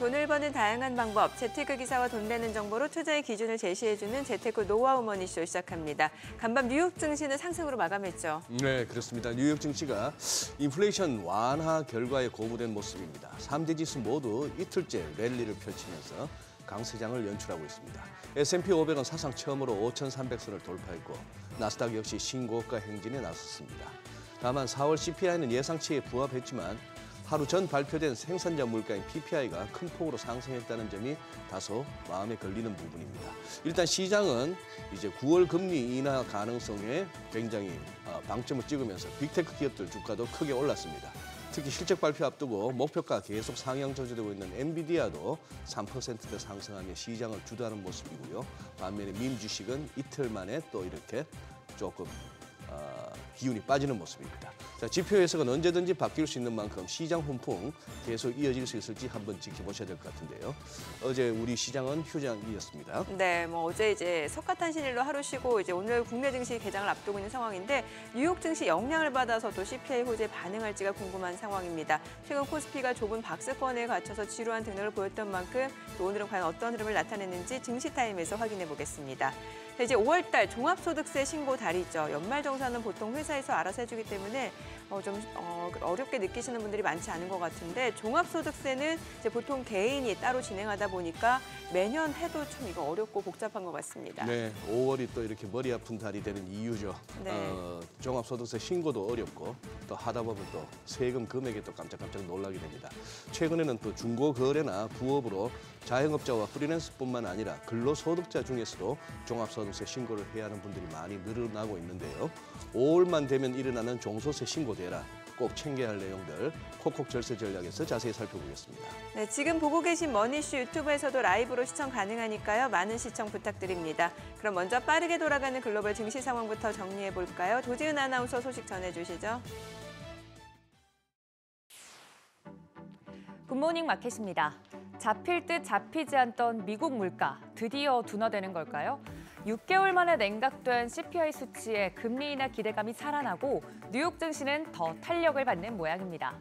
돈을 버는 다양한 방법, 재테크 기사와 돈 되는 정보로 투자의 기준을 제시해주는 재테크 노하우 머니쇼 시작합니다. 간밤 뉴욕 증시는 상승으로 마감했죠. 네, 그렇습니다. 뉴욕 증시가 인플레이션 완화 결과에 고무된 모습입니다. 3대 지수 모두 이틀째 랠리를 펼치면서 강세장을 연출하고 있습니다. S&P 500은 사상 처음으로 5,300선을 돌파했고 나스닥 역시 신고가 행진에 나섰습니다. 다만 4월 CPI는 예상치에 부합했지만 하루 전 발표된 생산자 물가인 PPI가 큰 폭으로 상승했다는 점이 다소 마음에 걸리는 부분입니다. 일단 시장은 이제 9월 금리 인하 가능성에 굉장히 방점을 찍으면서 빅테크 기업들 주가도 크게 올랐습니다. 특히 실적 발표 앞두고 목표가 계속 상향 저지되고 있는 엔비디아도 3%대 상승하며 시장을 주도하는 모습이고요. 반면에 밈 주식은 이틀 만에 또 이렇게 조금 기운이 빠지는 모습입니다. 자, 지표 해석은 언제든지 바뀔 수 있는 만큼 시장 훈풍 계속 이어질 수 있을지 한번 지켜보셔야 될 것 같은데요. 어제 우리 시장은 휴장이었습니다. 네, 어제 이제 석가탄신일로 하루 쉬고 이제 오늘 국내 증시 개장을 앞두고 있는 상황인데 뉴욕 증시 영향을 받아서 또 CPI 호재에 반응할지가 궁금한 상황입니다. 최근 코스피가 좁은 박스권에 갇혀서 지루한 등락을 보였던 만큼 또 오늘은 과연 어떤 흐름을 나타냈는지 증시타임에서 확인해 보겠습니다. 이제 5월달 종합소득세 신고 달이죠. 연말정산은 보통 회사에서 알아서 해주기 때문에 좀 어렵게 느끼시는 분들이 많지 않은 것 같은데 종합소득세는 이제 보통 개인이 따로 진행하다 보니까 매년 해도 좀 이거 어렵고 복잡한 것 같습니다. 네, 5월이 또 이렇게 머리 아픈 달이 되는 이유죠. 네. 종합소득세 신고도 어렵고 또 하다 보면 또 세금 금액에 또 깜짝깜짝 놀라게 됩니다. 최근에는 또 중고거래나 부업으로 자영업자와 프리랜서뿐만 아니라 근로소득자 중에서도 종합소득세 신고를 해야 하는 분들이 많이 늘어나고 있는데요. 5월만 되면 일어나는 종소세 신고 대란, 꼭 챙겨야 할 내용들 콕콕 절세 전략에서 자세히 살펴보겠습니다. 네, 지금 보고 계신 머니쇼 유튜브에서도 라이브로 시청 가능하니까요. 많은 시청 부탁드립니다. 그럼 먼저 빠르게 돌아가는 글로벌 증시 상황부터 정리해 볼까요? 도지은 아나운서 소식 전해주시죠. 굿모닝 마켓입니다. 잡힐 듯 잡히지 않던 미국 물가 드디어 둔화되는 걸까요? 6개월 만에 냉각된 CPI 수치에 금리 인하 기대감이 살아나고 뉴욕 증시는 더 탄력을 받는 모양입니다.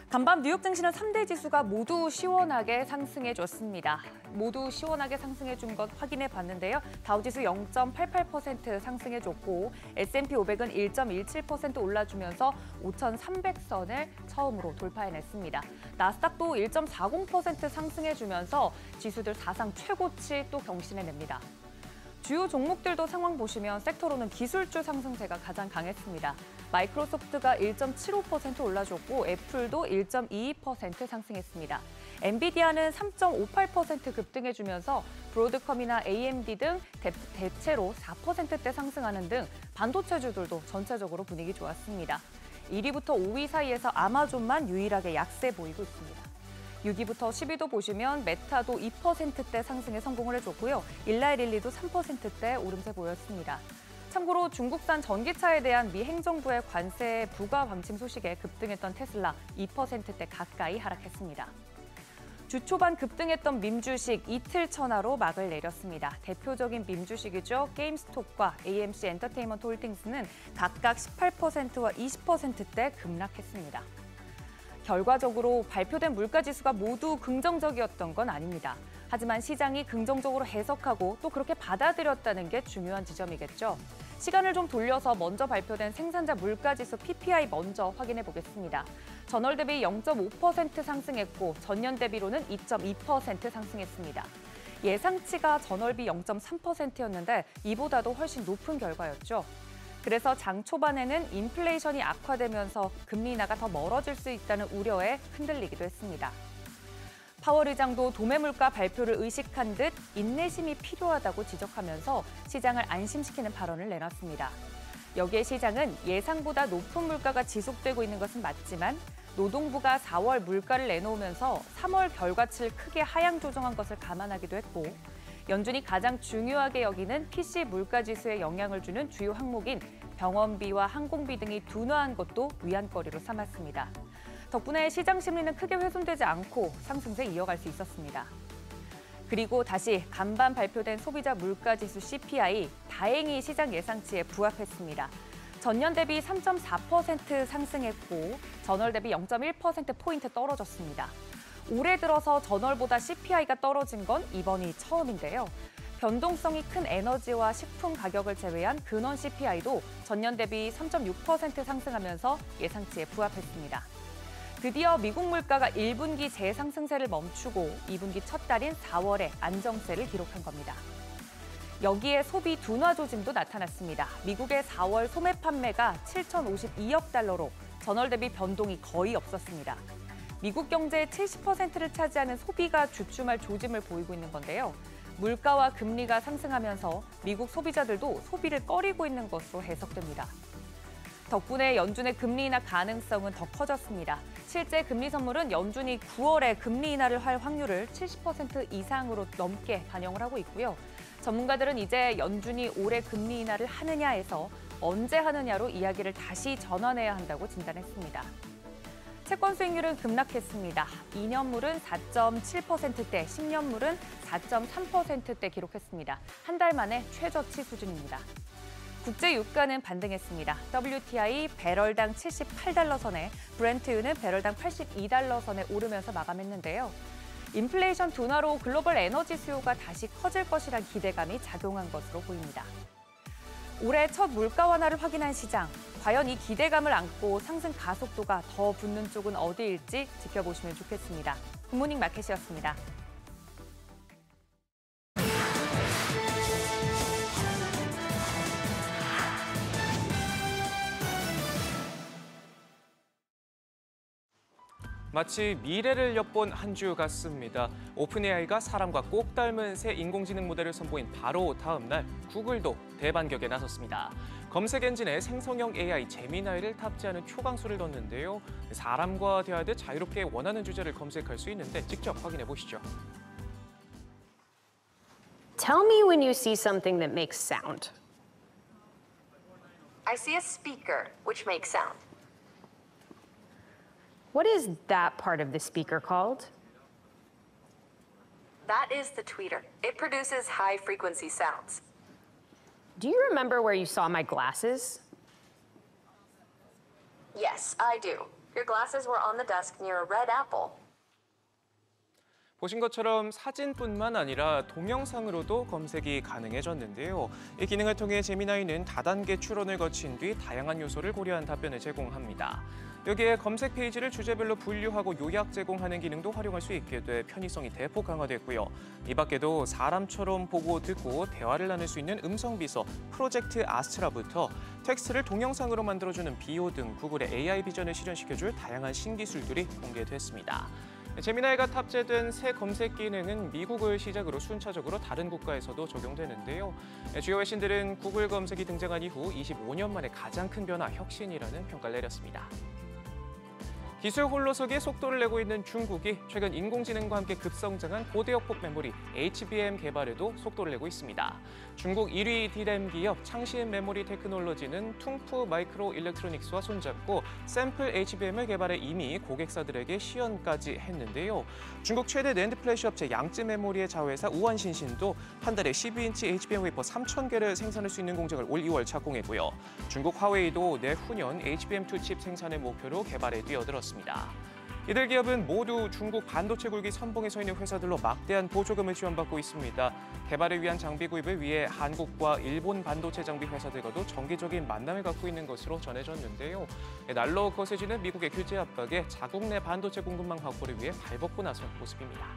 간밤 뉴욕 증시는 3대 지수가 모두 시원하게 상승해줬습니다. 모두 시원하게 상승해준 것 확인해 봤는데요. 다우지수 0.88% 상승해줬고 S&P 500은 1.17% 올라주면서 5,300선을 처음으로 돌파해냈습니다. 나스닥도 1.40% 상승해주면서 지수들 사상 최고치 또 경신해냅니다. 주요 종목들도 상황 보시면 섹터로는 기술주 상승세가 가장 강했습니다. 마이크로소프트가 1.75% 올라줬고 애플도 1.22% 상승했습니다. 엔비디아는 3.58% 급등해주면서 브로드컴이나 AMD 등 대체로 4%대 상승하는 등 반도체주들도 전체적으로 분위기 좋았습니다. 1위부터 5위 사이에서 아마존만 유일하게 약세 보이고 있습니다. 6위부터 10위도 보시면 메타도 2%대 상승에 성공을 해줬고요. 일라이릴리도 3%대 오름세 보였습니다. 참고로 중국산 전기차에 대한 미 행정부의 관세 부과 방침 소식에 급등했던 테슬라 2%대 가까이 하락했습니다. 주 초반 급등했던 밈주식 이틀 천하로 막을 내렸습니다. 대표적인 밈주식이죠. 게임스톱과 AMC 엔터테인먼트 홀딩스는 각각 18%와 20%대 급락했습니다. 결과적으로 발표된 물가지수가 모두 긍정적이었던 건 아닙니다. 하지만 시장이 긍정적으로 해석하고 또 그렇게 받아들였다는 게 중요한 지점이겠죠. 시간을 좀 돌려서 먼저 발표된 생산자 물가지수 PPI 먼저 확인해 보겠습니다. 전월 대비 0.5% 상승했고 전년 대비로는 2.2% 상승했습니다. 예상치가 전월비 0.3%였는데 이보다도 훨씬 높은 결과였죠. 그래서 장 초반에는 인플레이션이 악화되면서 금리 인하가 더 멀어질 수 있다는 우려에 흔들리기도 했습니다. 파월 의장도 도매 물가 발표를 의식한 듯 인내심이 필요하다고 지적하면서 시장을 안심시키는 발언을 내놨습니다. 여기에 시장은 예상보다 높은 물가가 지속되고 있는 것은 맞지만 노동부가 4월 물가를 내놓으면서 3월 결과치를 크게 하향 조정한 것을 감안하기도 했고 연준이 가장 중요하게 여기는 PC 물가지수에 영향을 주는 주요 항목인 병원비와 항공비 등이 둔화한 것도 위안거리로 삼았습니다. 덕분에 시장 심리는 크게 훼손되지 않고 상승세 이어갈 수 있었습니다. 그리고 다시 간밤 발표된 소비자 물가지수 CPI, 다행히 시장 예상치에 부합했습니다. 전년 대비 3.4% 상승했고 전월 대비 0.1%포인트 떨어졌습니다. 올해 들어서 전월보다 CPI가 떨어진 건 이번이 처음인데요. 변동성이 큰 에너지와 식품 가격을 제외한 근원 CPI도 전년 대비 3.6% 상승하면서 예상치에 부합했습니다. 드디어 미국 물가가 1분기 재상승세를 멈추고 2분기 첫 달인 4월에 안정세를 기록한 겁니다. 여기에 소비 둔화 조짐도 나타났습니다. 미국의 4월 소매 판매가 7,052억 달러로 전월 대비 변동이 거의 없었습니다. 미국 경제의 70%를 차지하는 소비가 주춤할 조짐을 보이고 있는 건데요. 물가와 금리가 상승하면서 미국 소비자들도 소비를 꺼리고 있는 것으로 해석됩니다. 덕분에 연준의 금리 인하 가능성은 더 커졌습니다. 실제 금리 선물은 연준이 9월에 금리 인하를 할 확률을 70% 이상으로 넘게 반영을 하고 있고요. 전문가들은 이제 연준이 올해 금리 인하를 하느냐에서 언제 하느냐로 이야기를 다시 전환해야 한다고 진단했습니다. 채권 수익률은 급락했습니다. 2년물은 4.7%대, 10년물은 4.3%대 기록했습니다. 한 달 만에 최저치 수준입니다. 국제 유가는 반등했습니다. WTI 배럴당 78달러 선에, 브렌트유는 배럴당 82달러 선에 오르면서 마감했는데요. 인플레이션 둔화로 글로벌 에너지 수요가 다시 커질 것이란 기대감이 작용한 것으로 보입니다. 올해 첫 물가 완화를 확인한 시장. 과연 이 기대감을 안고 상승 가속도가 더 붙는 쪽은 어디일지 지켜보시면 좋겠습니다. 굿모닝 마켓이었습니다. 마치 미래를 엿본 한 주 같습니다. 오픈AI가 사람과 꼭 닮은 새 인공지능 모델을 선보인 바로 다음 날 구글도 대반격에 나섰습니다. 검색 엔진에 생성형 AI 제미나이를 탑재하는 초강수를 넣었는데요. 사람과 대하듯 자유롭게 원하는 주제를 검색할 수 있는데 직접 확인해 보시죠. Tell me when you see something that makes sound. I see a speaker, which makes sound. What is that part of the speaker called? That is the tweeter. It produces high-frequency sounds. Do you remember where you saw my glasses? Yes, I do. Your glasses were on the desk near a red apple. 보신 것처럼 사진뿐만 아니라 동영상으로도 검색이 가능해졌는데요. 이 기능을 통해 제미나이는 다단계 추론을 거친 뒤 다양한 요소를 고려한 답변을 제공합니다. 여기에 검색 페이지를 주제별로 분류하고 요약 제공하는 기능도 활용할 수 있게 돼 편의성이 대폭 강화됐고요. 이 밖에도 사람처럼 보고 듣고 대화를 나눌 수 있는 음성 비서 프로젝트 아스트라부터 텍스트를 동영상으로 만들어주는 비오 등 구글의 AI 비전을 실현시켜줄 다양한 신기술들이 공개됐습니다. 제미나이가 탑재된 새 검색 기능은 미국을 시작으로 순차적으로 다른 국가에서도 적용되는데요. 주요 외신들은 구글 검색이 등장한 이후 25년 만에 가장 큰 변화, 혁신이라는 평가를 내렸습니다. 기술 홀로서기에 속도를 내고 있는 중국이 최근 인공지능과 함께 급성장한 고대역폭 메모리 HBM 개발에도 속도를 내고 있습니다. 중국 1위 D램 기업 창신 메모리 테크놀로지는 퉁푸 마이크로 일렉트로닉스와 손잡고 샘플 HBM을 개발해 이미 고객사들에게 시연까지 했는데요. 중국 최대 낸드 플래시 업체 양쯔 메모리의 자회사 우한신신도 한 달에 12인치 HBM 웨이퍼 3,000개를 생산할 수 있는 공장을 올 2월 착공했고요. 중국 화웨이도 내후년 HBM2 칩 생산을 목표로 개발에 뛰어들었습니다. 이들 기업은 모두 중국 반도체 굴기 선봉에 서 있는 회사들로 막대한 보조금을 지원받고 있습니다. 개발을 위한 장비 구입을 위해 한국과 일본 반도체 장비 회사들과도 정기적인 만남을 갖고 있는 것으로 전해졌는데요. 날로 거세지는 미국의 규제 압박에 자국 내 반도체 공급망 확보를 위해 발벗고 나선 모습입니다.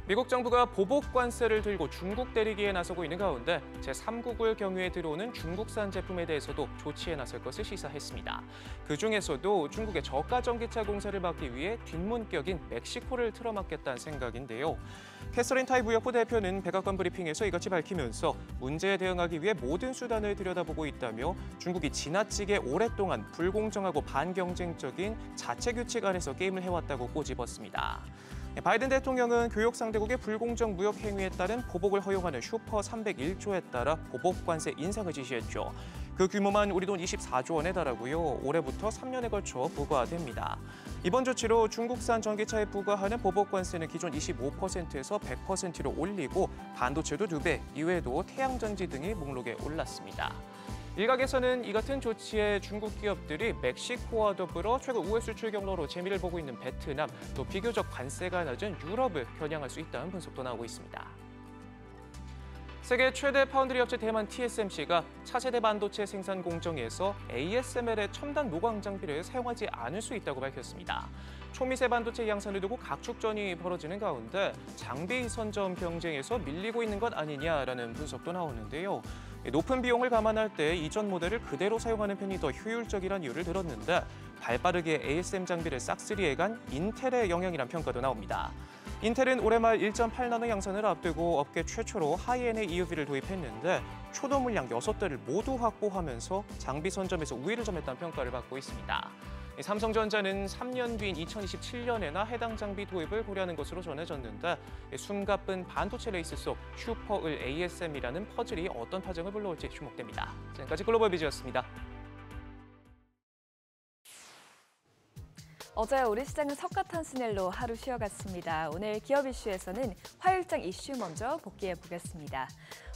미국 정부가 보복 관세를 들고 중국 때리기에 나서고 있는 가운데 제3국을 경유해 들어오는 중국산 제품에 대해서도 조치에 나설 것을 시사했습니다. 그중에서도 중국의 저가 전기차 공사를 막기 위해 뒷문격인 멕시코를 틀어막겠다는 생각인데요. 캐서린 타이 무역부 대표는 백악관 브리핑에서 이같이 밝히면서 문제에 대응하기 위해 모든 수단을 들여다보고 있다며 중국이 지나치게 오랫동안 불공정하고 반경쟁적인 자체 규칙 아래서 게임을 해왔다고 꼬집었습니다. 바이든 대통령은 교역 상대국의 불공정 무역 행위에 따른 보복을 허용하는 슈퍼 301조에 따라 보복 관세 인상을 지시했죠. 그 규모만 우리 돈 24조 원에 달하고요. 올해부터 3년에 걸쳐 부과됩니다. 이번 조치로 중국산 전기차에 부과하는 보복 관세는 기존 25%에서 100%로 올리고 반도체도 2배, 이외에도 태양전지 등이 목록에 올랐습니다. 일각에서는 이 같은 조치에 중국 기업들이 멕시코와 더불어 최근 우회 수출 경로로 재미를 보고 있는 베트남, 또 비교적 관세가 낮은 유럽을 겨냥할 수 있다는 분석도 나오고 있습니다. 세계 최대 파운드리 업체 대만 TSMC가 차세대 반도체 생산 공정에서 ASML의 첨단 노광 장비를 사용하지 않을 수 있다고 밝혔습니다. 초미세 반도체 양산을 두고 각축전이 벌어지는 가운데 장비 선점 경쟁에서 밀리고 있는 것 아니냐라는 분석도 나오는데요. 높은 비용을 감안할 때 이전 모델을 그대로 사용하는 편이 더 효율적이란 이유를 들었는데 발빠르게 ASM 장비를 싹쓸이해 간 인텔의 영향이란 평가도 나옵니다. 인텔은 올해 말 1.8나노 양산을 앞두고 업계 최초로 하이엔의 EUV를 도입했는데 초도 물량 6대를 모두 확보하면서 장비 선점에서 우위를 점했다는 평가를 받고 있습니다. 삼성전자는 3년 뒤인 2027년에나 해당 장비 도입을 고려하는 것으로 전해졌는데 숨가쁜 반도체 레이스 속 슈퍼을 ASM이라는 퍼즐이 어떤 파장을 불러올지 주목됩니다. 지금까지 글로벌 비즈였습니다. 어제 우리 시장은 석가탄신일로 하루 쉬어갔습니다. 오늘 기업 이슈에서는 화요일장 이슈 먼저 복귀해 보겠습니다.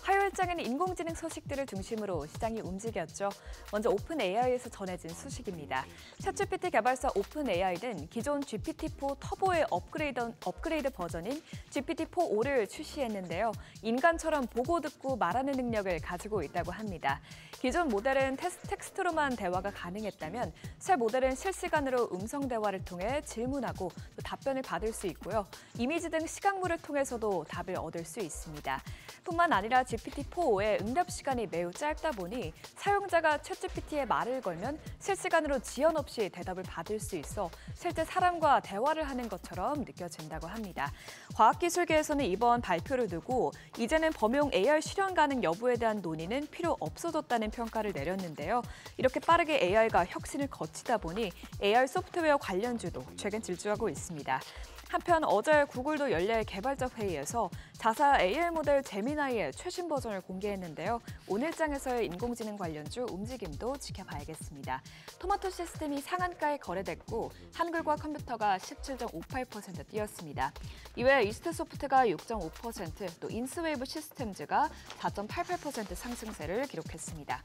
화요일장에는 인공지능 소식들을 중심으로 시장이 움직였죠. 먼저 오픈AI에서 전해진 소식입니다. 챗GPT 개발사 오픈AI는 기존 GPT-4 터보의 업그레이드 버전인 GPT-4O를 출시했는데요. 인간처럼 보고 듣고 말하는 능력을 가지고 있다고 합니다. 기존 모델은 텍스트로만 대화가 가능했다면 새 모델은 실시간으로 음성 대화를 통해 질문하고 또 답변을 받을 수 있고요. 이미지 등 시각물을 통해서도 답을 얻을 수 있습니다. 뿐만 아니라 GPT-4의 응답 시간이 매우 짧다 보니 사용자가 챗GPT에 말을 걸면 실시간으로 지연 없이 대답을 받을 수 있어 실제 사람과 대화를 하는 것처럼 느껴진다고 합니다. 과학기술계에서는 이번 발표를 두고 이제는 범용 AR 실현 가능 여부에 대한 논의는 필요 없어졌다는 평가를 내렸는데요. 이렇게 빠르게 AI가 혁신을 거치다 보니 AR 소프트웨어 관련주도 최근 질주하고 있습니다. 한편 어제 구글도 연례 개발자 회의에서 자사 AR 모델 제미나이의 최신 버전을 공개했는데요. 오늘장에서의 인공지능 관련주 움직임도 지켜봐야겠습니다. 토마토 시스템이 상한가에 거래됐고 한글과 컴퓨터가 17.58% 뛰었습니다. 이외에 이스트소프트가 6.5%, 또 인스웨이브 시스템즈가 4.88% 상승세를 기록했습니다.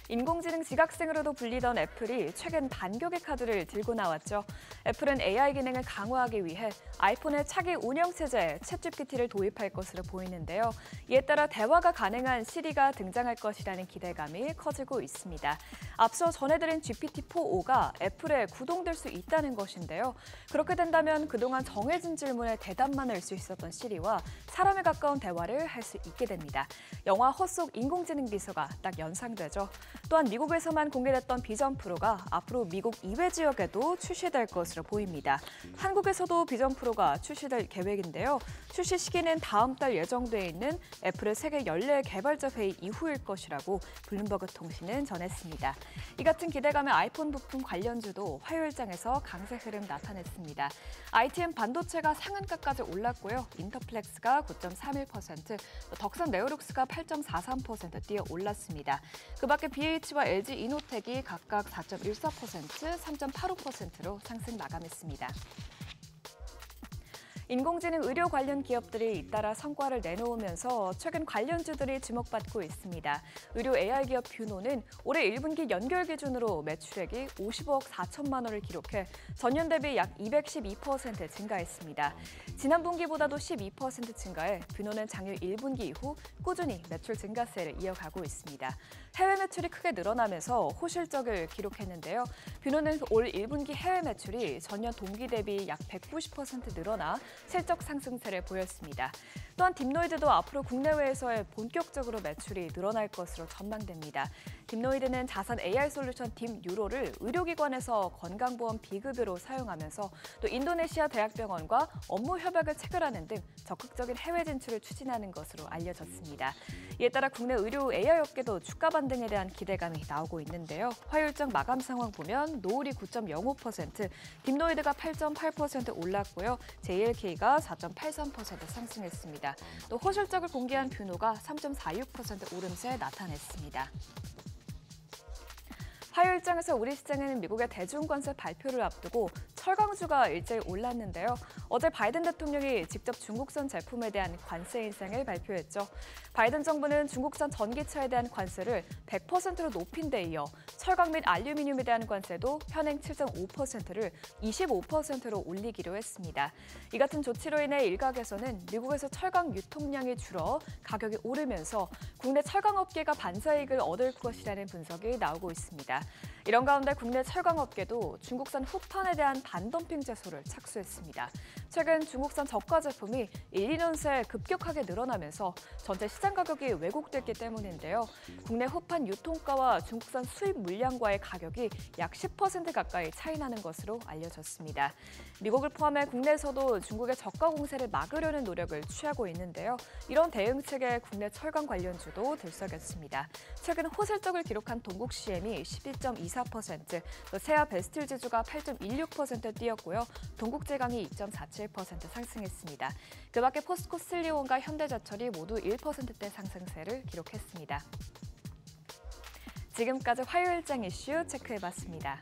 인공지능 지각생으로도 불리던 애플이 최근 반격의 카드를 들고 나왔죠. 애플은 AI 기능을 강화하기 위해 아이폰의 차기 운영체제 챗GPT를 도입할 것으로 보이는데요. 이에 따라 대화가 가능한 시리가 등장할 것이라는 기대감이 커지고 있습니다. 앞서 전해드린 GPT-4O가 애플에 구동될 수 있다는 것인데요. 그렇게 된다면 그동안 정해진 질문에 대답만 할 수 있었던 시리와 사람에 가까운 대화를 할 수 있게 됩니다. 영화 허 속 인공지능 비서가 딱 연상되죠. 또한 미국에서만 공개됐던 비전 프로가 앞으로 미국 이외 지역에도 출시될 것으로 보입니다. 한국에서도 비전 프로가 출시될 계획인데요. 출시 시기는 다음 달 예정돼 있는 애플의 세계 연례 개발자 회의 이후일 것이라고 블룸버그 통신은 전했습니다. 이 같은 기대감의 아이폰 부품 관련주도 화요일장에서 강세 흐름 나타냈습니다. ITM 반도체가 상한가까지 올랐고요. 인터플렉스가 9.31%, 덕산 네오룩스가 8.43% 뛰어 올랐습니다. 그 밖에 BH와 LG 이노텍이 각각 4.14%, 3.85%로 상승 마감했습니다. 인공지능 의료 관련 기업들이 잇따라 성과를 내놓으면서 최근 관련주들이 주목받고 있습니다. 의료 AI 기업 뷰노는 올해 1분기 연결 기준으로 매출액이 50억 4천만 원을 기록해 전년 대비 약 212% 증가했습니다. 지난 분기보다도 12% 증가해 뷰노는 작년 1분기 이후 꾸준히 매출 증가세를 이어가고 있습니다. 해외 매출이 크게 늘어나면서 호실적을 기록했는데요. 뷰노는 올 1분기 해외 매출이 전년 동기 대비 약 190% 늘어나 실적 상승세를 보였습니다. 또한 딥노이드도 앞으로 국내외에서의 본격적으로 매출이 늘어날 것으로 전망됩니다. 딥노이드는 자산 AR 솔루션 딥유로를 의료기관에서 건강보험 비급여로 사용하면서 또 인도네시아 대학병원과 업무 협약을 체결하는 등 적극적인 해외 진출을 추진하는 것으로 알려졌습니다. 이에 따라 국내 의료 AI 업계도 주가 반등에 대한 기대감이 나오고 있는데요. 화요일장 마감 상황 보면 노을이 9.05%, 딥노이드가 8.8% 올랐고요. JLK가 4.83% 상승했습니다. 또 호실적을 공개한 뷰노가 3.46% 오름세 나타냈습니다. 화요일장에서 우리 시장은 미국의 대중관세 발표를 앞두고 철강주가 일제히 올랐는데요. 어제 바이든 대통령이 직접 중국산 제품에 대한 관세 인상을 발표했죠. 바이든 정부는 중국산 전기차에 대한 관세를 100%로 높인 데 이어 철강 및 알루미늄에 대한 관세도 현행 7.5%를 25%로 올리기로 했습니다. 이 같은 조치로 인해 일각에서는 미국에서 철강 유통량이 줄어 가격이 오르면서 국내 철강업계가 반사이익을 얻을 것이라는 분석이 나오고 있습니다. 이런 가운데 국내 철강업계도 중국산 후판에 대한 반덤핑 제소를 착수했습니다. 최근 중국산 저가 제품이 1, 2년 새 급격하게 늘어나면서 전체 시장 가격이 왜곡됐기 때문인데요. 국내 후판 유통가와 중국산 수입 물량과의 가격이 약 10% 가까이 차이 나는 것으로 알려졌습니다. 미국을 포함해 국내에서도 중국의 저가 공세를 막으려는 노력을 취하고 있는데요. 이런 대응책에 국내 철강 관련주도 들썩였습니다. 최근 호실적을 기록한 동국 CM이 12.24%, 또 세아 베스틸 지주가 8.16% 뛰었고요. 동국 제강이 2.47% 상승했습니다. 그 밖에 포스코 슬리온과 현대제철이 모두 1%대 상승세를 기록했습니다. 지금까지 화요일장 이슈 체크해봤습니다.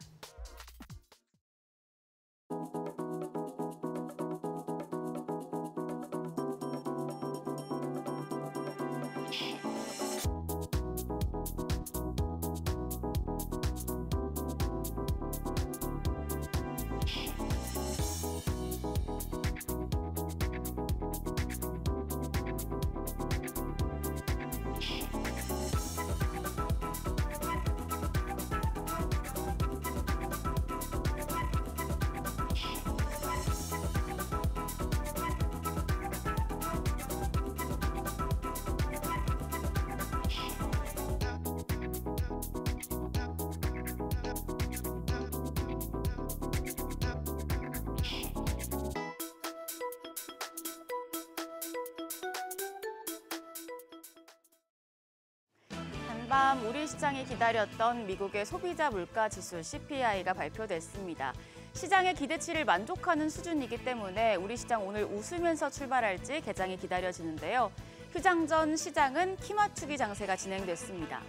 한밤 우리 시장이 기다렸던 미국의 소비자 물가 지수 CPI가 발표됐습니다. 시장의 기대치를 만족하는 수준이기 때문에 우리 시장 오늘 웃으면서 출발할지 개장이 기다려지는데요. 휴장 전 시장은 키 맞추기 장세가 진행됐습니다.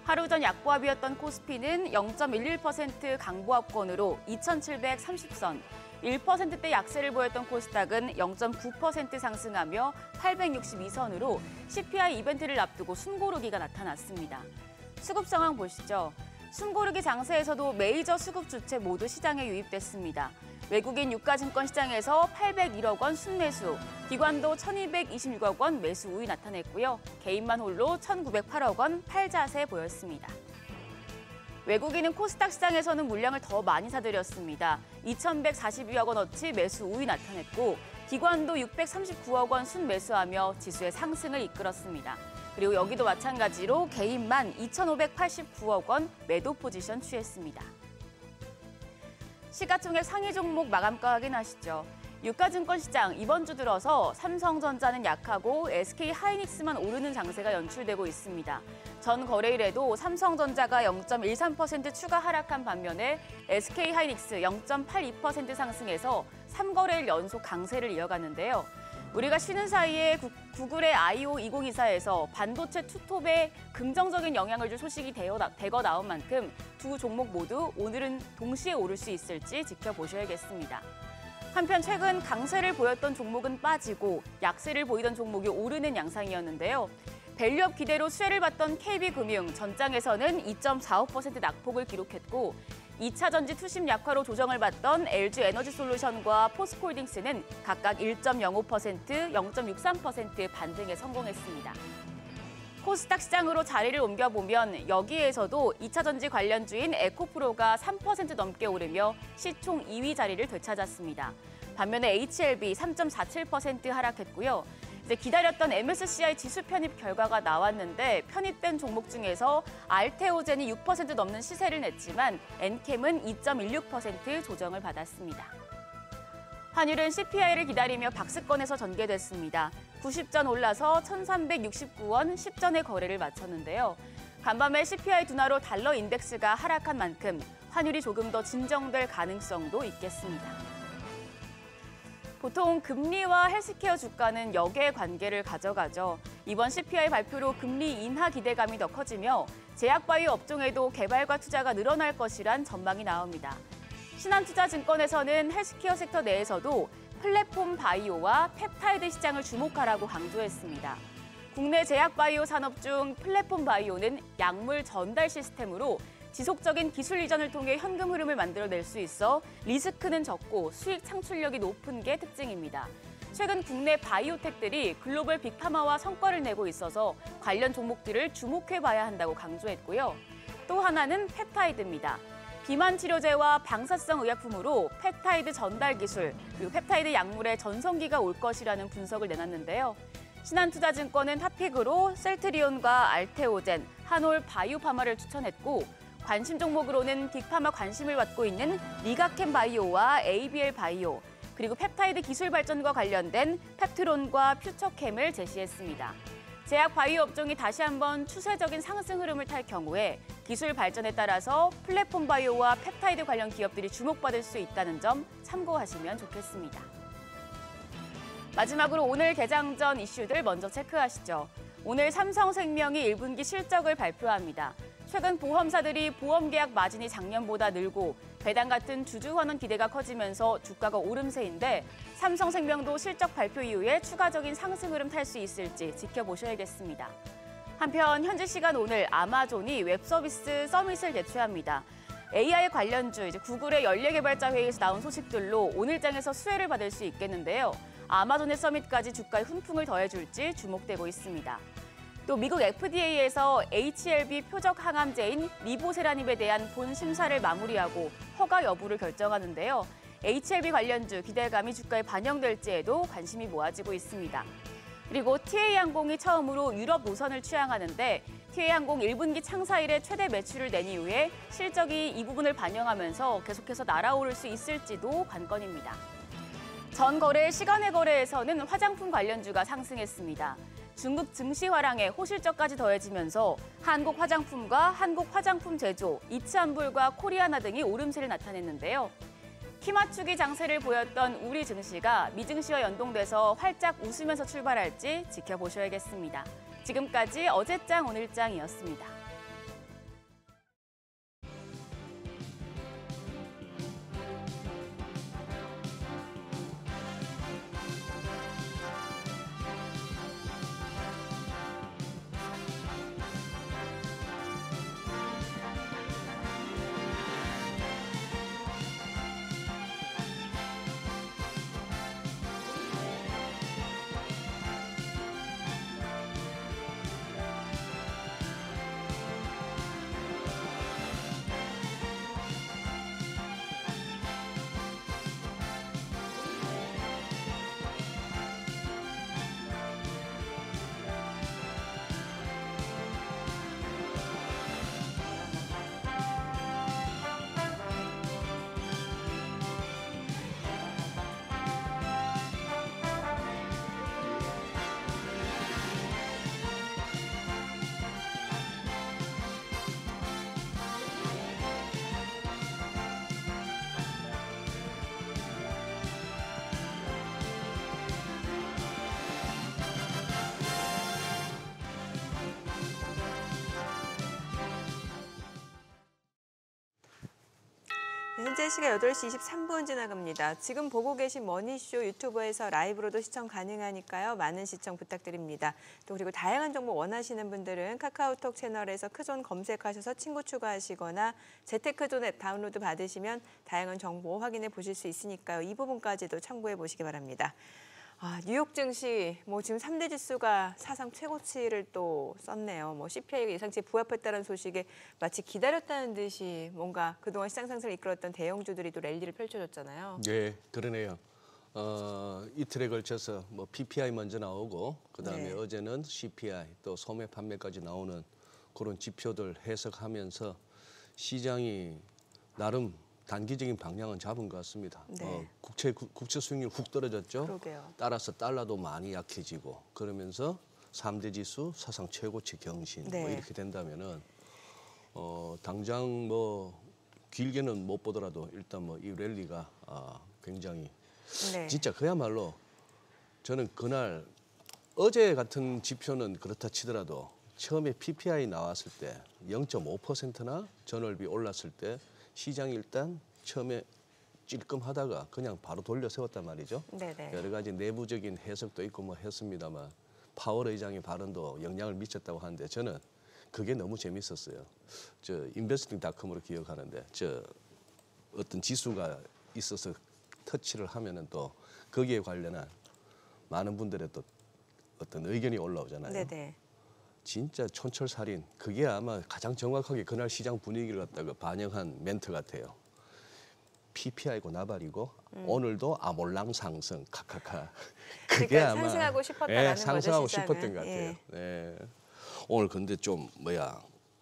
하루 전 약보합이었던 코스피는 0.11% 강보합권으로 2,730선, 1%대 약세를 보였던 코스닥은 0.9% 상승하며 862선으로 CPI 이벤트를 앞두고 숨고르기가 나타났습니다. 수급 상황 보시죠. 숨고르기 장세에서도 메이저 수급 주체 모두 시장에 유입됐습니다. 외국인 유가증권 시장에서 801억 원 순매수, 기관도 1,226억 원 매수 우위 나타냈고요. 개인만 홀로 1,908억 원 팔자세 보였습니다. 외국인은 코스닥 시장에서는 물량을 더 많이 사들였습니다. 2,142억 원어치 매수 우위 나타냈고 기관도 639억 원 순매수하며 지수의 상승을 이끌었습니다. 그리고 여기도 마찬가지로 개인만 2,589억 원 매도 포지션 취했습니다. 시가총액 상위 종목 마감가 확인하시죠. 유가증권 시장 이번 주 들어서 삼성전자는 약하고 SK하이닉스만 오르는 장세가 연출되고 있습니다. 전 거래일에도 삼성전자가 0.13% 추가 하락한 반면에 SK하이닉스 0.82% 상승해서 3거래일 연속 강세를 이어갔는데요. 우리가 쉬는 사이에 구글의 I.O. 2024에서 반도체 투톱에 긍정적인 영향을 줄 소식이 대거 나온 만큼 두 종목 모두 오늘은 동시에 오를 수 있을지 지켜보셔야겠습니다. 한편 최근 강세를 보였던 종목은 빠지고 약세를 보이던 종목이 오르는 양상이었는데요. 밸류업 기대로 수혜를 받던 KB금융 전장에서는 2.45% 낙폭을 기록했고 2차 전지 투심 약화로 조정을 받던 LG에너지솔루션과 포스코홀딩스는 각각 1.05%, 0.63% 반등에 성공했습니다. 코스닥 시장으로 자리를 옮겨보면 여기에서도 2차 전지 관련주인 에코프로가 3% 넘게 오르며 시총 2위 자리를 되찾았습니다. 반면에 HLB 3.47% 하락했고요. 이제 기다렸던 MSCI 지수 편입 결과가 나왔는데 편입된 종목 중에서 알테오젠이 6% 넘는 시세를 냈지만 엔캠은 2.16% 조정을 받았습니다. 환율은 CPI를 기다리며 박스권에서 전개됐습니다. 90전 올라서 1,369원 10전의 거래를 마쳤는데요. 간밤에 CPI 둔화로 달러 인덱스가 하락한 만큼 환율이 조금 더 진정될 가능성도 있겠습니다. 보통 금리와 헬스케어 주가는 역의 관계를 가져가죠. 이번 CPI 발표로 금리 인하 기대감이 더 커지며 제약바이오 업종에도 개발과 투자가 늘어날 것이란 전망이 나옵니다. 신한투자증권에서는 헬스케어 섹터 내에서도 플랫폼 바이오와 펩타이드 시장을 주목하라고 강조했습니다. 국내 제약바이오 산업 중 플랫폼 바이오는 약물 전달 시스템으로 지속적인 기술 이전을 통해 현금 흐름을 만들어낼 수 있어 리스크는 적고 수익 창출력이 높은 게 특징입니다. 최근 국내 바이오텍들이 글로벌 빅파마와 성과를 내고 있어서 관련 종목들을 주목해봐야 한다고 강조했고요. 또 하나는 펩타이드입니다. 비만 치료제와 방사성 의약품으로 펩타이드 전달 기술, 그리고 펩타이드 약물의 전성기가 올 것이라는 분석을 내놨는데요. 신한투자증권은 탑픽으로 셀트리온과 알테오젠, 한올 바이오파마를 추천했고 관심 종목으로는 빅파마 관심을 받고 있는 리가켄 바이오와 ABL 바이오, 그리고 펩타이드 기술 발전과 관련된 펩트론과 퓨처캠을 제시했습니다. 제약 바이오 업종이 다시 한번 추세적인 상승 흐름을 탈 경우에 기술 발전에 따라서 플랫폼 바이오와 펩타이드 관련 기업들이 주목받을 수 있다는 점 참고하시면 좋겠습니다. 마지막으로 오늘 개장 전 이슈들 먼저 체크하시죠. 오늘 삼성생명이 1분기 실적을 발표합니다. 최근 보험사들이 보험계약 마진이 작년보다 늘고 배당 같은 주주환원 기대가 커지면서 주가가 오름세인데 삼성생명도 실적 발표 이후에 추가적인 상승 흐름 탈 수 있을지 지켜보셔야겠습니다. 한편 현지 시간 오늘 아마존이 웹서비스 서밋을 개최합니다. AI 관련주, 구글의 연례개발자 회의에서 나온 소식들로 오늘장에서 수혜를 받을 수 있겠는데요. 아마존의 서밋까지 주가에 훈풍을 더해줄지 주목되고 있습니다. 또 미국 FDA에서 HLB 표적 항암제인 리보세라닙에 대한 본 심사를 마무리하고 허가 여부를 결정하는데요. HLB 관련주 기대감이 주가에 반영될지에도 관심이 모아지고 있습니다. 그리고 TA항공이 처음으로 유럽 노선을 취항하는데 TA항공 1분기 창사 이래 최대 매출을 낸 이후에 실적이 이 부분을 반영하면서 계속해서 날아오를 수 있을지도 관건입니다. 전 거래 시간외 거래에서는 화장품 관련주가 상승했습니다. 중국 증시 화랑에 호실적까지 더해지면서 한국 화장품과 한국 화장품 제조, 이츠한불과 코리아나 등이 오름세를 나타냈는데요. 키 맞추기 장세를 보였던 우리 증시가 미증시와 연동돼서 활짝 웃으면서 출발할지 지켜보셔야겠습니다. 지금까지 어제장 오늘장이었습니다. 현재 시각 8시 23분 지나갑니다. 지금 보고 계신 머니쇼 유튜브에서 라이브로도 시청 가능하니까요. 많은 시청 부탁드립니다. 또 그리고 다양한 정보 원하시는 분들은 카카오톡 채널에서 크존 검색하셔서 친구 추가하시거나 재테크존 앱 다운로드 받으시면 다양한 정보 확인해 보실 수 있으니까요. 이 부분까지도 참고해 보시기 바랍니다. 뉴욕 증시 지금 3대 지수가 사상 최고치를 또 썼네요. CPI가 예상치에 부합했다는 소식에 마치 기다렸다는 듯이 뭔가 그동안 시장 상승을 이끌었던 대형주들이 또 랠리를 펼쳐줬잖아요. 네, 그러네요. 이틀에 걸쳐서 PPI 먼저 나오고 그다음에 어제는 CPI 또 소매 판매까지 나오는 그런 지표들 해석하면서 시장이 나름 단기적인 방향은 잡은 것 같습니다. 네. 국채 수익률 훅 떨어졌죠. 그러게요. 따라서 달러도 많이 약해지고 그러면서 3대 지수 사상 최고치 경신 네. 이렇게 된다면은 당장 길게는 못 보더라도 일단 이 랠리가 굉장히 네. 진짜 그야말로 저는 그날 어제 같은 지표는 그렇다 치더라도 처음에 PPI 나왔을 때 0.5%나 전월비 올랐을 때 시장이 일단 처음에 찔끔하다가 그냥 바로 돌려 세웠단 말이죠. 네네. 여러 가지 내부적인 해석도 있고 뭐 했습니다만 파월 의장의 발언도 영향을 미쳤다고 하는데 저는 그게 너무 재밌었어요. 저 인베스팅닷컴으로 기억하는데 저 어떤 지수가 있어서 터치를 하면은 또 거기에 관련한 많은 분들의 또 어떤 의견이 올라오잖아요. 네네. 진짜 촌철살인 그게 아마 가장 정확하게 그날 시장 분위기를 갖다가 반영한 멘트 같아요. PPI고 나발이고 오늘도 아몰랑 상승 카카카. 그게 그러니까 아마 상승하고 싶었다라는 거죠, 상승하고 시장은. 싶었던 것 같아요. 예. 네. 오늘 근데 좀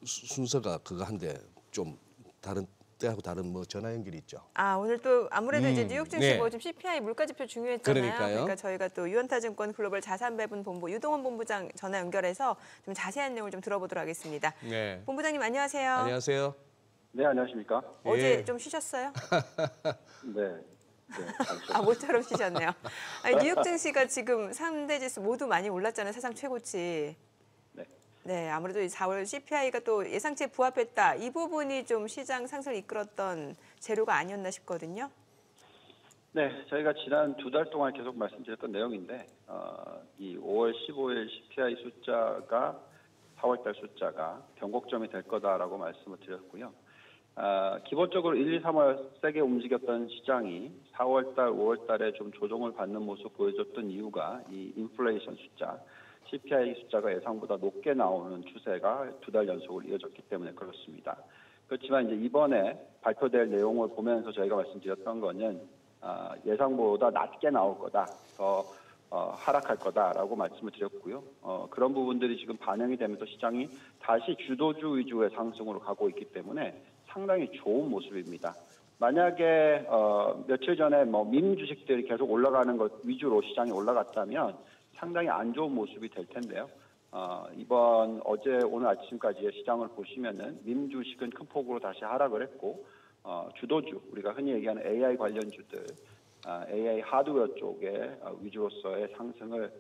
순서가 그거 한데 좀 다른 때하고 다른 뭐 전화 연결이 있죠. 아, 오늘 또 아무래도 이제 뉴욕 증시 네. 뭐 좀 CPI 물가지표 중요했잖아요. 그러니까요. 그러니까 저희가 또 유언타증권 글로벌 자산배분 본부 유동원 본부장 전화 연결해서 좀 자세한 내용을 좀 들어보도록 하겠습니다. 네. 본부장님 안녕하세요. 안녕하세요. 네, 안녕하십니까? 어제 예. 좀 쉬셨어요? 네. 아, 모처럼 쉬셨네요. 아니, 뉴욕 증시가 지금 3대 지수 모두 많이 올랐잖아요. 사상 최고치. 네. 네, 아무래도 이 4월 CPI가 또 예상치에 부합했다. 이 부분이 좀 시장 상승을 이끌었던 재료가 아니었나 싶거든요. 네, 저희가 지난 2달 동안 계속 말씀드렸던 내용인데, 이 5월 15일 CPI 숫자가 4월달 숫자가 변곡점이 될 거다라고 말씀을 드렸고요. 기본적으로 1, 2, 3월 세게 움직였던 시장이 4월달, 5월달에 좀 조정을 받는 모습 보여줬던 이유가 이 인플레이션 숫자, CPI 숫자가 예상보다 높게 나오는 추세가 2달 연속으로 이어졌기 때문에 그렇습니다. 그렇지만 이제 이번에 발표될 내용을 보면서 저희가 말씀드렸던 거는 예상보다 낮게 나올 거다, 더 하락할 거다라고 말씀을 드렸고요. 그런 부분들이 지금 반영이 되면서 시장이 다시 주도주 위주의 상승으로 가고 있기 때문에 상당히 좋은 모습입니다. 만약에 며칠 전에 뭐 밈 주식들이 계속 올라가는 것 위주로 시장이 올라갔다면 상당히 안 좋은 모습이 될 텐데요. 이번 어제 오늘 아침까지의 시장을 보시면은 밈 주식은 큰 폭으로 다시 하락을 했고 주도주 우리가 흔히 얘기하는 AI 관련주들, AI 하드웨어 쪽에 위주로서의 상승을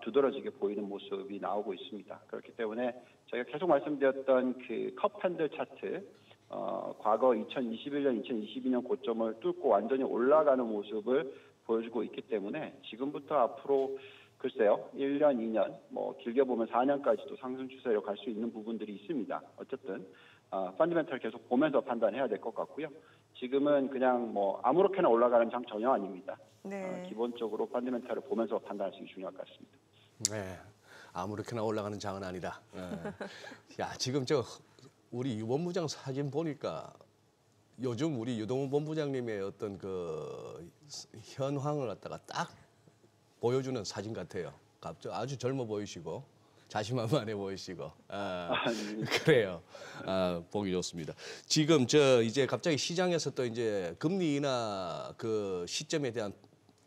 두드러지게 보이는 모습이 나오고 있습니다. 그렇기 때문에 저희가 계속 말씀드렸던 그 컵핸들 차트, 과거 2021년, 2022년 고점을 뚫고 완전히 올라가는 모습을 보여주고 있기 때문에 지금부터 앞으로 글쎄요, 1년, 2년, 뭐 길게 보면 4년까지도 상승 추세로 갈 수 있는 부분들이 있습니다. 어쨌든 펀더멘털 계속 보면서 판단해야 될 것 같고요. 지금은 그냥 뭐 아무렇게나 올라가는 장 전혀 아닙니다. 네. 기본적으로 펀더멘털을 보면서 판단하시기 중요할 것 같습니다. 네. 아무렇게나 올라가는 장은 아니다. 야, 지금 우리 유 본부장 사진 보니까 요즘 우리 유동훈 본부장님의 어떤 그 현황을 갖다가 딱 보여주는 사진 같아요. 갑자기 아주 젊어 보이시고 자신만만해 보이시고. 그래요. 보기 좋습니다. 지금 이제 갑자기 시장에서 또 이제 금리 인하 그 시점에 대한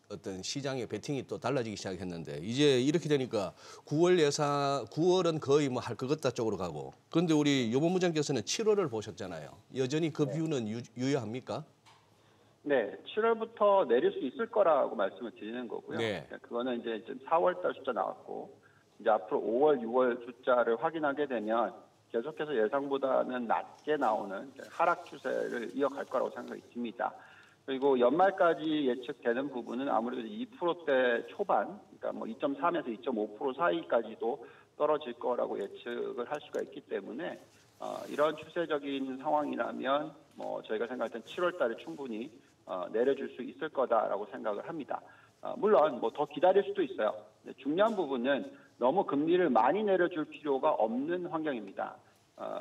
어떤 시장의 베팅이 또 달라지기 시작했는데 이제 이렇게 되니까 9월은 거의 뭐 할 것 같다 쪽으로 가고. 그런데 우리 유 본부장께서는 7월을 보셨잖아요. 여전히 그 뷰는 유효합니까? 네, 7월부터 내릴 수 있을 거라고 말씀을 드리는 거고요. 네. 그거는 이제 4월달 숫자 나왔고 이제 앞으로 5월, 6월 숫자를 확인하게 되면 계속해서 예상보다는 낮게 나오는 하락 추세를 이어갈 거라고 생각이 듭니다. 그리고 연말까지 예측되는 부분은 아무래도 2%대 초반, 그러니까 뭐 2.3에서 2.5% 사이까지도 떨어질 거라고 예측을 할 수가 있기 때문에 이런 추세적인 상황이라면 뭐 저희가 생각할 땐 7월 달에 충분히 내려줄 수 있을 거다라고 생각을 합니다. 물론 뭐 더 기다릴 수도 있어요. 중요한 부분은 너무 금리를 많이 내려줄 필요가 없는 환경입니다.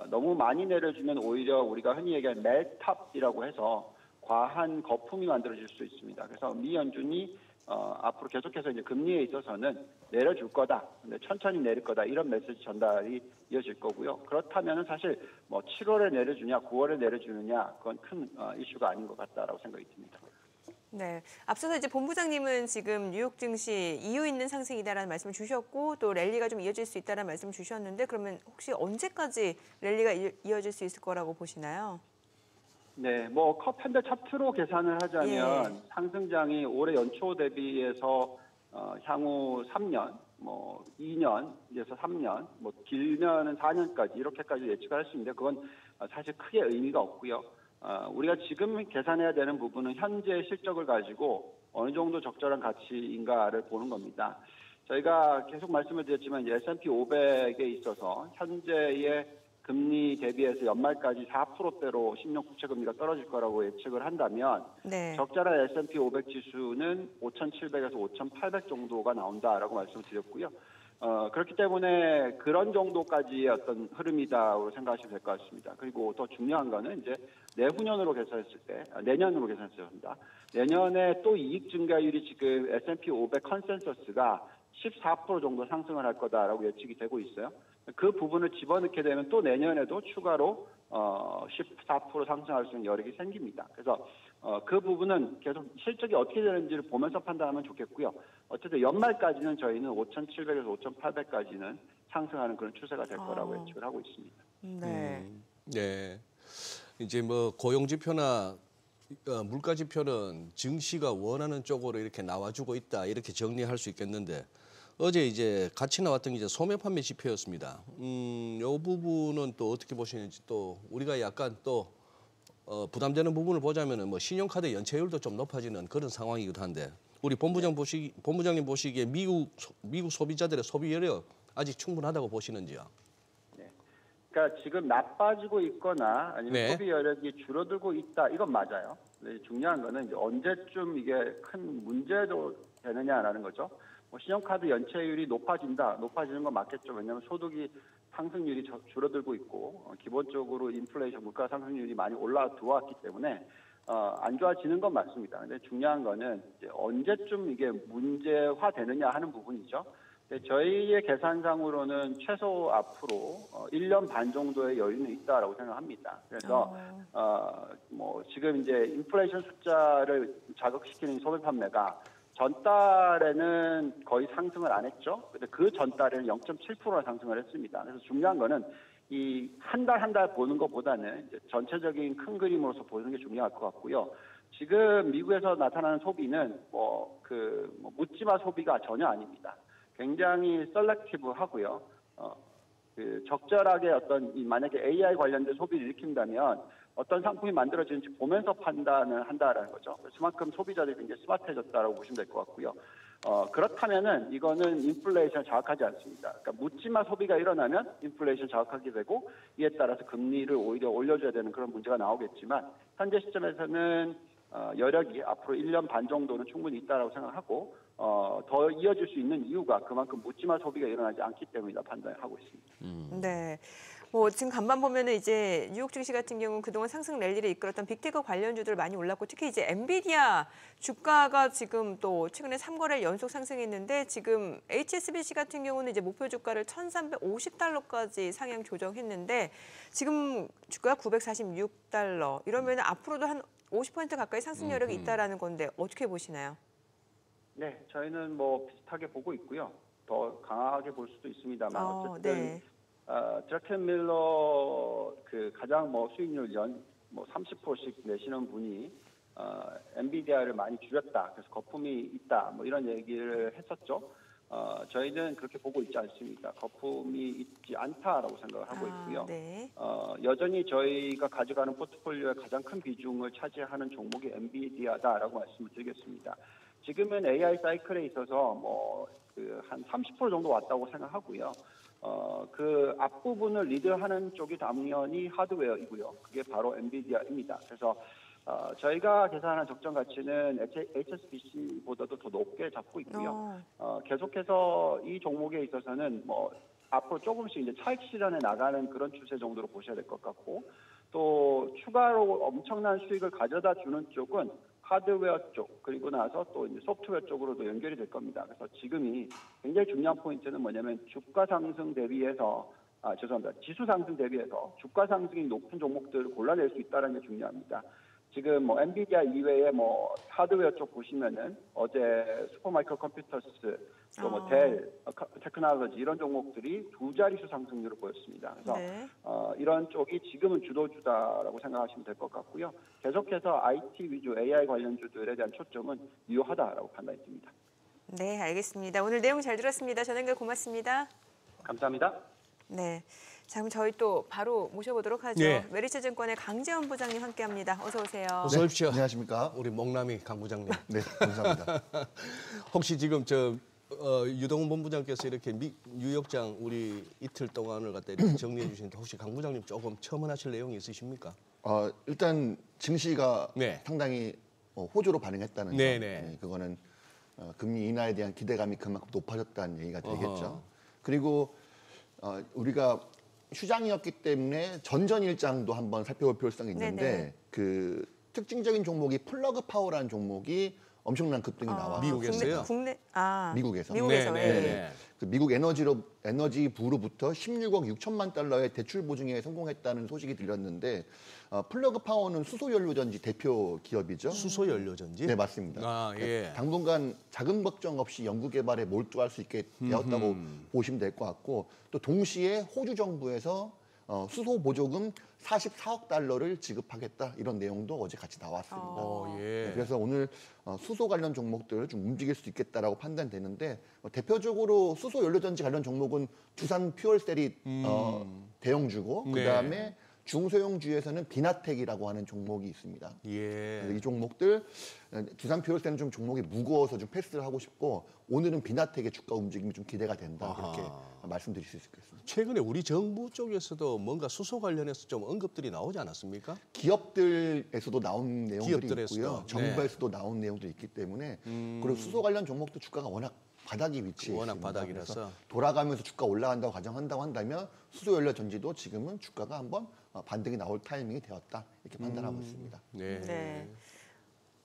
너무 많이 내려주면 오히려 우리가 흔히 얘기하는 멜탑이라고 해서 과한 거품이 만들어질 수 있습니다. 그래서 미 연준이 앞으로 계속해서 이제 금리에 있어서는 내려줄 거다, 근데 천천히 내릴 거다 이런 메시지 전달이 이어질 거고요. 그렇다면은 사실 뭐 7월에 내려주냐, 9월에 내려주느냐 그건 큰 이슈가 아닌 것 같다라고 생각이 듭니다. 네, 앞서서 이제 본부장님은 지금 뉴욕 증시 이유 있는 상승이다라는 말씀을 주셨고 또 랠리가 좀 이어질 수 있다라는 말씀을 주셨는데 그러면 혹시 언제까지 랠리가 이어질 수 있을 거라고 보시나요? 네, 뭐 현대 차트로 계산을 하자면 상승장이 올해 연초 대비해서 향후 3년, 뭐 2년에서 3년, 뭐 길면은 4년까지 이렇게까지 예측할 수 있는데 그건 사실 크게 의미가 없고요. 우리가 지금 계산해야 되는 부분은 현재 실적을 가지고 어느 정도 적절한 가치인가를 보는 겁니다. 저희가 계속 말씀을 드렸지만 S&P 500에 있어서 현재의 금리 대비해서 연말까지 4%대로 10년 국채 금리가 떨어질 거라고 예측을 한다면 네. 적절한 S&P 500 지수는 5,700에서 5,800 정도가 나온다라고 말씀을 드렸고요. 그렇기 때문에 그런 정도까지의 어떤 흐름이다고 생각하시면 될 것 같습니다. 그리고 더 중요한 거는 이제 내년으로 계산했을 때 내년에 또 이익 증가율이 지금 S&P 500 컨센서스가 14% 정도 상승을 할 거다라고 예측이 되고 있어요. 그 부분을 집어넣게 되면 또 내년에도 추가로 14% 상승할 수 있는 여력이 생깁니다. 그래서 그 부분은 계속 실적이 어떻게 되는지를 보면서 판단하면 좋겠고요. 어쨌든 연말까지는 저희는 5,700에서 5,800까지는 상승하는 그런 추세가 될 거라고 예측을 하고 있습니다. 네. 네. 이제 뭐 고용 지표나 물가 지표는 증시가 원하는 쪽으로 이렇게 나와주고 있다 이렇게 정리할 수 있겠는데 어제 이제 같이 나왔던 게 이제 소매 판매 지표였습니다. 이 부분은 또 어떻게 보시는지 또 우리가 약간 또 부담되는 부분을 보자면은 뭐 신용카드 연체율도 좀 높아지는 그런 상황이기도 한데 우리 본부장님 보시기에 미국 소비자들의 소비 여력 아직 충분하다고 보시는지요? 네. 그러니까 지금 나빠지고 있거나 아니면 소비 여력이 줄어들고 있다 이건 맞아요. 네, 중요한 거는 이제 언제쯤 이게 큰 문제도 되느냐라는 거죠. 뭐 신용카드 연체율이 높아지는 건 맞겠죠. 왜냐하면 소득이 상승률이 줄어들고 있고 기본적으로 인플레이션 물가 상승률이 많이 올라들어왔기 때문에 안 좋아지는 건 맞습니다. 근데 중요한 거는 이제 언제쯤 이게 문제화 되느냐 하는 부분이죠. 저희의 계산상으로는 최소 앞으로 1년 반 정도의 여유는 있다라고 생각합니다. 그래서 뭐 지금 이제 인플레이션 숫자를 자극시키는 소비 판매가 전달에는 거의 상승을 안 했죠. 근데 그 전달에는 0.7%나 상승을 했습니다. 그래서 중요한 거는 이 한 달 보는 것보다는 이제 전체적인 큰 그림으로서 보는 게 중요할 것 같고요. 지금 미국에서 나타나는 소비는 묻지마 소비가 전혀 아닙니다. 굉장히 셀렉티브 하고요. 적절하게 만약에 AI 관련된 소비를 일으킨다면 어떤 상품이 만들어지는지 보면서 판단을 한다라는 거죠. 그만큼 소비자들이 굉장히 스마트해졌다라고 보시면 될 것 같고요. 그렇다면은 이거는 인플레이션을 자극하지 않습니다. 그러니까 묻지마 소비가 일어나면 인플레이션 자극하게 되고 이에 따라서 금리를 오히려 올려줘야 되는 그런 문제가 나오겠지만 현재 시점에서는 여력이 앞으로 1년 반 정도는 충분히 있다라고 생각하고 더 이어질 수 있는 이유가 그만큼 묻지마 소비가 일어나지 않기 때문이다 판단을 하고 있습니다. 네. 뭐 지금 간만 보면은 이제 뉴욕 증시 같은 경우는 그동안 상승 랠리를 이끌었던 빅테크 관련주들 많이 올랐고 특히 이제 엔비디아 주가가 지금 또 최근에 3거래일 연속 상승했는데 지금 HSBC 같은 경우는 이제 목표 주가를 1,350달러까지 상향 조정했는데 지금 주가가 946달러 이러면 앞으로도 한 50% 가까이 상승 여력이 있다라는 건데 어떻게 보시나요? 네, 저희는 뭐 비슷하게 보고 있고요. 더 강하게 볼 수도 있습니다만 어쨌든 드라켄밀러 가장 수익률 30%씩 내시는 분이 엔비디아를 많이 줄였다. 그래서 거품이 있다. 이런 얘기를 했었죠. 저희는 그렇게 보고 있지 않습니다. 거품이 있지 않다라고 생각을 하고 있고요. 네. 여전히 저희가 가져가는 포트폴리오의 가장 큰 비중을 차지하는 종목이 엔비디아다라고 말씀을 드리겠습니다. 지금은 AI 사이클에 있어서 한 30% 정도 왔다고 생각하고요. 그 앞부분을 리드하는 쪽이 당연히 하드웨어이고요. 그게 바로 엔비디아입니다. 그래서 저희가 계산하는 적정 가치는 HSBC보다도 더 높게 잡고 있고요. 계속해서 이 종목에 있어서는 앞으로 조금씩 이제 차익 실현에 나가는 그런 추세 정도로 보셔야 될 것 같고 또 추가로 엄청난 수익을 가져다 주는 쪽은 하드웨어 쪽 그리고 나서 또 이제 소프트웨어 쪽으로도 연결이 될 겁니다. 그래서 지금이 굉장히 중요한 포인트는 뭐냐면 주가 상승 대비해서 지수 상승 대비해서 주가 상승이 높은 종목들을 골라낼 수 있다는 게 중요합니다. 지금 뭐 엔비디아 이외에 뭐 하드웨어 쪽 보시면은 어제 슈퍼마이크로 컴퓨터스 또 뭐 델, 테크놀로지 이런 종목들이 두 자릿수 상승률을 보였습니다. 그래서 네. 이런 쪽이 지금은 주도주다라고 생각하시면 될 것 같고요. 계속해서 IT 위주 AI 관련주들에 대한 초점은 유효하다라고 판단이 듭니다. 네, 알겠습니다. 오늘 내용 잘 들었습니다. 전영길 고맙습니다. 감사합니다. 네. 자, 그럼 저희 또 바로 모셔보도록 하죠. 예. 메리츠증권의 강재원 부장님 함께합니다. 어서 오세요. 어서 오십시오. 안녕하십니까? 우리 목남이 강 부장님. 네, 감사합니다. 혹시 지금 유동훈 본부장께서 이렇게 뉴욕장 우리 이틀 동안을 갖다 이렇게 정리해 주시는데 혹시 강 부장님 조금 첨언하실 내용이 있으십니까? 일단 증시가 네. 상당히 호조로 반응했다는 점. 네, 네. 네, 그거는 금리 인하에 대한 기대감이 그만큼 높아졌다는 얘기가 되겠죠. 그리고 우리가 휴장이었기 때문에 전전 일장도 한번 살펴볼 필요성이 있는데 네네. 그 특징적인 종목이 플러그 파워라는 종목이 엄청난 급등이 나왔어요. 미국에서요? 미국에서. 미국에서. 네, 예. 네, 네. 그 미국 에너지부로부터 16억 6천만 달러의 대출 보증에 성공했다는 소식이 들렸는데 플러그 파워는 수소연료전지 대표 기업이죠. 수소연료전지? 네, 맞습니다. 아, 예. 당분간 자금 걱정 없이 연구 개발에 몰두할 수 있게 되었다고 보시면 될 것 같고 또 동시에 호주 정부에서 수소 보조금 44억 달러를 지급하겠다 이런 내용도 어제 같이 나왔습니다. 예. 네, 그래서 오늘 수소 관련 종목들을 좀 움직일 수 있겠다라고 판단되는데 대표적으로 수소 연료전지 관련 종목은 두산 퓨얼셀이 대형주고 네. 그다음에 중소형주에서는 비나텍이라고 하는 종목이 있습니다. 예. 그래서 이 종목들 두산 퓨얼셀은 좀 종목이 무거워서 좀 패스를 하고 싶고 오늘은 비나텍의 주가 움직임이 좀 기대가 된다 이렇게 말씀드릴 수 있겠습니다. 최근에 우리 정부 쪽에서도 뭔가 수소 관련해서 좀 언급들이 나오지 않았습니까? 기업들에서도 나온 내용들이 기업들에서도. 있고요. 정부에서도 나온 내용들이 있기 때문에 그리고 수소 관련 종목도 주가가 워낙 바닥이 위치해 워낙 있습니다. 바닥이라서. 그래서 돌아가면서 주가 올라간다고 가정한다고 한다면 수소 연료 전지도 지금은 주가가 한번 반등이 나올 타이밍이 되었다 이렇게 판단하고 있습니다. 네. 네.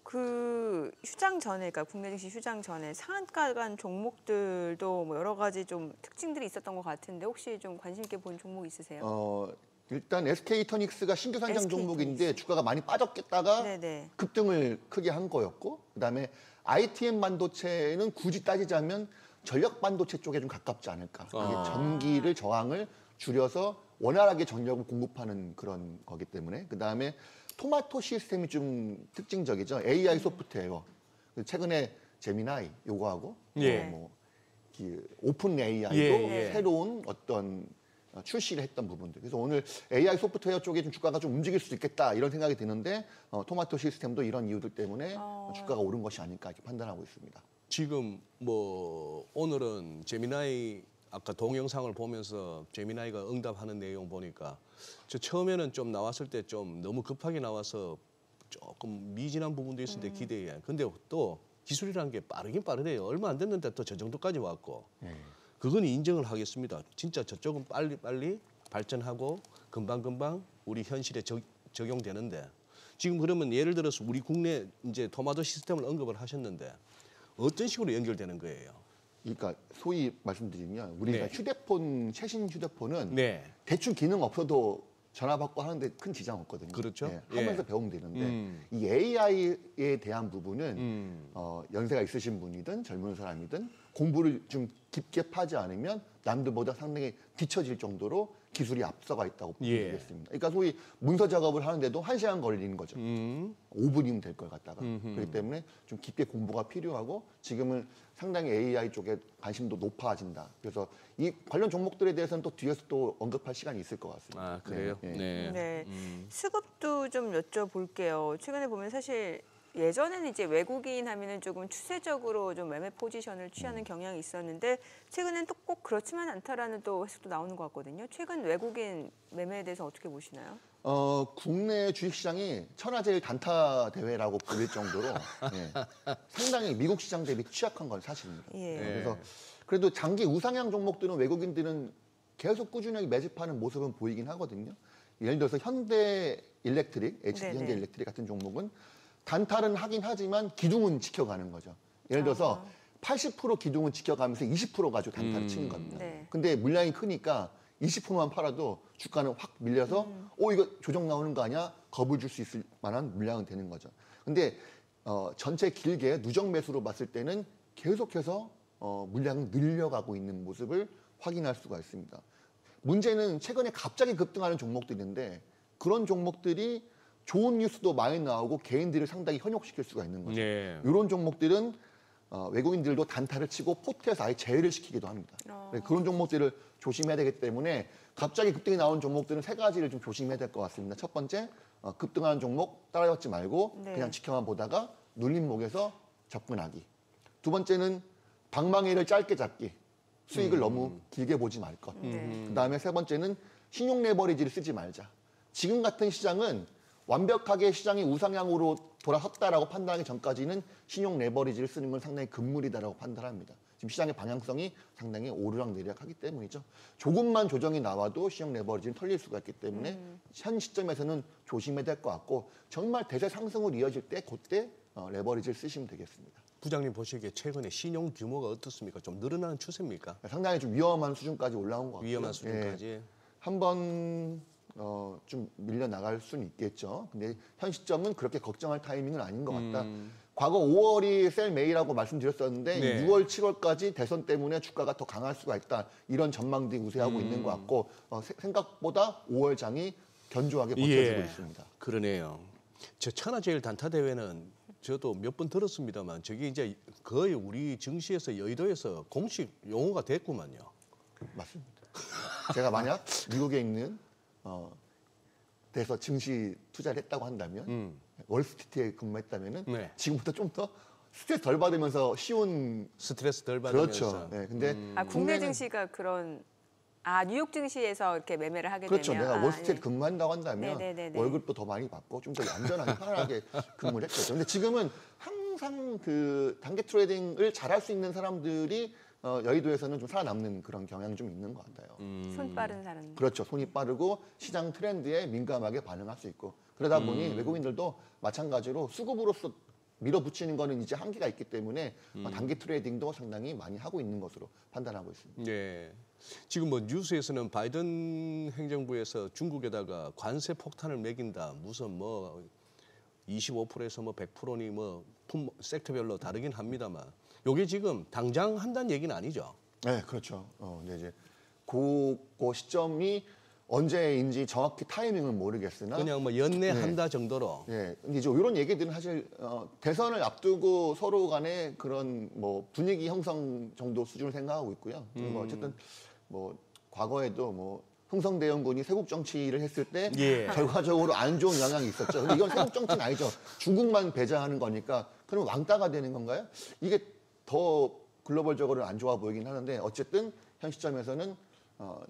그 휴장 전에, 그러니까 국내 증시 휴장 전에 상한가 간 종목들도 뭐 여러 가지 좀 특징들이 있었던 것 같은데 혹시 좀 관심 있게 본 종목 있으세요? 일단 SK이터닉스가 신규 상장 SK 종목인데 주가가 많이 빠졌겠다가 네네. 급등을 크게 한 거였고 그다음에 ITM 반도체는 굳이 따지자면 전력 반도체 쪽에 좀 가깝지 않을까. 이게 전기를 저항을 줄여서 원활하게 전력을 공급하는 그런 거기 때문에 그다음에 토마토 시스템이 좀 특징적이죠. AI 소프트웨어. 최근에 제미나이 요거하고 예. 뭐 오픈 AI도 예. 새로운 어떤 출시를 했던 부분들. 그래서 오늘 AI 소프트웨어 쪽에 좀 주가가 좀 움직일 수 있겠다 이런 생각이 드는데 토마토 시스템도 이런 이유들 때문에 주가가 오른 것이 아닐까 이렇게 판단하고 있습니다. 지금 뭐 오늘은 제미나이 아까 동영상을 보면서 제미나이가 응답하는 내용 보니까 저 처음에는 좀 나왔을 때 좀 너무 급하게 나와서 조금 미진한 부분도 있었는데 기대해. 근데 또 기술이라는 게 빠르긴 빠르대요. 얼마 안 됐는데 또 저 정도까지 왔고. 그건 인정을 하겠습니다. 진짜 저쪽은 빨리 발전하고 금방금방 우리 현실에 적용되는데 지금 그러면 예를 들어서 우리 국내 이제 토마토 시스템을 언급을 하셨는데 어떤 식으로 연결되는 거예요? 그러니까 소위 말씀드리면 우리가 휴대폰 최신 휴대폰은 네. 대충 기능 없어도 전화 받고 하는데 큰 지장 없거든요. 그렇죠. 네, 하면서 예. 배우면 되는데 이 AI에 대한 부분은 연세가 있으신 분이든 젊은 사람이든 공부를 좀 깊게 파지 않으면 남들보다 상당히 뒤처질 정도로 기술이 앞서가 있다고 보면 예. 되겠습니다. 그러니까 소위 문서 작업을 하는데도 1시간 걸리는 거죠. 5분이면 될 걸 갖다가. 그렇기 때문에 좀 깊게 공부가 필요하고 지금은 상당히 AI 쪽에 관심도 높아진다. 그래서 이 관련 종목들에 대해서는 또 뒤에서 또 언급할 시간이 있을 것 같습니다. 아 그래요? 네. 네. 네. 수급도 좀 여쭤볼게요. 최근에 보면 사실 예전에는 이제 외국인 하면은 조금 추세적으로 좀 매매 포지션을 취하는 경향이 있었는데 최근엔 또 꼭 그렇지만 않다라는 또 해석도 나오는 것 같거든요. 최근 외국인 매매에 대해서 어떻게 보시나요? 국내 주식시장이 천하제일 단타 대회라고 불릴 정도로 상당히 미국 시장 대비 취약한 건 사실입니다. 예. 그래서 그래도 장기 우상향 종목들은 외국인들은 계속 꾸준하게 매집하는 모습은 보이긴 하거든요. 예를 들어서 현대 일렉트릭, HD 네네. 현대 일렉트릭 같은 종목은 단타는 하긴 하지만 기둥은 지켜가는 거죠. 예를 들어서 80% 기둥은 지켜가면서 20% 가지고 단타를 치는 겁니다. 네. 근데 물량이 크니까 20%만 팔아도 주가는 확 밀려서 이거 조정 나오는 거 아니야? 겁을 줄 수 있을 만한 물량은 되는 거죠. 근데 전체 길게 누적 매수로 봤을 때는 계속해서 물량은 늘려가고 있는 모습을 확인할 수가 있습니다. 문제는 최근에 갑자기 급등하는 종목도 있는데 그런 종목들이 좋은 뉴스도 많이 나오고 개인들을 상당히 현혹시킬 수가 있는 거죠. 네. 이런 종목들은 외국인들도 단타를 치고 포트에서 아예 제외를 시키기도 합니다. 그런 종목들을 조심해야 되기 때문에 갑자기 급등이 나오는 종목들은 세 가지를 좀 조심해야 될 것 같습니다. 첫 번째, 급등하는 종목 따라잡지 말고 네. 그냥 지켜만 보다가 눌림목에서 접근하기. 두 번째는 방망이를 짧게 잡기. 수익을 너무 길게 보지 말 것. 네. 그다음에 세 번째는 신용 레버리지를 쓰지 말자. 지금 같은 시장은 완벽하게 시장이 우상향으로 돌아섰다라고 판단하기 전까지는 신용 레버리지를 쓰는 건 상당히 금물이다라고 판단합니다. 지금 시장의 방향성이 상당히 오르락내리락하기 때문이죠. 조금만 조정이 나와도 신용 레버리지는 털릴 수가 있기 때문에 현 시점에서는 조심해야 될 것 같고 정말 대세 상승으로 이어질 때 그때 레버리지를 쓰시면 되겠습니다. 부장님 보시기에 최근에 신용 규모가 어떻습니까? 좀 늘어나는 추세입니까? 상당히 좀 위험한 수준까지 올라온 것 같아요. 위험한 수준까지. 예. 한번 좀 밀려 나갈 수는 있겠죠. 근데 현 시점은 그렇게 걱정할 타이밍은 아닌 것 같다. 과거 5월이 셀 메이라고 말씀드렸었는데 네. 6월, 7월까지 대선 때문에 주가가 더 강할 수가 있다. 이런 전망들이 우세하고 있는 것 같고 생각보다 5월 장이 견조하게 버텨지고 있습니다. 그러네요. 저 천하제일 단타 대회는 저도 몇 번 들었습니다만 저게 이제 거의 우리 증시에서 여의도에서 공식 용어가 됐구만요. 맞습니다. 제가 만약 미국에 있는 돼서 증시 투자를 했다고 한다면 월스트리트에 근무했다면은 네. 지금부터 좀 더 스트레스 덜 받으면서 쉬운 스트레스 덜 받으면서. 그렇죠. 네, 근데 국내 국내는- 증시가 그런 뉴욕 증시에서 이렇게 매매를 하게 그렇죠. 되면 내가 월스트리트 네. 근무한다고 한다면 네네네네. 월급도 더 많이 받고 좀 더 얌전하게 편안하게 근무를 했겠죠. 근데 지금은 항상 그 단기 트레이딩을 잘할 수 있는 사람들이 여의도에서는 좀 살아남는 그런 경향이 좀 있는 것 같아요. 손 빠른 사람. 그렇죠. 손이 빠르고 시장 트렌드에 민감하게 반응할 수 있고 그러다 보니 외국인들도 마찬가지로 수급으로서 밀어붙이는 거는 이제 한계가 있기 때문에 단기 트레이딩도 상당히 많이 하고 있는 것으로 판단하고 있습니다. 네. 지금 뭐 뉴스에서는 바이든 행정부에서 중국에다가 관세 폭탄을 매긴다. 무슨 뭐 25%에서 뭐 100%니 뭐 섹터별로 다르긴 합니다만 요게 지금 당장 한다는 얘기는 아니죠. 네, 그렇죠. 근데 이제 그 시점이 언제인지 정확히 타이밍은 모르겠으나 그냥 뭐 연내한다 정도로. 예, 근데 이제 이런 얘기들은 사실 대선을 앞두고 서로 간에 그런 뭐 분위기 형성 정도 수준을 생각하고 있고요. 뭐 어쨌든 뭐 과거에도 뭐 흥성대원군이 세국 정치를 했을 때 예. 결과적으로 안 좋은 영향이 있었죠. 근데 이건 세국 정치는 아니죠. 중국만 배제하는 거니까 그럼 왕따가 되는 건가요? 이게 더 글로벌적으로는 안 좋아 보이긴 하는데 어쨌든 현 시점에서는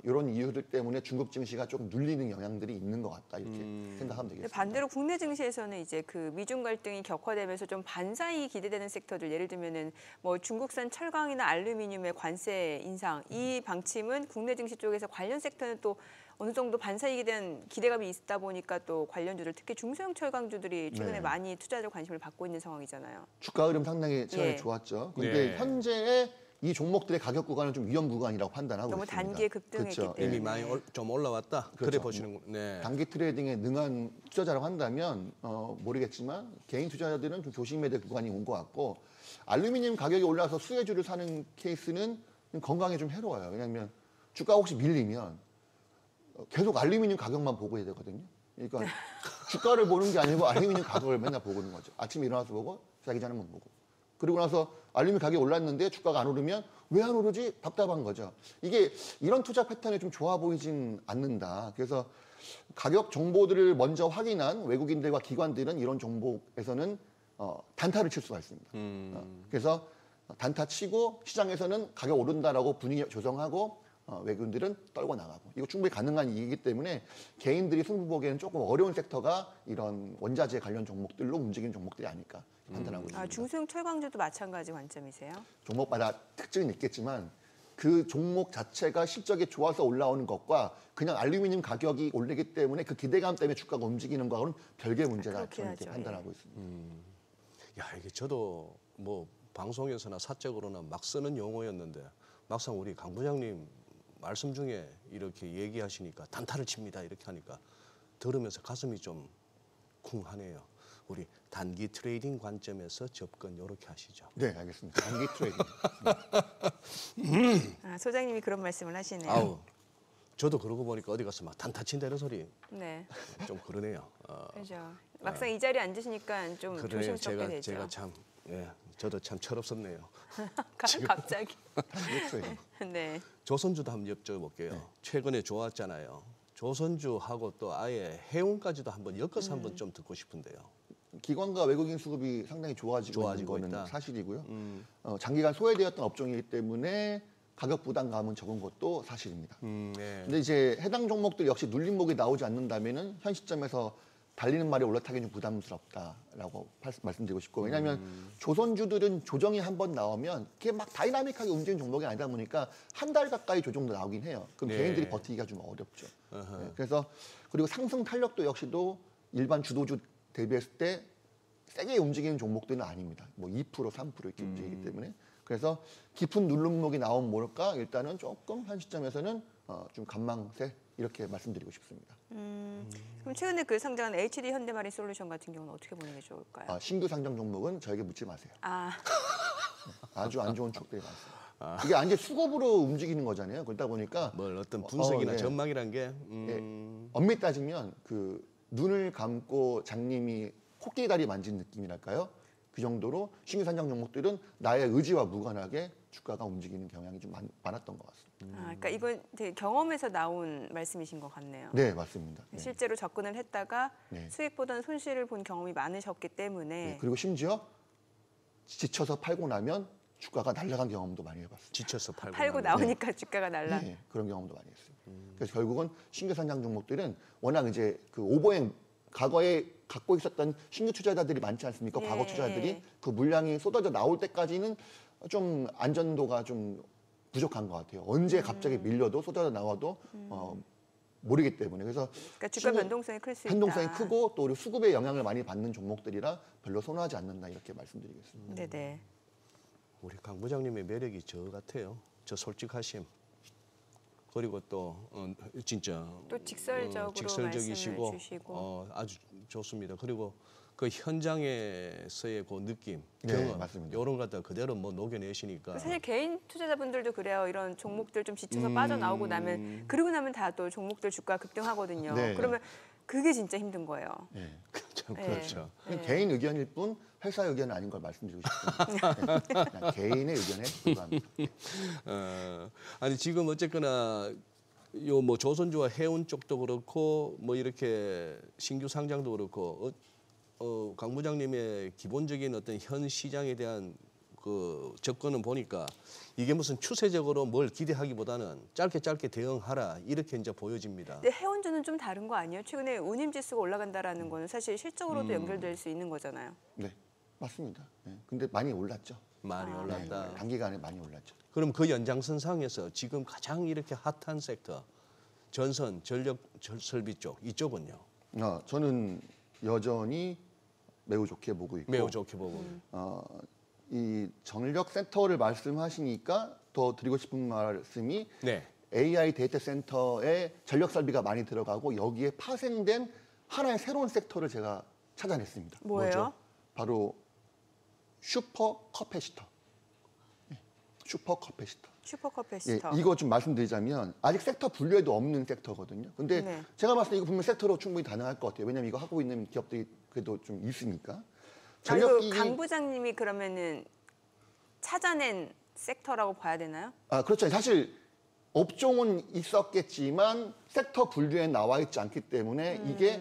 이런 이유들 때문에 중국 증시가 조금 눌리는 영향들이 있는 것 같다 이렇게 생각하면 되겠습니다. 반대로 국내 증시에서는 이제 그 미중 갈등이 격화되면서 좀 반사이 기대되는 섹터들 예를 들면은 뭐 중국산 철강이나 알루미늄의 관세 인상 이 방침은 국내 증시 쪽에서 관련 섹터는 또 어느 정도 반사이익에 대한 기대감이 있다 보니까 또 관련주들 특히 중소형 철강주들이 최근에 네. 많이 투자자 관심을 받고 있는 상황이잖아요. 주가 흐름 상당히 최근에 예. 좋았죠. 근데 네. 현재의 이 종목들의 가격 구간은 좀 위험 구간이라고 판단하고 너무 있습니다. 단기에 급등했기 그렇죠. 때문에. 이미 많이 좀 올라왔다. 그래 그렇죠. 보시는 네. 단기 트레이딩에 능한 투자자라고 한다면 모르겠지만 개인 투자자들은 좀 조심해야 될 구간이 온 것 같고 알루미늄 가격이 올라서 수혜주를 사는 케이스는 좀 건강에 좀 해로워요. 왜냐하면 주가가 혹시 밀리면 계속 알루미늄 가격만 보고 해야 되거든요. 그러니까 주가를 보는 게 아니고 알루미늄 가격을 맨날 보고 있는 거죠. 아침에 일어나서 보고 자기 전에만 보고. 그리고 나서 알루미늄 가격이 올랐는데 주가가 안 오르면 왜 안 오르지? 답답한 거죠. 이게 이런 투자 패턴이 좀 좋아 보이진 않는다. 그래서 가격 정보들을 먼저 확인한 외국인들과 기관들은 이런 종목에서는 단타를 칠 수가 있습니다. 그래서 단타 치고 시장에서는 가격 오른다라고 분위기 조성하고 외국인들은 떨고 나가고 이거 충분히 가능한 일이기 때문에 개인들이 승부 보기에는 조금 어려운 섹터가 이런 원자재 관련 종목들로 움직이는 종목들이 아닐까 판단하고 있습니다. 중소형 철강주도 마찬가지 관점이세요? 종목마다 특징은 있겠지만 그 종목 자체가 실적이 좋아서 올라오는 것과 그냥 알루미늄 가격이 오르기 때문에 그 기대감 때문에 주가가 움직이는 거하고는 별개의 문제다 그렇긴 저는 이렇게 하죠. 판단하고 있습니다. 야 이게 저도 뭐 방송에서나 사적으로나 막 쓰는 용어였는데 막상 우리 강 부장님 말씀 중에 이렇게 얘기하시니까 단타를 칩니다 이렇게 하니까 들으면서 가슴이 좀 쿵하네요. 우리 단기 트레이딩 관점에서 접근 이렇게 하시죠. 네, 알겠습니다. 단기 트레이딩. 아, 소장님이 그런 말씀을 하시네요. 아우, 저도 그러고 보니까 어디 가서 막 단타 친다 이런 소리 네, 좀 그러네요. 그렇죠. 막상 이 자리에 앉으시니까 좀 그래요. 조심스럽게 되죠. 제가 참, 저도 참 철없었네요. 갑자기. 단기 트레이딩. 네. 조선주도 한번 여쭤볼게요. 최근에 좋았잖아요. 조선주하고 또 아예 해운까지도 한번 엮어서 한번 좀 듣고 싶은데요. 기관과 외국인 수급이 상당히 좋아지고 있는 거는 있다. 사실이고요. 장기간 소외되었던 업종이기 때문에 가격 부담감은 적은 것도 사실입니다. 네. 근데 이제 해당 종목들 역시 눌림목이 나오지 않는다면은 현 시점에서 달리는 말이 올라타기 좀 부담스럽다라고 말씀드리고 싶고, 왜냐하면 조선주들은 조정이 한번 나오면 그게 막 다이나믹하게 움직이는 종목이 아니다 보니까 한 달 가까이 조정도 나오긴 해요. 그럼 네. 개인들이 버티기가 좀 어렵죠. 네, 그래서 그리고 상승 탄력도 역시도 일반 주도주 대비했을 때 세게 움직이는 종목들은 아닙니다. 뭐 2%, 3% 이렇게 움직이기 때문에. 그래서 깊은 눌림목이 나오면 뭘까? 일단은 조금 한 시점에서는 좀 관망세 이렇게 말씀드리고 싶습니다. 그럼 최근에 그 상장한 HD 현대마린 솔루션 같은 경우는 어떻게 보는 게 좋을까요? 신규 상장 종목은 저에게 묻지 마세요. 아, 아주 안 좋은 촉들이 많습니다. 이게 완전 수급으로 움직이는 거잖아요. 그러다 보니까 뭘 어떤 분석이나 예. 전망이란 게 엄밀히 따지면 그 눈을 감고 장님이 코끼리 다리 만진 느낌이랄까요? 그 정도로 신규 상장 종목들은 나의 의지와 무관하게 주가가 움직이는 경향이 좀 많았던 것 같습니다. 그러니까 이건 되게 경험에서 나온 말씀이신 것 같네요. 네, 맞습니다. 네. 실제로 접근을 했다가 네. 수익보다는 손실을 본 경험이 많으셨기 때문에 네, 그리고 심지어 지쳐서 팔고 나면 주가가 날아간 경험도 많이 해봤습니다. 지쳐서 팔고, 팔고 나면. 나오니까 주가가 날라. 네, 그런 경험도 많이 했어요. 그래서 결국은 신규 상장 종목들은 워낙 이제 그 오버행 과거에 갖고 있었던 신규 투자자들이 많지 않습니까? 예. 과거 투자자들이 그 물량이 쏟아져 나올 때까지는 좀 안전도가 좀 부족한 것 같아요. 언제 갑자기 밀려도 쏟아져 나와도 모르기 때문에. 그래서 그러니까 주가 변동성이 클 수 있다. 변동성이 크고 또 우리 수급의 영향을 많이 받는 종목들이라 별로 선호하지 않는다 이렇게 말씀드리겠습니다. 네네. 우리 강 부장님의 매력이 저 같아요. 저 솔직하심. 그리고 또 진짜 또 직설적으로 직설적이시고 말씀을 주시고. 아주 좋습니다. 그리고 그 현장에서의 그 느낌, 네, 경험 맞습니다. 이런 것 다 그대로 뭐 녹여내시니까 사실 개인 투자자분들도 그래요. 이런 종목들 좀 지쳐서 빠져나오고 나면 그러고 나면 다 또 종목들 주가 급등하거든요. 네. 그러면 그게 진짜 힘든 거예요. 네. 참 네. 그렇죠. 네. 개인 의견일 뿐 회사 의견은 아닌 걸 말씀드리고 싶습니다. 네. 그냥 개인의 의견에 불과합니다. 아니 지금 어쨌거나 요 뭐 조선주와 해운 쪽도 그렇고 뭐 이렇게 신규 상장도 그렇고 강 부장님의 기본적인 어떤 현 시장에 대한 그 접근은 보니까 이게 무슨 추세적으로 뭘 기대하기보다는 짧게 대응하라 이렇게 이제 보여집니다. 근데 해운주는 좀 다른 거 아니에요? 최근에 운임지수가 올라간다라는 거는 사실 실적으로도 연결될 수 있는 거잖아요. 네, 맞습니다. 네. 근데 많이 올랐죠. 많이 올랐다. 네, 단기간에 많이 올랐죠. 그럼 그 연장선상에서 지금 가장 이렇게 핫한 섹터 전선, 전력, 설비 쪽 이쪽은요? 저는 여전히 매우 좋게 보고 있고 매우 좋게 보고. 이 전력 센터를 말씀하시니까 더 드리고 싶은 말씀이 네. AI 데이터 센터에 전력 설비가 많이 들어가고 여기에 파생된 하나의 새로운 섹터를 제가 찾아냈습니다. 뭐예요? 뭐죠? 바로 슈퍼 커패시터. 슈퍼 커패시터. 슈퍼커패시터. 이거 좀 말씀드리자면 아직 섹터 분류에도 없는 섹터거든요. 근데 네. 제가 봤을 때 이거 분명 섹터로 충분히 가능할 것 같아요. 왜냐하면 이거 하고 있는 기업들이 그래도 좀 있으니까. 전력기기 강 부장님이 그러면은 찾아낸 섹터라고 봐야 되나요? 그렇죠. 사실 업종은 있었겠지만 섹터 분류에 나와 있지 않기 때문에 이게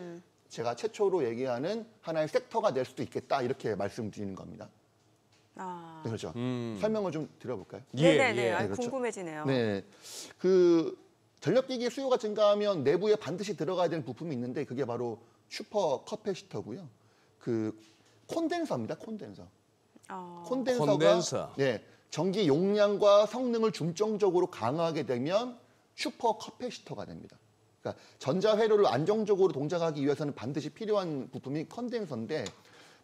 제가 최초로 얘기하는 하나의 섹터가 될 수도 있겠다 이렇게 말씀드리는 겁니다. 아. 네, 그렇죠. 설명을 좀 드려볼까요? 네네네. 아, 그렇죠. 궁금해지네요. 네, 그 전력기기 수요가 증가하면 내부에 반드시 들어가야 되는 부품이 있는데 그게 바로 슈퍼 커패시터고요. 그 콘덴서입니다. 콘덴서. 콘덴서가 네, 전기 용량과 성능을 중점적으로 강화하게 되면 슈퍼 커패시터가 됩니다. 그러니까 전자 회로를 안정적으로 동작하기 위해서는 반드시 필요한 부품이 컨덴서인데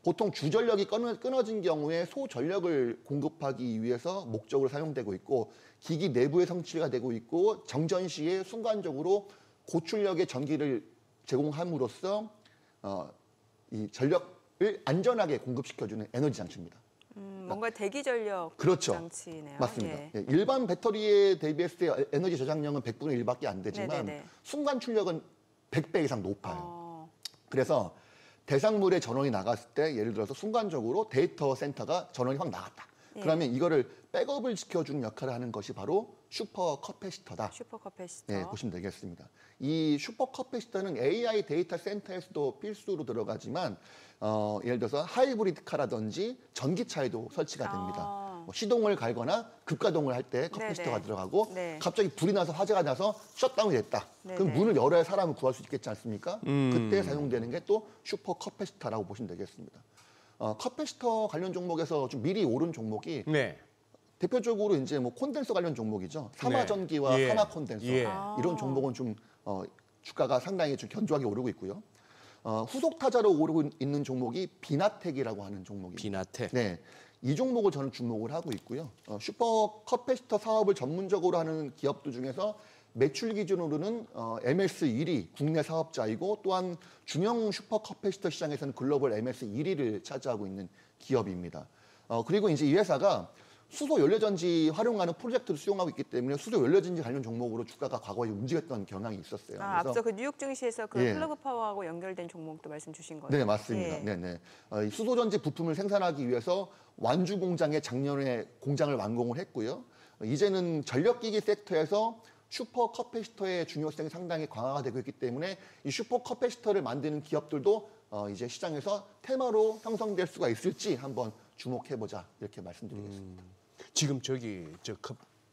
보통 주전력이 끊어진 경우에 소전력을 공급하기 위해서 목적으로 사용되고 있고 기기 내부에 성취가 되고 있고 정전 시에 순간적으로 고출력의 전기를 제공함으로써 이 전력을 안전하게 공급시켜주는 에너지 장치입니다. 뭔가 대기 전력 그렇죠. 장치네요. 맞습니다. 예. 예, 일반 배터리에 대비했을 때 에너지 저장량은 100분의 1밖에 안 되지만 네네네. 순간 출력은 100배 이상 높아요. 그래서 대상물의 전원이 나갔을 때 예를 들어서 순간적으로 데이터 센터가 전원이 확 나갔다. 예. 그러면 이거를 백업을 지켜주는 역할을 하는 것이 바로 슈퍼 커패시터다. 슈퍼 커패시터. 네, 보시면 되겠습니다. 이 슈퍼 커패시터는 AI 데이터 센터에서도 필수로 들어가지만 예를 들어서 하이브리드카라든지 전기차에도 설치가 됩니다. 뭐 시동을 갈거나 급가동을 할 때 커패시터가 네네. 들어가고 네. 갑자기 불이 나서 화재가 나서 셧다운이 됐다. 그럼 네네. 문을 열어야 사람을 구할 수 있겠지 않습니까? 그때 사용되는 게 또 슈퍼 커패시터라고 보시면 되겠습니다. 커패시터 관련 종목에서 좀 미리 오른 종목이 네. 대표적으로 이제 뭐 콘덴서 관련 종목이죠. 산화전기와 예. 산화 콘덴서 예. 이런 종목은 좀 주가가 상당히 좀 견조하게 오르고 있고요. 후속 타자로 오르고 있는 종목이 비나텍이라고 하는 종목입니다. 비나텍. 네, 이 종목을 저는 주목을 하고 있고요. 슈퍼 커패시터 사업을 전문적으로 하는 기업들 중에서 매출 기준으로는 MS 1위 국내 사업자이고 또한 중형 슈퍼 커패시터 시장에서는 글로벌 MS 1위를 차지하고 있는 기업입니다. 그리고 이제 이 회사가 수소 연료전지 활용하는 프로젝트를 수용하고 있기 때문에 수소 연료전지 관련 종목으로 주가가 과거에 움직였던 경향이 있었어요. 앞서 그 뉴욕 증시에서 그 예. 플러그 파워하고 연결된 종목도 말씀 주신 거예요. 네, 맞습니다. 예. 네네. 이 수소전지 부품을 생산하기 위해서 완주 공장에 작년에 공장을 완공을 했고요. 이제는 전력기기 섹터에서 슈퍼 커패시터의 중요성이 상당히 강화가 되고 있기 때문에 이 슈퍼 커패시터를 만드는 기업들도 이제 시장에서 테마로 형성될 수가 있을지 한번 주목해보자 이렇게 말씀드리겠습니다. 지금 저기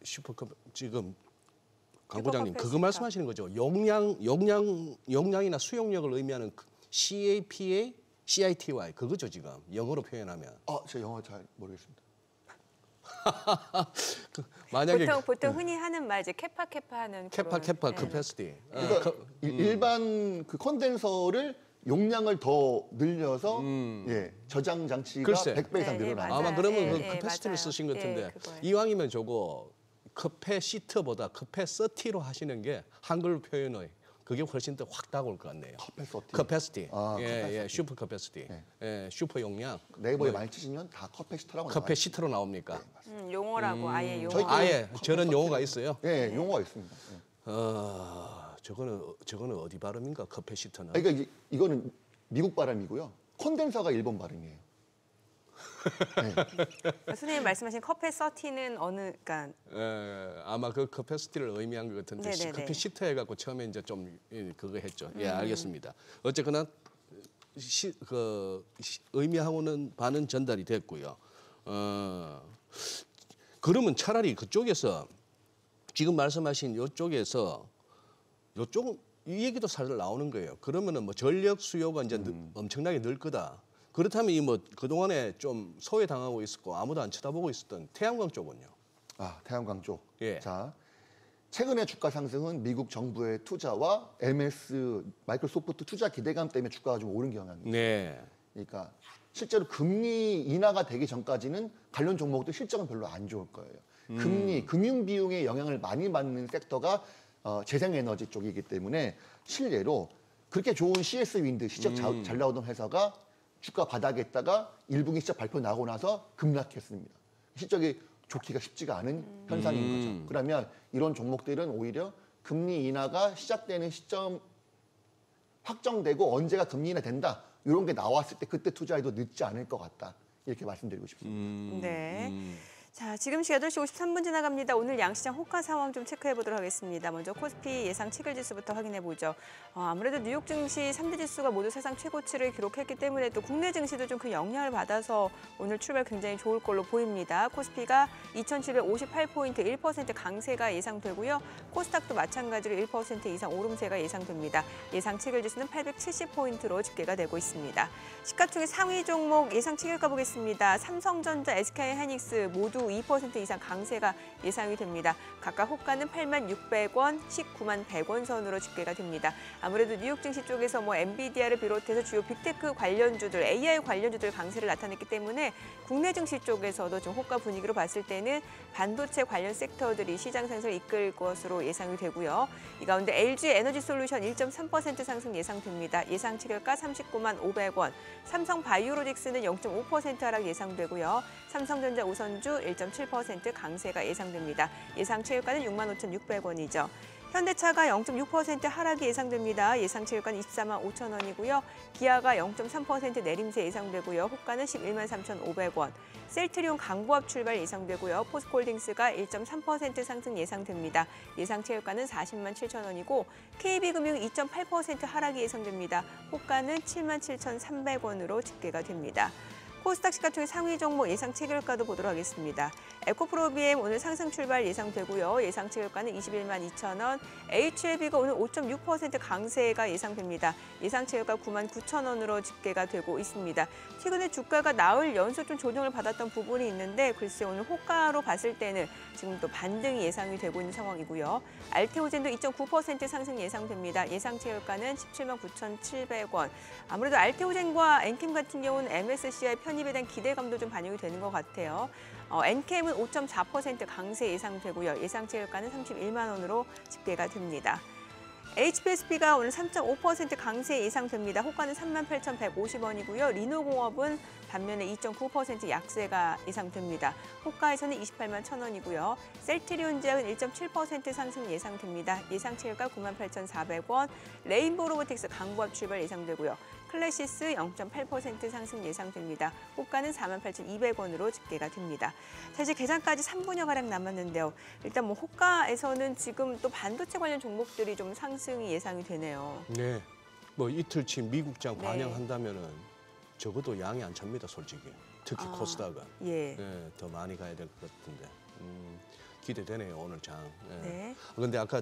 슈퍼컵 지금 강 부장님 그거 슈퍼커패시터. 말씀하시는 거죠? 용량이나 수용력을 의미하는 CAPA, CITY 그거죠 지금 영어로 표현하면. 제가 영어 잘 모르겠습니다. 만약에 보통 흔히 하는 말 이제 캐파 하는 캐파 그런, 예. 캐패시티. 그러니까 일반 그 컨덴서를 용량을 더 늘려서 저장 장치가 글쎄. 100배 이상 네, 늘어나요. 맞아요. 아마 그러면 예, 그 예, 캐패시티를 맞아요. 쓰신 것 같은데 예, 그거예요. 이왕이면 저거 커패시터보다 커패서티로 하시는 게 한글 표현의 그게 훨씬 더 확 다가올 것 같네요. 커패시티. 예, 슈퍼 커패시티. 예, 슈퍼 용량. 네이버에 많이 치시면 다 커패시터라고 나와요. 커패시터로 나옵니까? 용어라고 아예 용어. 저희 아예 저런 용어가 있어요. 예, 용어가 있습니다. 예. 저거는 어디 발음인가? 커패시터는. 그러니까 이거는 미국 발음이고요. 콘덴서가 일본 발음이에요. 선생님 말씀하신 커패서티는 어느 그러니까 아마 그 커패시티를 의미한 것 같은데 네네네. 커패시터 해갖고 처음에 이제 좀 그거 했죠. 예, 알겠습니다. 어쨌거나 의미하고는 반은 전달이 됐고요. 그러면 차라리 그쪽에서 지금 말씀하신 이쪽에서 이쪽은 이 얘기도 사실 나오는 거예요. 그러면은 뭐 전력 수요가 이제 엄청나게 늘 거다. 그렇다면 이 뭐 그동안에 좀 소외당하고 있었고 아무도 안 쳐다보고 있었던 태양광 쪽은요. 태양광 쪽. 예. 자, 최근의 주가 상승은 미국 정부의 투자와 MS 마이크로소프트 투자 기대감 때문에 주가가 좀 오른 경향이 있어요. 네. 그러니까 실제로 금리 인하가 되기 전까지는 관련 종목도 실적은 별로 안 좋을 거예요. 금융 비용의 영향을 많이 받는 섹터가 재생에너지 쪽이기 때문에 실례로 그렇게 좋은 CS 윈드 실적 잘 나오던 회사가 주가 바닥에 있다가 1분기 실적 발표 나고 나서 급락했습니다. 실적이 좋기가 쉽지가 않은 현상인 거죠. 그러면 이런 종목들은 오히려 금리 인하가 시작되는 시점 확정되고 언제가 금리 인하 된다 이런 게 나왔을 때 그때 투자해도 늦지 않을 것 같다 이렇게 말씀드리고 싶습니다. 네. 자, 지금 시각 8시 53분 지나갑니다. 오늘 양시장 호가 상황 좀 체크해 보도록 하겠습니다. 먼저 코스피 예상 체결 지수부터 확인해 보죠. 아무래도 뉴욕 증시 3대 지수가 모두 사상 최고치를 기록했기 때문에 또 국내 증시도 좀 그 영향을 받아서 오늘 출발 굉장히 좋을 걸로 보입니다. 코스피가 2,758포인트 1% 강세가 예상되고요. 코스닥도 마찬가지로 1% 이상 오름세가 예상됩니다. 예상 체결 지수는 870포인트로 집계가 되고 있습니다. 시가총액 상위 종목 예상 체결가 보겠습니다. 삼성전자, SK하이닉스 모두 12% 이상 강세가 예상이 됩니다. 각각 호가는 86,600원, 191,100원 선으로 집계가 됩니다. 아무래도 뉴욕 증시 쪽에서 뭐 엔비디아를 비롯해서 주요 빅테크 관련주들, AI 관련주들 강세를 나타냈기 때문에 국내 증시 쪽에서도 좀 호가 분위기로 봤을 때는 반도체 관련 섹터들이 시장 상승을 이끌 것으로 예상이 되고요. 이 가운데 LG 에너지 솔루션 1.3% 상승 예상됩니다. 예상 체결가 395,500원. 삼성 바이오로직스는 0.5% 하락 예상되고요. 삼성전자 우선주 1.7% 강세가 예상됩니다. 예상 체결가는 65,600원이죠. 현대차가 0.6% 하락이 예상됩니다. 예상 체결가는 245,000원이고요. 기아가 0.3% 내림세 예상되고요. 호가는 113,500원. 셀트리온 강보합 출발 예상되고요. 포스코홀딩스가 1.3% 상승 예상됩니다. 예상 체결가는 407,000원이고 KB금융 2.8% 하락이 예상됩니다. 호가는 77,300원으로 집계가 됩니다. 코스닥 시가총액 상위 종목 예상 체결가도 보도록 하겠습니다. 에코프로비엠 오늘 상승 출발 예상되고요. 예상 체결가는 212,000원. HLB가 오늘 5.6% 강세가 예상됩니다. 예상 체결가 99,000원으로 집계가 되고 있습니다. 최근에 주가가 나흘 연속 좀 조정을 받았던 부분이 있는데 글쎄 오늘 호가로 봤을 때는 지금 또 반등이 예상이 되고 있는 상황이고요. 알테오젠도 2.9% 상승 예상됩니다. 예상 체결가는 179,700원. 아무래도 알테오젠과 엔캠 같은 경우는 MSCI 편입에 대한 기대감도 좀 반영이 되는 것 같아요. 엔캠은 5.4% 강세 예상되고요. 예상 체결가는 31만 원으로 집계가 됩니다. HBSP가 오늘 3.5% 강세 예상됩니다. 호가는 38,150원이고요. 리노공업은 반면에 2.9% 약세가 예상됩니다. 호가에서는 281,000원이고요. 셀트리온제약은 1.7% 상승 예상됩니다. 예상 체결가 98,400원. 레인보로보틱스 강보합 출발 예상되고요. 클래시스 0.8% 상승 예상됩니다. 호가는 48,200원으로 집계가 됩니다. 자, 이제 개장까지 3분여가량 남았는데요. 일단 뭐 호가에서는 지금 또 반도체 관련 종목들이 좀 상승이 예상이 되네요. 네, 뭐 이틀치 미국장 네. 반영한다면은 적어도 양이 안 찹니다, 솔직히. 특히 코스닥은. 예. 네, 더 많이 가야 될 것 같은데. 기대되네요, 오늘 장. 네. 네. 그런데 아까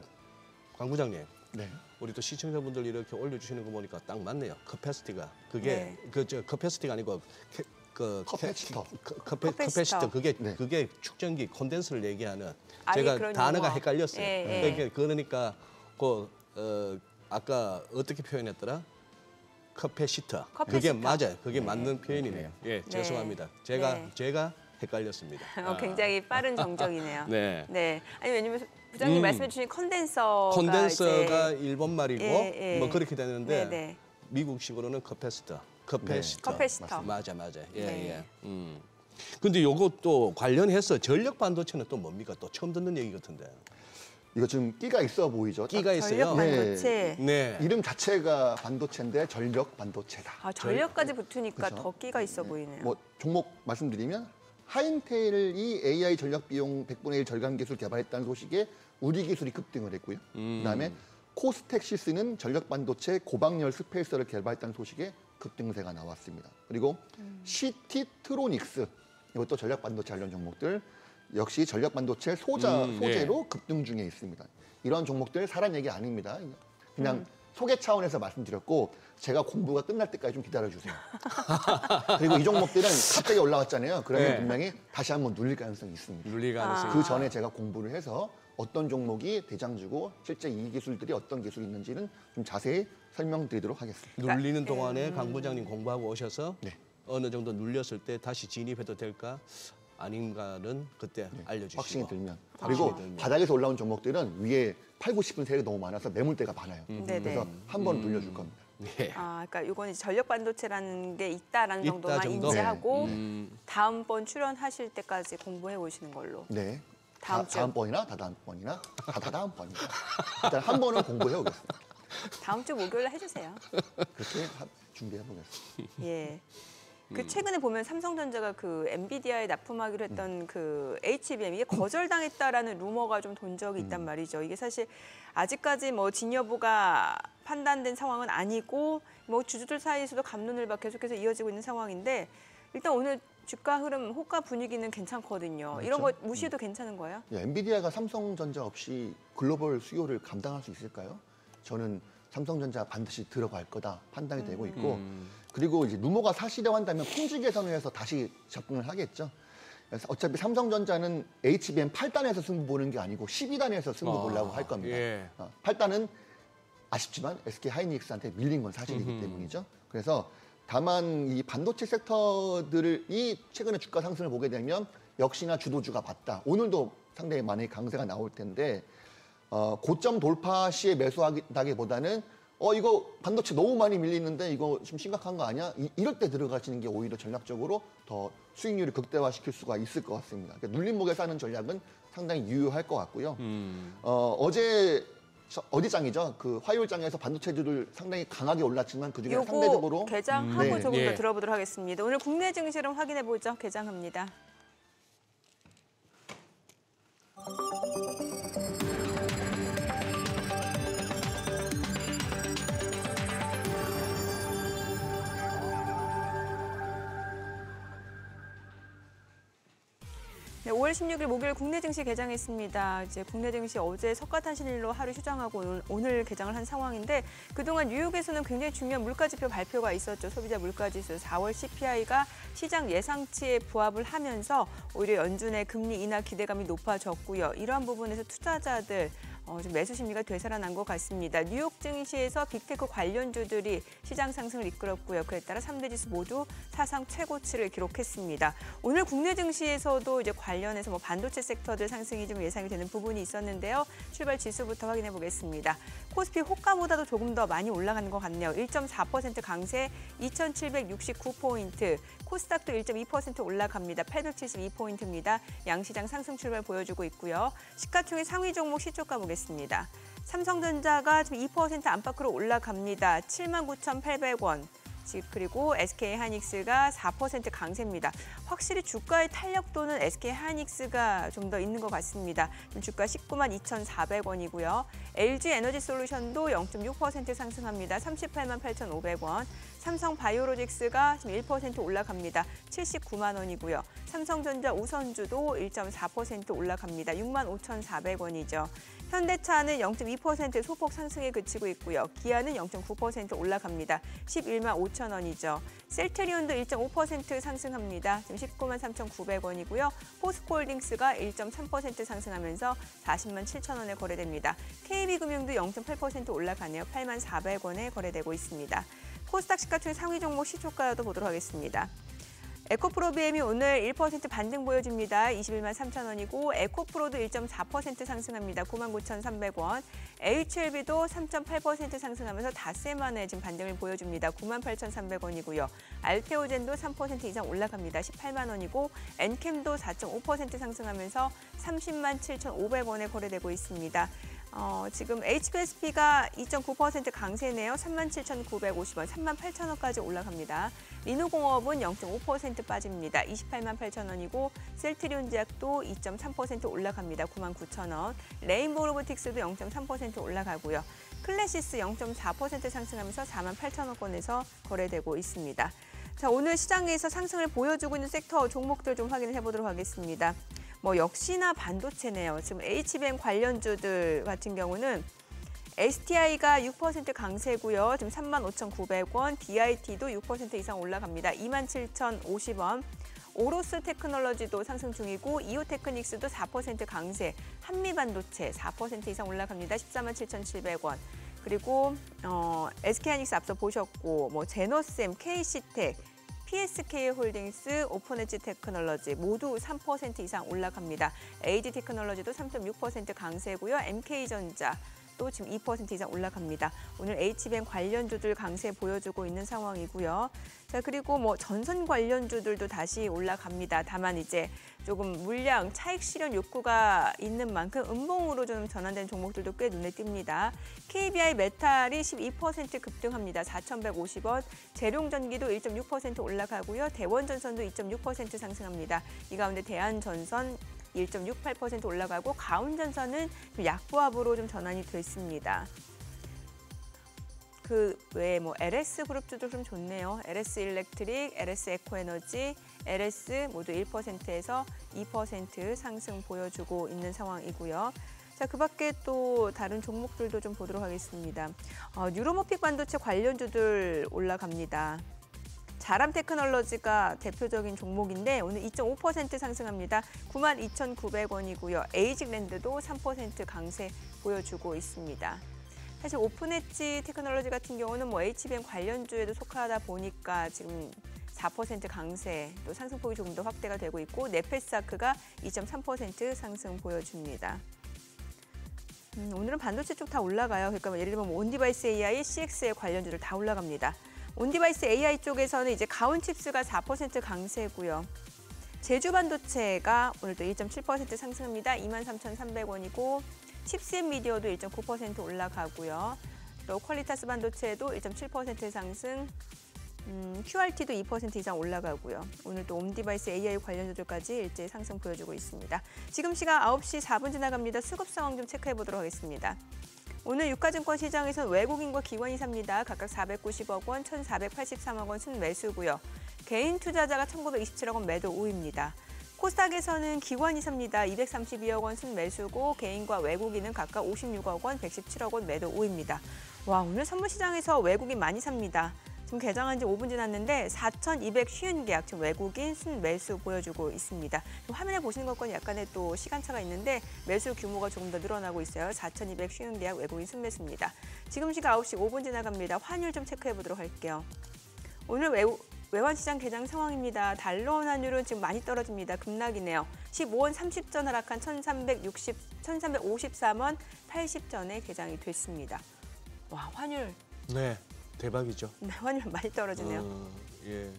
강 부장님. 네. 우리 또 시청자분들 이렇게 올려주시는 거 보니까 딱 맞네요. 커패시티가 그게 네. 커패시티가 아니고 커패시터. 커패시터 그게 네. 그게 축전기 콘덴서를 얘기하는 아니, 제가 그런 단어가 용어. 헷갈렸어요. 예. 그러니까 아까 어떻게 표현했더라? 커패시터. 그게 맞아요. 그게 맞는 표현이네요. 예, 죄송합니다. 제가 헷갈렸습니다. 굉장히 빠른 정정이네요. 네. 네. 아니 왜냐면 부장님 말씀해주신 컨덴서가 이제 일본 말이고 예. 뭐 그렇게 되는데 네. 미국식으로는 커패시터. 커패시터. 맞아. 예, 네. 예. 근데 요것도 관련해서 전력 반도체는 또 뭡니까? 또 처음 듣는 얘기 같은데. 이거 좀 끼가 있어 보이죠? 끼가 있어요. 전력 반도체. 네. 이름 자체가 반도체인데 전력 반도체다. 아, 전력까지 붙으니까 그렇죠. 더 끼가 있어 보이네요. 뭐 종목 말씀드리면 하인텔이 AI 전력 비용 100분의 1 절감 기술 개발했다는 소식에 우리 기술이 급등을 했고요. 그다음에 코스텍시스는 전력 반도체 고방열 스페이서를 개발했다는 소식에 급등세가 나왔습니다. 그리고 CT 트로닉스 이것도 전력 반도체 관련 종목들 역시 전력 반도체 소재로 급등 중에 있습니다. 이런 종목들 사람 얘기 아닙니다. 그냥 소개 차원에서 말씀드렸고 제가 공부가 끝날 때까지 좀 기다려주세요. 그리고 이 종목들은 갑자기 올라왔잖아요. 그러면 네. 분명히 다시 한번 눌릴 가능성이 있습니다. 눌릴 가능성이. 그 전에 제가 공부를 해서 어떤 종목이 대장주고 실제 이 기술들이 어떤 기술이 있는지는 좀 자세히 설명드리도록 하겠습니다. 눌리는 동안에 강 부장님 공부하고 오셔서 네. 어느 정도 눌렸을 때 다시 진입해도 될까? 아닌가는 그때 알려주시고. 확신이 들면. 확신이 그리고 들면. 바닥에서 올라온 종목들은 위에 팔고 싶은 세력이 너무 많아서 매물대가 많아요. 네네. 그래서 한 번 눌려줄 겁니다. 네. 아, 그러니까 이건 이제 전력 반도체라는 게 있다라는 있다 정도만 정도? 인지하고 네. 다음번 출연하실 때까지 공부해 오시는 걸로. 네. 다음 주. 다음번이나 다다음번이나 다다음번이나 일단 한 번은 공부해 오겠습니다. 다음 주 목요일에 해주세요. 그렇게 준비해 보겠습니다. 예. 그 최근에 보면 삼성전자가 그 엔비디아에 납품하기로 했던 그 HBM 이게 거절당했다라는 루머가 좀 돈 적이 있단 말이죠. 이게 사실 아직까지 뭐 진 여부가 판단된 상황은 아니고 뭐 주주들 사이에서도 갑론을박 계속해서 이어지고 있는 상황인데 일단 오늘 주가 흐름, 호가 분위기는 괜찮거든요. 그렇죠. 이런 거 무시해도 괜찮은 거예요? 엔비디아가 삼성전자 없이 글로벌 수요를 감당할 수 있을까요? 저는 삼성전자 반드시 들어갈 거다 판단이 되고 있고 그리고 이제 루머가 사실이라고 한다면 품질 개선을 해서 다시 접근을 하겠죠. 그래서 어차피 삼성전자는 HBM 8단에서 승부 보는 게 아니고 12단에서 승부 보려고 할 겁니다. 예. 8단은 아쉽지만 SK 하이닉스한테 밀린 건 사실이기 때문이죠. 그래서 다만 이 반도체 섹터들이 최근에 주가 상승을 보게 되면 역시나 주도주가 맞다. 오늘도 상당히 많이 강세가 나올 텐데 고점 돌파 시에 매수하기보다는 이거 반도체 너무 많이 밀리는데 이거 좀 심각한 거 아니야? 이럴 때 들어가시는 게 오히려 전략적으로 더 수익률을 극대화시킬 수가 있을 것 같습니다. 그러니까 눌림목에 사는 전략은 상당히 유효할 것 같고요. 어제 어디장이죠? 그 화요일장에서 반도체주를 상당히 강하게 올랐지만 그중에 상대적으로 개장하고 네. 조금 더 들어보도록 하겠습니다. 오늘 국내 증시를 확인해 보죠. 개장합니다. 네, 5월 16일 목요일 국내 증시 개장했습니다. 이제 국내 증시 어제 석가탄신일로 하루 휴장하고 오늘 개장을 한 상황인데 그동안 뉴욕에서는 굉장히 중요한 물가지표 발표가 있었죠. 소비자 물가지수 4월 CPI가 시장 예상치에 부합을 하면서 오히려 연준의 금리 인하 기대감이 높아졌고요. 이러한 부분에서 투자자들 좀 매수 심리가 되살아난 것 같습니다. 뉴욕 증시에서 빅테크 관련주들이 시장 상승을 이끌었고요. 그에 따라 3대 지수 모두 사상 최고치를 기록했습니다. 오늘 국내 증시에서도 이제 관련해서 반도체 섹터들 상승이 좀 예상이 되는 부분이 있었는데요. 출발 지수부터 확인해 보겠습니다. 코스피 호가보다도 조금 더 많이 올라가는 것 같네요. 1.4% 강세 2,769포인트. 코스닥도 1.2% 올라갑니다. 872포인트입니다. 양시장 상승 출발 보여주고 있고요. 시가총액 상위 종목 시초가 보겠습니다. 삼성전자가 지금 2% 안팎으로 올라갑니다. 79,800원. 그리고 SK 하이닉스가 4% 강세입니다. 확실히 주가의 탄력도는 SK 하이닉스가 좀 더 있는 것 같습니다. 주가 192,400원이고요. LG 에너지 솔루션도 0.6% 상승합니다. 388,500원. 삼성 바이오로직스가 지금 1% 올라갑니다. 79만 원이고요. 삼성전자 우선주도 1.4% 올라갑니다. 65,400원이죠. 현대차는 0.2% 소폭 상승에 그치고 있고요. 기아는 0.9% 올라갑니다. 11만 5천 원이죠. 셀트리온도 1.5% 상승합니다. 지금 19만 3,900원이고요. 포스코홀딩스가 1.3% 상승하면서 40만 7천 원에 거래됩니다. KB금융도 0.8% 올라가네요. 8만 400원에 거래되고 있습니다. 코스닥 시가총액 상위 종목 시초가도 보도록 하겠습니다. 에코프로비엠이 오늘 1% 반등 보여줍니다. 21만 3천 원이고 에코프로도 1.4% 상승합니다. 99,300원. HLB도 3.8% 상승하면서 닷새 만에 지금 반등을 보여줍니다. 98,300원이고요. 알테오젠도 3% 이상 올라갑니다. 18만 원이고 엔캠도 4.5% 상승하면서 30만 7,500원에 거래되고 있습니다. 지금 HBSP가 2.9% 강세네요. 37,950원, 38,000원까지 올라갑니다. 리노공업은 0.5% 빠집니다. 28만 8,000원이고 셀트리온제약도 2.3% 올라갑니다. 99,000원. 레인보우 로보틱스도 0.3% 올라가고요. 클래시스 0.4% 상승하면서 4만 8,000원권에서 거래되고 있습니다. 자, 오늘 시장에서 상승을 보여주고 있는 섹터 종목들 좀 확인을 해보도록 하겠습니다. 역시나 반도체네요. 지금 HBM 관련주들 같은 경우는 STI가 6% 강세고요. 지금 35,900원, DIT도 6% 이상 올라갑니다. 27,050원. 오로스 테크놀로지도 상승 중이고 이오테크닉스도 4% 강세, 한미반도체 4% 이상 올라갑니다. 14만 7,700원. 그리고 SK하이닉스 앞서 보셨고 제너셈, KC텍, PSK홀딩스, 오픈엣지 테크놀로지 모두 3% 이상 올라갑니다. AD 테크놀로지도 3.6% 강세고요. MK전자 또 지금 2% 이상 올라갑니다. 오늘 HBM 관련주들 강세 보여주고 있는 상황이고요. 자, 그리고 전선 관련주들도 다시 올라갑니다. 다만 이제 조금 물량 차익 실현 욕구가 있는 만큼 음봉으로 좀 전환된 종목들도 꽤 눈에 띕니다. KBI 메탈이 12% 급등합니다. 4,150원. 재룡전기도 1.6% 올라가고요. 대원전선도 2.6% 상승합니다. 이 가운데 대한전선 1.68% 올라가고 가운전선은 약보합으로 좀 전환이 됐습니다. 그 외에 LS 그룹주도 좀 좋네요. LS 일렉트릭, LS 에코에너지, LS 모두 1%에서 2% 상승 보여주고 있는 상황이고요. 자, 그 밖에 또 다른 종목들도 좀 보도록 하겠습니다. 뉴로모픽 반도체 관련주들 올라갑니다. 자람 테크놀로지가 대표적인 종목인데 오늘 2.5% 상승합니다. 92,900원이고요. 에이직랜드도 3% 강세 보여주고 있습니다. 사실 오픈엣지 테크놀로지 같은 경우는 뭐 HBM 관련주에도 속하다 보니까 지금 4% 강세, 또 상승폭이 조금 더 확대가 되고 있고 네페스아크가 2.3% 상승 보여줍니다. 오늘은 반도체 쪽 다 올라가요. 그러니까 예를 들면 온디바이스 AI, CXL 관련주들 다 올라갑니다. 온디바이스 AI 쪽에서는 이제 가온칩스가 4% 강세고요. 제주반도체가 오늘도 1.7% 상승합니다. 23,300원이고 칩스앤 미디어도 1.9% 올라가고요. 또 퀄리타스 반도체도 1.7% 상승, QRT도 2% 이상 올라가고요. 오늘 또 옴디바이스 AI 관련주들까지 일제히 상승 보여주고 있습니다. 지금 시각 9시 4분 지나갑니다. 수급 상황 좀 체크해 보도록 하겠습니다. 오늘 유가증권 시장에서는 외국인과 기관이 삽니다. 각각 490억 원, 1,483억 원 순매수고요. 개인 투자자가 1,927억 원 매도 우입니다. 코스닥에서는 기관이 삽니다. 232억 원 순매수고 개인과 외국인은 각각 56억 원, 117억 원 매도 우입니다. 와, 오늘 선물시장에서 외국인 많이 삽니다. 지금 개장한 지 5분 지났는데 4,250계약 지금 외국인 순매수 보여주고 있습니다. 화면에 보시는 것과는 약간의 또 시간차가 있는데 매수 규모가 조금 더 늘어나고 있어요. 4,250계약 외국인 순매수입니다. 지금 시각 9시 5분 지나갑니다. 환율 좀 체크해 보도록 할게요. 오늘 외환시장 개장 상황입니다. 달러원 환율은 지금 많이 떨어집니다. 급락이네요. 15원 30전 하락한 1,353원 80전에 개장이 됐습니다. 와, 환율. 네, 대박이죠. 네, 환율 많이 떨어지네요. 예.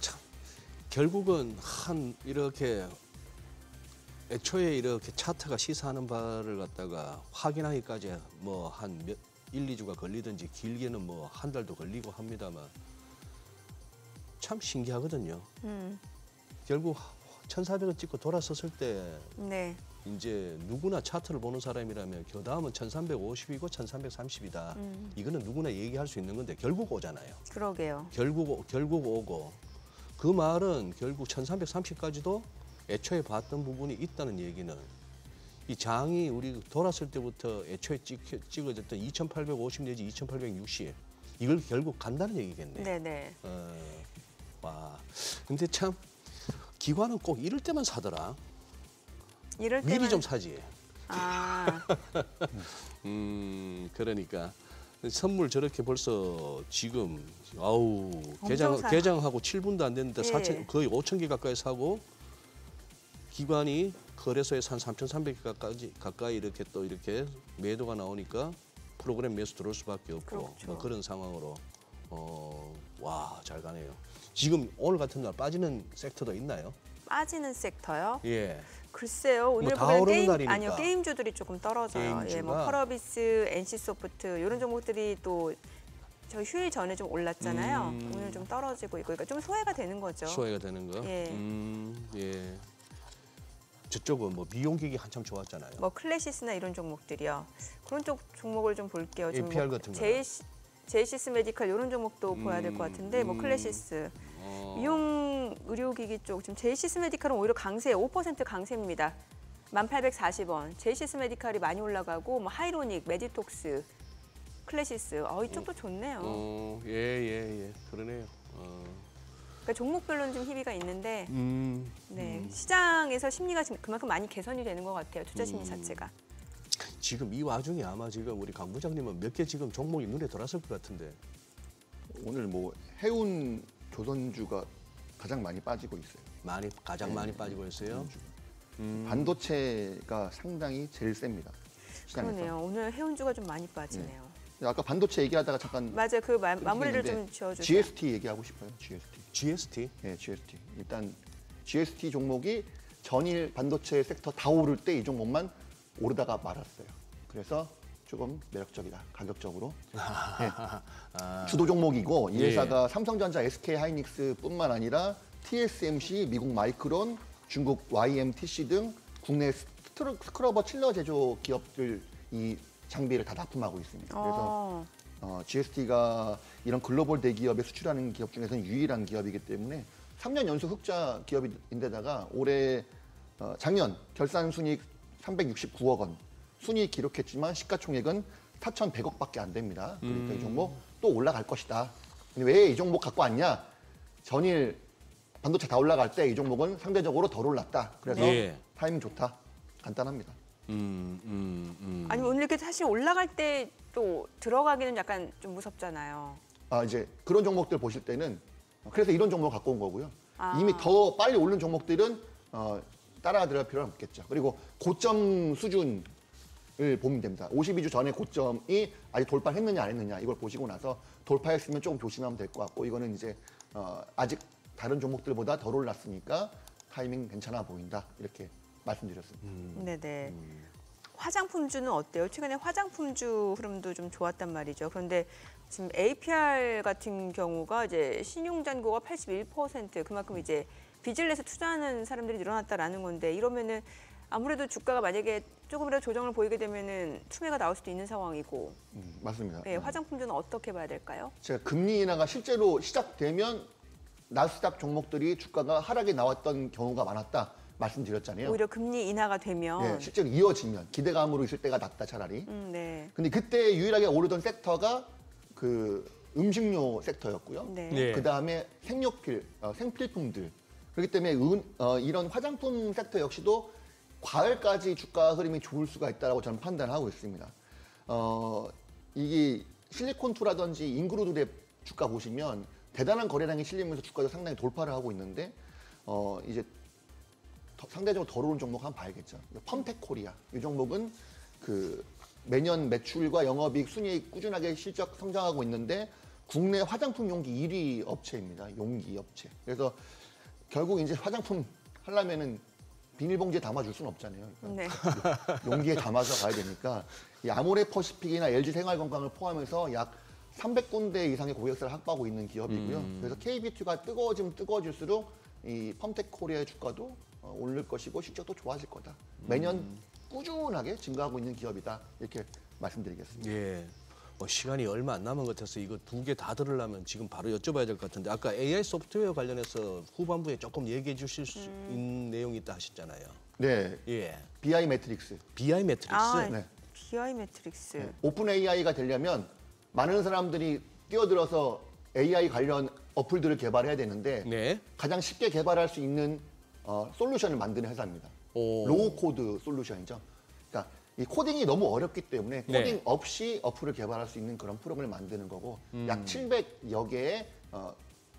참 결국은 이렇게 애초에 이렇게 차트가 시사하는 바를 갖다가 확인하기까지 뭐 한 1, 2주가 걸리든지 길게는 뭐 한 달도 걸리고 합니다만 참 신기하거든요. 결국 1,400원 찍고 돌아섰을 때 네. 이제 누구나 차트를 보는 사람이라면 그 다음은 1,350이고 1,330이다. 이거는 누구나 얘기할 수 있는 건데 결국 오잖아요. 그러게요. 결국 오고 그 말은 결국 1,330까지도 애초에 봤던 부분이 있다는 얘기는 이 장이 우리 돌았을 때부터 애초에 찍어졌던 2,850 내지 2,860 이걸 결국 간다는 얘기겠네요. 네네. 와, 근데 참 기관은 꼭 이럴 때만 사더라. 이럴 때만 미리 좀 사지. 아, 그러니까 선물 저렇게 벌써 지금 엄청 사- 개장하고 7분도 안 됐는데 예. 거의 5,000개 가까이 사고 기관이 거래소에서 한 3,300개 가까이 이렇게 또 이렇게 매도가 나오니까 프로그램 매수 들어올 수밖에 없고 그렇죠. 뭐 그런 상황으로 와, 잘 가네요. 지금 오늘 같은 날 빠지는 섹터도 있나요? 빠지는 섹터요? 예. 글쎄요. 오늘 다 보면 오르는 날이니까. 아니요, 게임주들이 조금 떨어져요. 예, 뭐 게임주가? 펄어비스, NC소프트 이런 종목들이 또 저 휴일 전에 좀 올랐잖아요. 오늘 좀 떨어지고 있고, 그러니까 좀 소외가 되는 거죠. 소외가 되는 거. 예. 예. 저쪽은 뭐 미용기기 한참 좋았잖아요. 뭐 클래시스나 이런 종목들이요. 그런 쪽 종목을 좀 볼게요. 지금 APR 같은 거. 제이시스 메디칼 이런 종목도 봐야 될 것 같은데 뭐 클래시스, 미용 의료기기 쪽 지금 제이시스 메디칼은 오히려 강세예요. 5% 강세입니다. 1,840원. 제이시스 메디칼이 많이 올라가고 뭐 하이로닉, 메디톡스, 클래시스. 이쪽도 좋네요. 예. 그러네요. 그러니까 종목별로는 좀 희비가 있는데 네, 시장에서 심리가 지금 그만큼 많이 개선이 되는 것 같아요. 투자 심리 자체가. 지금 이 와중에 아마 지금 우리 강 부장님은 몇 개 지금 종목이 눈에 들어왔을 것 같은데. 오늘 뭐 해운 조선주가 가장 많이 빠지고 있어요. 가장 많이 빠지고 있어요. 반도체가 상당히 제일 셉니다. 시장에서. 그러네요. 오늘 해운주가 좀 많이 빠지네요. 아까 반도체 얘기하다가 잠깐 맞아요. 그 마무리를 좀 끊기는데 지어주세요. GST 얘기하고 싶어요. GST? 네, GST. 일단 GST 종목이 전일 반도체 섹터 다 오를 때 이 종목만 오르다가 말았어요. 그래서 조금 매력적이다, 가격적으로. 네. 주도 종목이고 이 회사가 삼성전자, SK하이닉스뿐만 아니라 TSMC, 미국 마이크론, 중국 YMTC 등 국내 스크러버 칠러 제조 기업들 이 장비를 다 납품하고 있습니다. 그래서 GST가 이런 글로벌 대기업에 수출하는 기업 중에서는 유일한 기업이기 때문에 3년 연속 흑자 기업인데다가 올해 작년 결산 순이익 369억 원, 순이익 기록했지만 시가총액은 4,100억밖에 안 됩니다. 그러니까 이 종목 또 올라갈 것이다. 근데 왜 이 종목 갖고 왔냐? 전일 반도체 다 올라갈 때 이 종목은 상대적으로 덜 올랐다. 그래서 예. 타이밍 좋다. 간단합니다. 아니 오늘 이렇게 사실 올라갈 때 또 들어가기는 약간 좀 무섭잖아요. 이제 그런 종목들 보실 때는 그래서 이런 종목 갖고 온 거고요. 아. 이미 더 빨리 오른 종목들은 따라 들어갈 필요는 없겠죠. 그리고 고점 수준을 보면 됩니다. 52주 전에 고점이 아직 돌파했느냐 안 했느냐 이걸 보시고 나서 돌파했으면 조금 조심하면 될 것 같고 이거는 이제 아직 다른 종목들보다 덜 올랐으니까 타이밍 괜찮아 보인다 이렇게 말씀드렸습니다. 네네. 화장품주는 어때요? 최근에 화장품주 흐름도 좀 좋았단 말이죠. 그런데 지금 APR 같은 경우가 이제 신용잔고가 81% 그만큼 이제 빚을 내서 투자하는 사람들이 늘어났다라는 건데 이러면은 아무래도 주가가 만약에 조금이라도 조정을 보이게 되면은 투매가 나올 수도 있는 상황이고. 맞습니다. 네, 화장품주는 어떻게 봐야 될까요? 제가 금리 인하가 실제로 시작되면 나스닥 종목들이 주가가 하락에 나왔던 경우가 많았다 말씀드렸잖아요. 오히려 금리 인하가 되면. 네, 실제로 이어지면 기대감으로 있을 때가 낫다 차라리. 네. 근데 그때 유일하게 오르던 섹터가 그 음식료 섹터였고요. 네. 네. 그다음에 생필품들. 그렇기 때문에 이런 화장품 섹터 역시도 과열까지 주가 흐름이 좋을 수가 있다고 저는 판단하고 있습니다. 이게 실리콘투라든지 인그루드랩 주가 보시면 대단한 거래량이 실리면서 주가도 상당히 돌파를 하고 있는데 이제 상대적으로 덜 오른 종목 한번 봐야겠죠. 펌텍코리아 이 종목은 그 매년 매출과 영업이익, 순이익 꾸준하게 실적 성장하고 있는데 국내 화장품 용기 1위 업체입니다. 용기 업체. 그래서 결국 이제 화장품 하려면은 비닐봉지에 담아줄 수는 없잖아요. 네. 용기에 담아서 가야 되니까 이 아모레퍼시픽이나 LG 생활건강을 포함해서 약 300군데 이상의 고객사를 확보하고 있는 기업이고요. 그래서 KBT가 뜨거워지면 뜨거워질수록 이 펌텍코리아의 주가도 오를 것이고 실적도 좋아질 거다. 매년 꾸준하게 증가하고 있는 기업이다. 이렇게 말씀드리겠습니다. 예. 시간이 얼마 안 남은 것 같아서 이거 두 개 다 들으려면 지금 바로 여쭤봐야 될 것 같은데 아까 AI 소프트웨어 관련해서 후반부에 조금 얘기해 주실 수 있는 내용이 있다 하셨잖아요. 네. 예. BI 매트릭스. BI 매트릭스. 네. BI 매트릭스. 네. 오픈 AI가 되려면 많은 사람들이 뛰어들어서 AI 관련 어플들을 개발해야 되는데 네. 가장 쉽게 개발할 수 있는 솔루션을 만드는 회사입니다. 로우 코드 솔루션이죠. 그러니까 이 코딩이 너무 어렵기 때문에 코딩 네. 없이 어플을 개발할 수 있는 그런 프로그램을 만드는 거고 약 700여 개의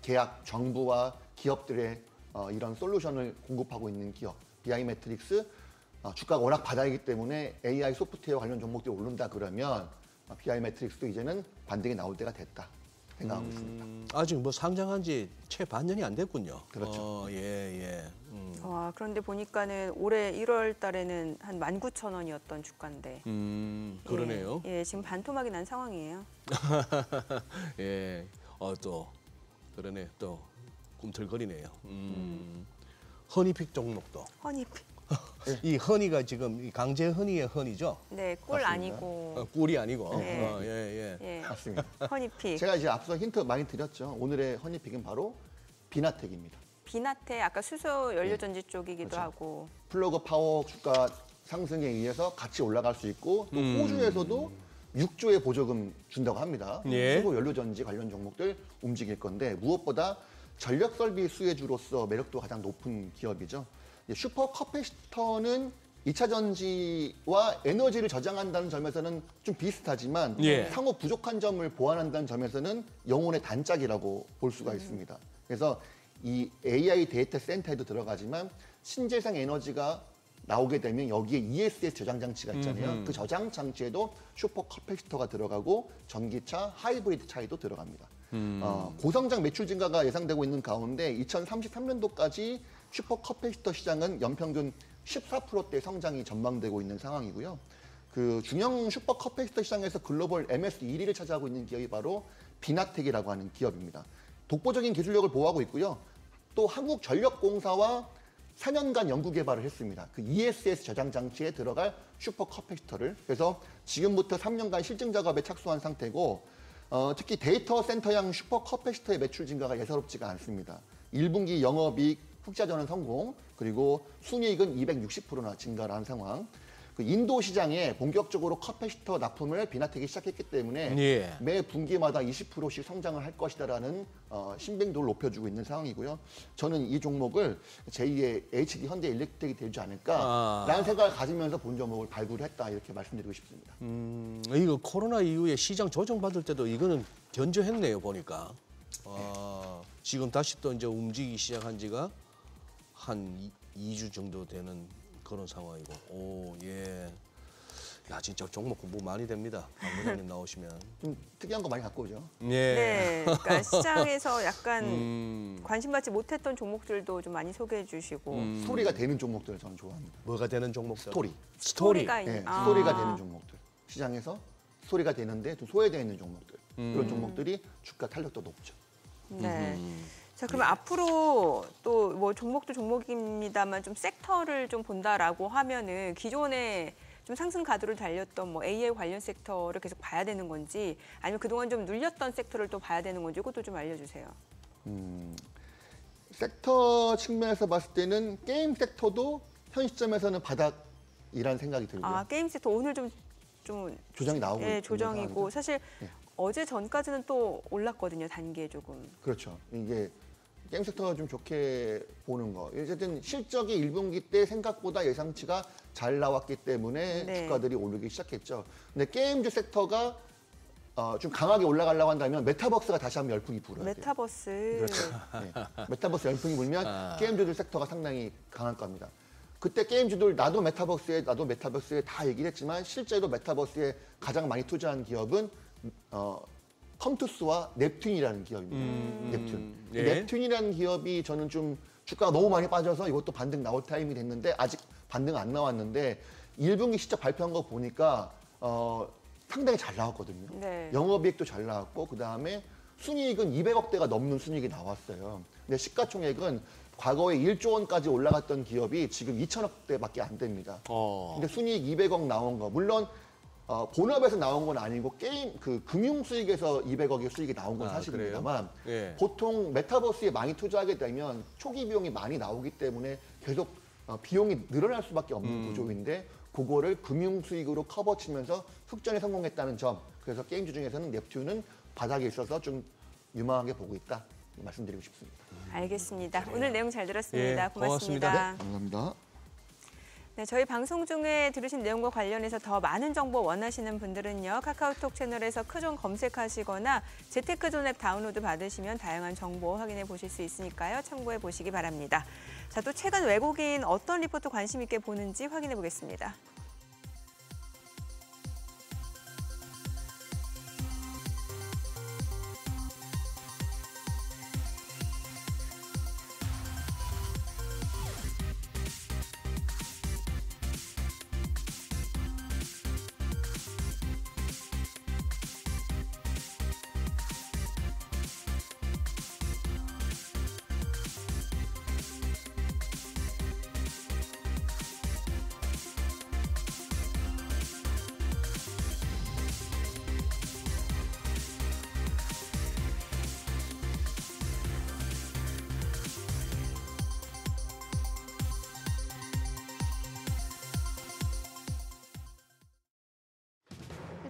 계약 정부와 기업들의 이런 솔루션을 공급하고 있는 기업 BI 매트릭스 주가가 워낙 바닥이기 때문에 AI 소프트웨어 관련 종목들이 오른다 그러면 BI 매트릭스도 이제는 반등이 나올 때가 됐다 생각하고 있습니다. 아직 뭐 상장한 지 채 반년이 안 됐군요. 그렇죠. 예. 와, 그런데 보니까는 올해 1월 달에는 한 19,000원이었던 주가인데. 그러네요. 예, 지금 반토막이 난 상황이에요. 예. 또 그러네. 또 꿈틀거리네요. 허니픽 종목도. 허니픽. 이 허니가 지금 이 강제 허니의 허니죠? 네, 꿀 맞습니다. 아니고. 꿀이 아니고. 네. 예. 예. 맞습니다. 허니픽. 제가 이제 앞서 힌트 많이 드렸죠. 오늘의 허니픽은 바로 비나텍입니다. 비나테 아까 수소 연료전지 쪽이기도 그렇죠. 하고. 플러그 파워 주가 상승에 의해서 같이 올라갈 수 있고 또 호주에서도 6조의 보조금 준다고 합니다. 예. 수소 연료전지 관련 종목들 움직일 건데 무엇보다 전력 설비 수혜주로서 매력도 가장 높은 기업이죠. 슈퍼 커패시터는 2차 전지와 에너지를 저장한다는 점에서는 좀 비슷하지만 예. 상호 부족한 점을 보완한다는 점에서는 영혼의 단짝이라고 볼 수가 있습니다. 그래서 이 AI 데이터 센터에도 들어가지만 신재생 에너지가 나오게 되면 여기에 ESS 저장 장치가 있잖아요. 그 저장 장치에도 슈퍼 커패시터가 들어가고 전기차, 하이브리드 차이도 들어갑니다. 고성장 매출 증가가 예상되고 있는 가운데 2033년도까지 슈퍼 커패시터 시장은 연평균 14%대 성장이 전망되고 있는 상황이고요. 그 중형 슈퍼 커패시터 시장에서 글로벌 MS 1위를 차지하고 있는 기업이 바로 비나텍이라고 하는 기업입니다. 독보적인 기술력을 보유하고 있고요. 또 한국전력공사와 4년간 연구 개발을 했습니다. 그 ESS 저장 장치에 들어갈 슈퍼 커패시터를. 그래서 지금부터 3년간 실증 작업에 착수한 상태고 특히 데이터 센터형 슈퍼 커패시터의 매출 증가가 예사롭지가 않습니다. 1분기 영업이익 흑자 전환 성공, 그리고 순이익은 260%나 증가를 한 상황. 그 인도 시장에 본격적으로 커패시터 납품을 비나텍이 시작했기 때문에 예. 매 분기마다 20%씩 성장을 할 것이다라는 신빙도를 높여주고 있는 상황이고요. 저는 이 종목을 제2의 HD 현대 일렉트릭이 되지 않을까라는 생각을 가지면서 본 종목을 발굴했다 이렇게 말씀드리고 싶습니다. 이거 코로나 이후에 시장 조정받을 때도 이거는 견저했네요, 보니까. 지금 다시 또 이제 움직이기 시작한 지가 한 2주 정도 되는 그런 상황이고. 오, 예. 야, 진짜 종목 공부 많이 됩니다. 박 부장님 나오시면. 좀 특이한 거 많이 갖고 오죠. 예. 네, 그러니까 시장에서 약간 관심받지 못했던 종목들도 좀 많이 소개해 주시고 스토리가 되는 종목들을 저는 좋아합니다. 뭐가 되는 종목들? 스토리. 스토리가 네, 있는 스토리가 되는 종목들. 시장에서 스토리가 되는데 좀 소외되어 있는 종목들. 그런 종목들이 주가 탄력도 높죠. 네. 자, 그러면 앞으로 또 뭐 종목도 종목입니다만 좀 섹터를 좀 본다라고 하면은 기존에 좀 상승 가도를 달렸던 뭐 AI 관련 섹터를 계속 봐야 되는 건지 아니면 그동안 좀 눌렸던 섹터를 또 봐야 되는 건지 이것도 좀 알려주세요. 섹터 측면에서 봤을 때는 게임 섹터도 현 시점에서는 바닥이라는 생각이 들고요. 아, 게임 섹터 오늘 좀 조정이 나오고 예, 있는 조정이고 상황이죠. 사실 네. 어제 전까지는 또 올랐거든요, 단기에 조금. 그렇죠. 이게 게임 섹터가 좀 좋게 보는 거. 어쨌든 실적이 1분기 때 생각보다 예상치가 잘 나왔기 때문에 네. 주가들이 오르기 시작했죠. 근데 게임즈 섹터가 좀 강하게 올라가려고 한다면 메타버스가 다시 한번 열풍이 불어야 돼요. 메타버스. 그렇죠. 네. 메타버스 열풍이 불면 게임주들 섹터가 상당히 강할 겁니다. 그때 게임주들 나도 메타버스에 다 얘기를 했지만 실제로 메타버스에 가장 많이 투자한 기업은 컴투스와 넵튠이라는 기업입니다. 넵튠. 예. 넵튠이라는 기업이 저는 좀 주가가 너무 많이 빠져서 이것도 반등 나올 타이밍이 됐는데 아직 반등 안 나왔는데 1분기 실적 발표한 거 보니까 상당히 잘 나왔거든요. 네. 영업이익도 잘 나왔고 그다음에 순이익은 200억대가 넘는 순이익이 나왔어요. 근데 시가총액은 과거에 1조 원까지 올라갔던 기업이 지금 2천억대밖에 안 됩니다. 근데 순이익 200억 나온 거 물론 본업에서 나온 건 아니고 게임 그 금융 수익에서 200억의 수익이 나온 건 사실입니다만 예. 보통 메타버스에 많이 투자하게 되면 초기 비용이 많이 나오기 때문에 계속 비용이 늘어날 수밖에 없는 구조인데 그거를 금융 수익으로 커버치면서 흑전에 성공했다는 점. 그래서 게임주 중에서는 넵튠은 바닥에 있어서 좀 유망하게 보고 있다 말씀드리고 싶습니다. 알겠습니다. 오늘 내용 잘 들었습니다. 예, 고맙습니다. 고맙습니다. 감사합니다. 네, 저희 방송 중에 들으신 내용과 관련해서 더 많은 정보 원하시는 분들은요. 카카오톡 채널에서 크존 검색하시거나 재테크존 앱 다운로드 받으시면 다양한 정보 확인해 보실 수 있으니까요. 참고해 보시기 바랍니다. 자, 또 최근 외국인 어떤 리포트 관심 있게 보는지 확인해 보겠습니다.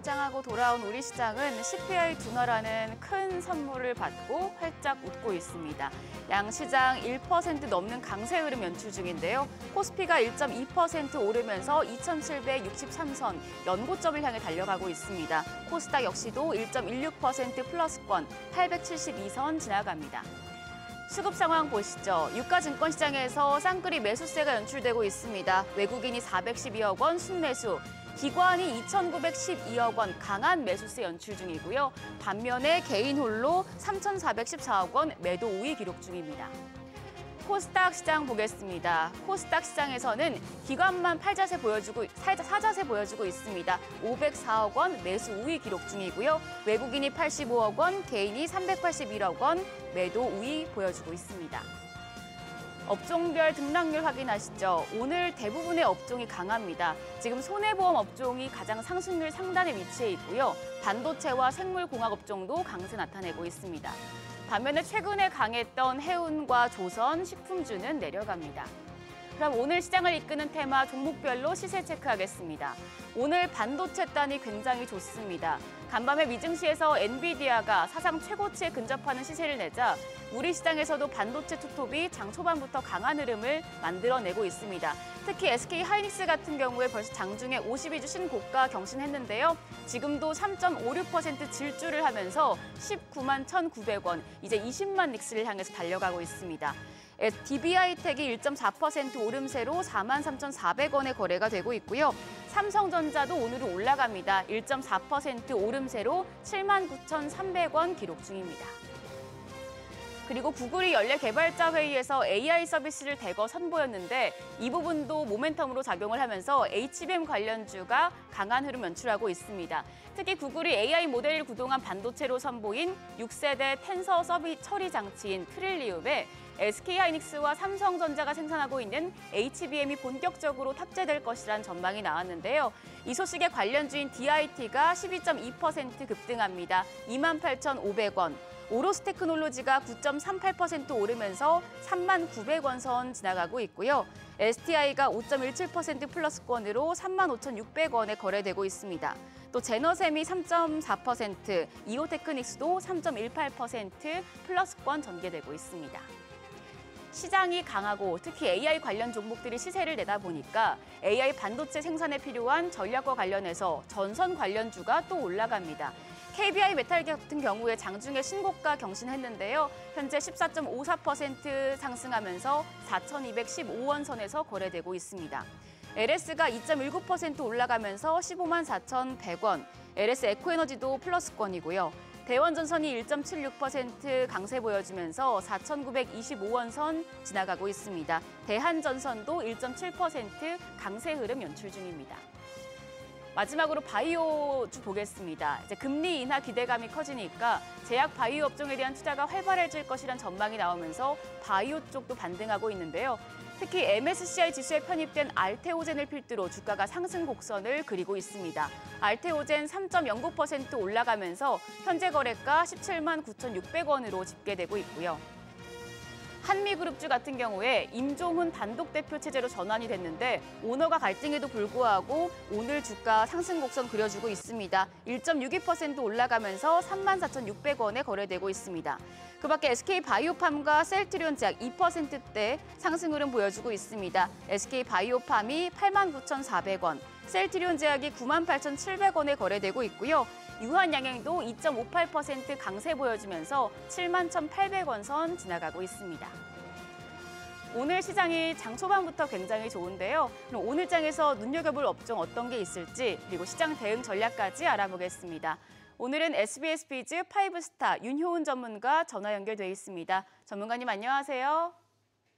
출장하고 돌아온 우리 시장은 CPI 둔화라는 큰 선물을 받고 활짝 웃고 있습니다. 양 시장 1% 넘는 강세 흐름 연출 중인데요. 코스피가 1.2% 오르면서 2,763선 연고점을 향해 달려가고 있습니다. 코스닥 역시도 1.16% 플러스권 872선 지나갑니다. 수급 상황 보시죠. 유가증권 시장에서 쌍끌이 매수세가 연출되고 있습니다. 외국인이 412억 원 순매수, 기관이 2,912억 원 강한 매수세 연출 중이고요. 반면에 개인 홀로 3,414억 원 매도 우위 기록 중입니다. 코스닥 시장 보겠습니다. 코스닥 시장에서는 기관만 사자세 보여주고 있습니다. 504억 원 매수 우위 기록 중이고요. 외국인이 85억 원, 개인이 381억 원 매도 우위 보여주고 있습니다. 업종별 등락률 확인하시죠. 오늘 대부분의 업종이 강합니다. 지금 손해보험 업종이 가장 상승률 상단에 위치해 있고요. 반도체와 생물공학 업종도 강세 나타내고 있습니다. 반면에 최근에 강했던 해운과 조선, 식품주는 내려갑니다. 그럼 오늘 시장을 이끄는 테마 종목별로 시세 체크하겠습니다. 오늘 반도체단이 굉장히 좋습니다. 간밤에 미증시에서 엔비디아가 사상 최고치에 근접하는 시세를 내자 우리 시장에서도 반도체 투톱이 장 초반부터 강한 흐름을 만들어내고 있습니다. 특히 SK 하이닉스 같은 경우에 벌써 장중에 52주 신고가 경신했는데요. 지금도 3.56% 질주를 하면서 19만 1,900원, 이제 20만 닉스를 향해서 달려가고 있습니다. DB하이텍이 1.4% 오름세로 43,400원에 거래가 되고 있고요. 삼성전자도 오늘은 올라갑니다. 1.4% 오름세로 79,300원 기록 중입니다. 그리고 구글이 연례 개발자 회의에서 AI 서비스를 대거 선보였는데 이 부분도 모멘텀으로 작용을 하면서 HBM 관련주가 강한 흐름 연출하고 있습니다. 특히 구글이 AI 모델을 구동한 반도체로 선보인 6세대 텐서 서비 처리 장치인 트릴리움에 SK하이닉스와 삼성전자가 생산하고 있는 HBM이 본격적으로 탑재될 것이란 전망이 나왔는데요. 이 소식에 관련주인 DIT가 12.2% 급등합니다. 28,500원. 오로스 테크놀로지가 9.38% 오르면서 39,900원 선 지나가고 있고요. STI가 5.17% 플러스권으로 35,600원에 거래되고 있습니다. 또 제너셈이 3.4%, 이오테크닉스도 3.18% 플러스권 전개되고 있습니다. 시장이 강하고 특히 AI 관련 종목들이 시세를 내다 보니까 AI 반도체 생산에 필요한 전략과 관련해서 전선 관련주가 또 올라갑니다. KBI 메탈 같은 경우에 장중에 신고가 경신했는데요. 현재 14.54% 상승하면서 4,215원 선에서 거래되고 있습니다. LS가 2.19% 올라가면서 15만 4,100원, LS 에코에너지도 플러스권이고요. 대원전선이 1.76% 강세 보여주면서 4,925원 선 지나가고 있습니다. 대한전선도 1.7% 강세 흐름 연출 중입니다. 마지막으로 바이오주 보겠습니다. 이제 금리 인하 기대감이 커지니까 제약 바이오 업종에 대한 투자가 활발해질 것이란 전망이 나오면서 바이오 쪽도 반등하고 있는데요. 특히 MSCI 지수에 편입된 알테오젠을 필두로 주가가 상승 곡선을 그리고 있습니다. 알테오젠 3.09% 올라가면서 현재 거래가 17만 9,600원으로 집계되고 있고요. 한미그룹주 같은 경우에 임종훈 단독 대표 체제로 전환이 됐는데 오너가 갈등에도 불구하고 오늘 주가 상승 곡선 그려주고 있습니다. 1.62% 올라가면서 34,600원에 거래되고 있습니다. 그밖에 SK바이오팜과 셀트리온제약 2%대 상승 흐름 보여주고 있습니다. SK바이오팜이 89,400원, 셀트리온제약이 98,700원에 거래되고 있고요. 유한양행도 2.58% 강세 보여주면서 71,800원 선 지나가고 있습니다. 오늘 시장이 장 초반부터 굉장히 좋은데요. 그럼 오늘 장에서 눈여겨볼 업종 어떤 게 있을지 그리고 시장 대응 전략까지 알아보겠습니다. 오늘은 SBS 비즈 5스타 윤효은 전문가 전화 연결돼 있습니다. 전문가님 안녕하세요.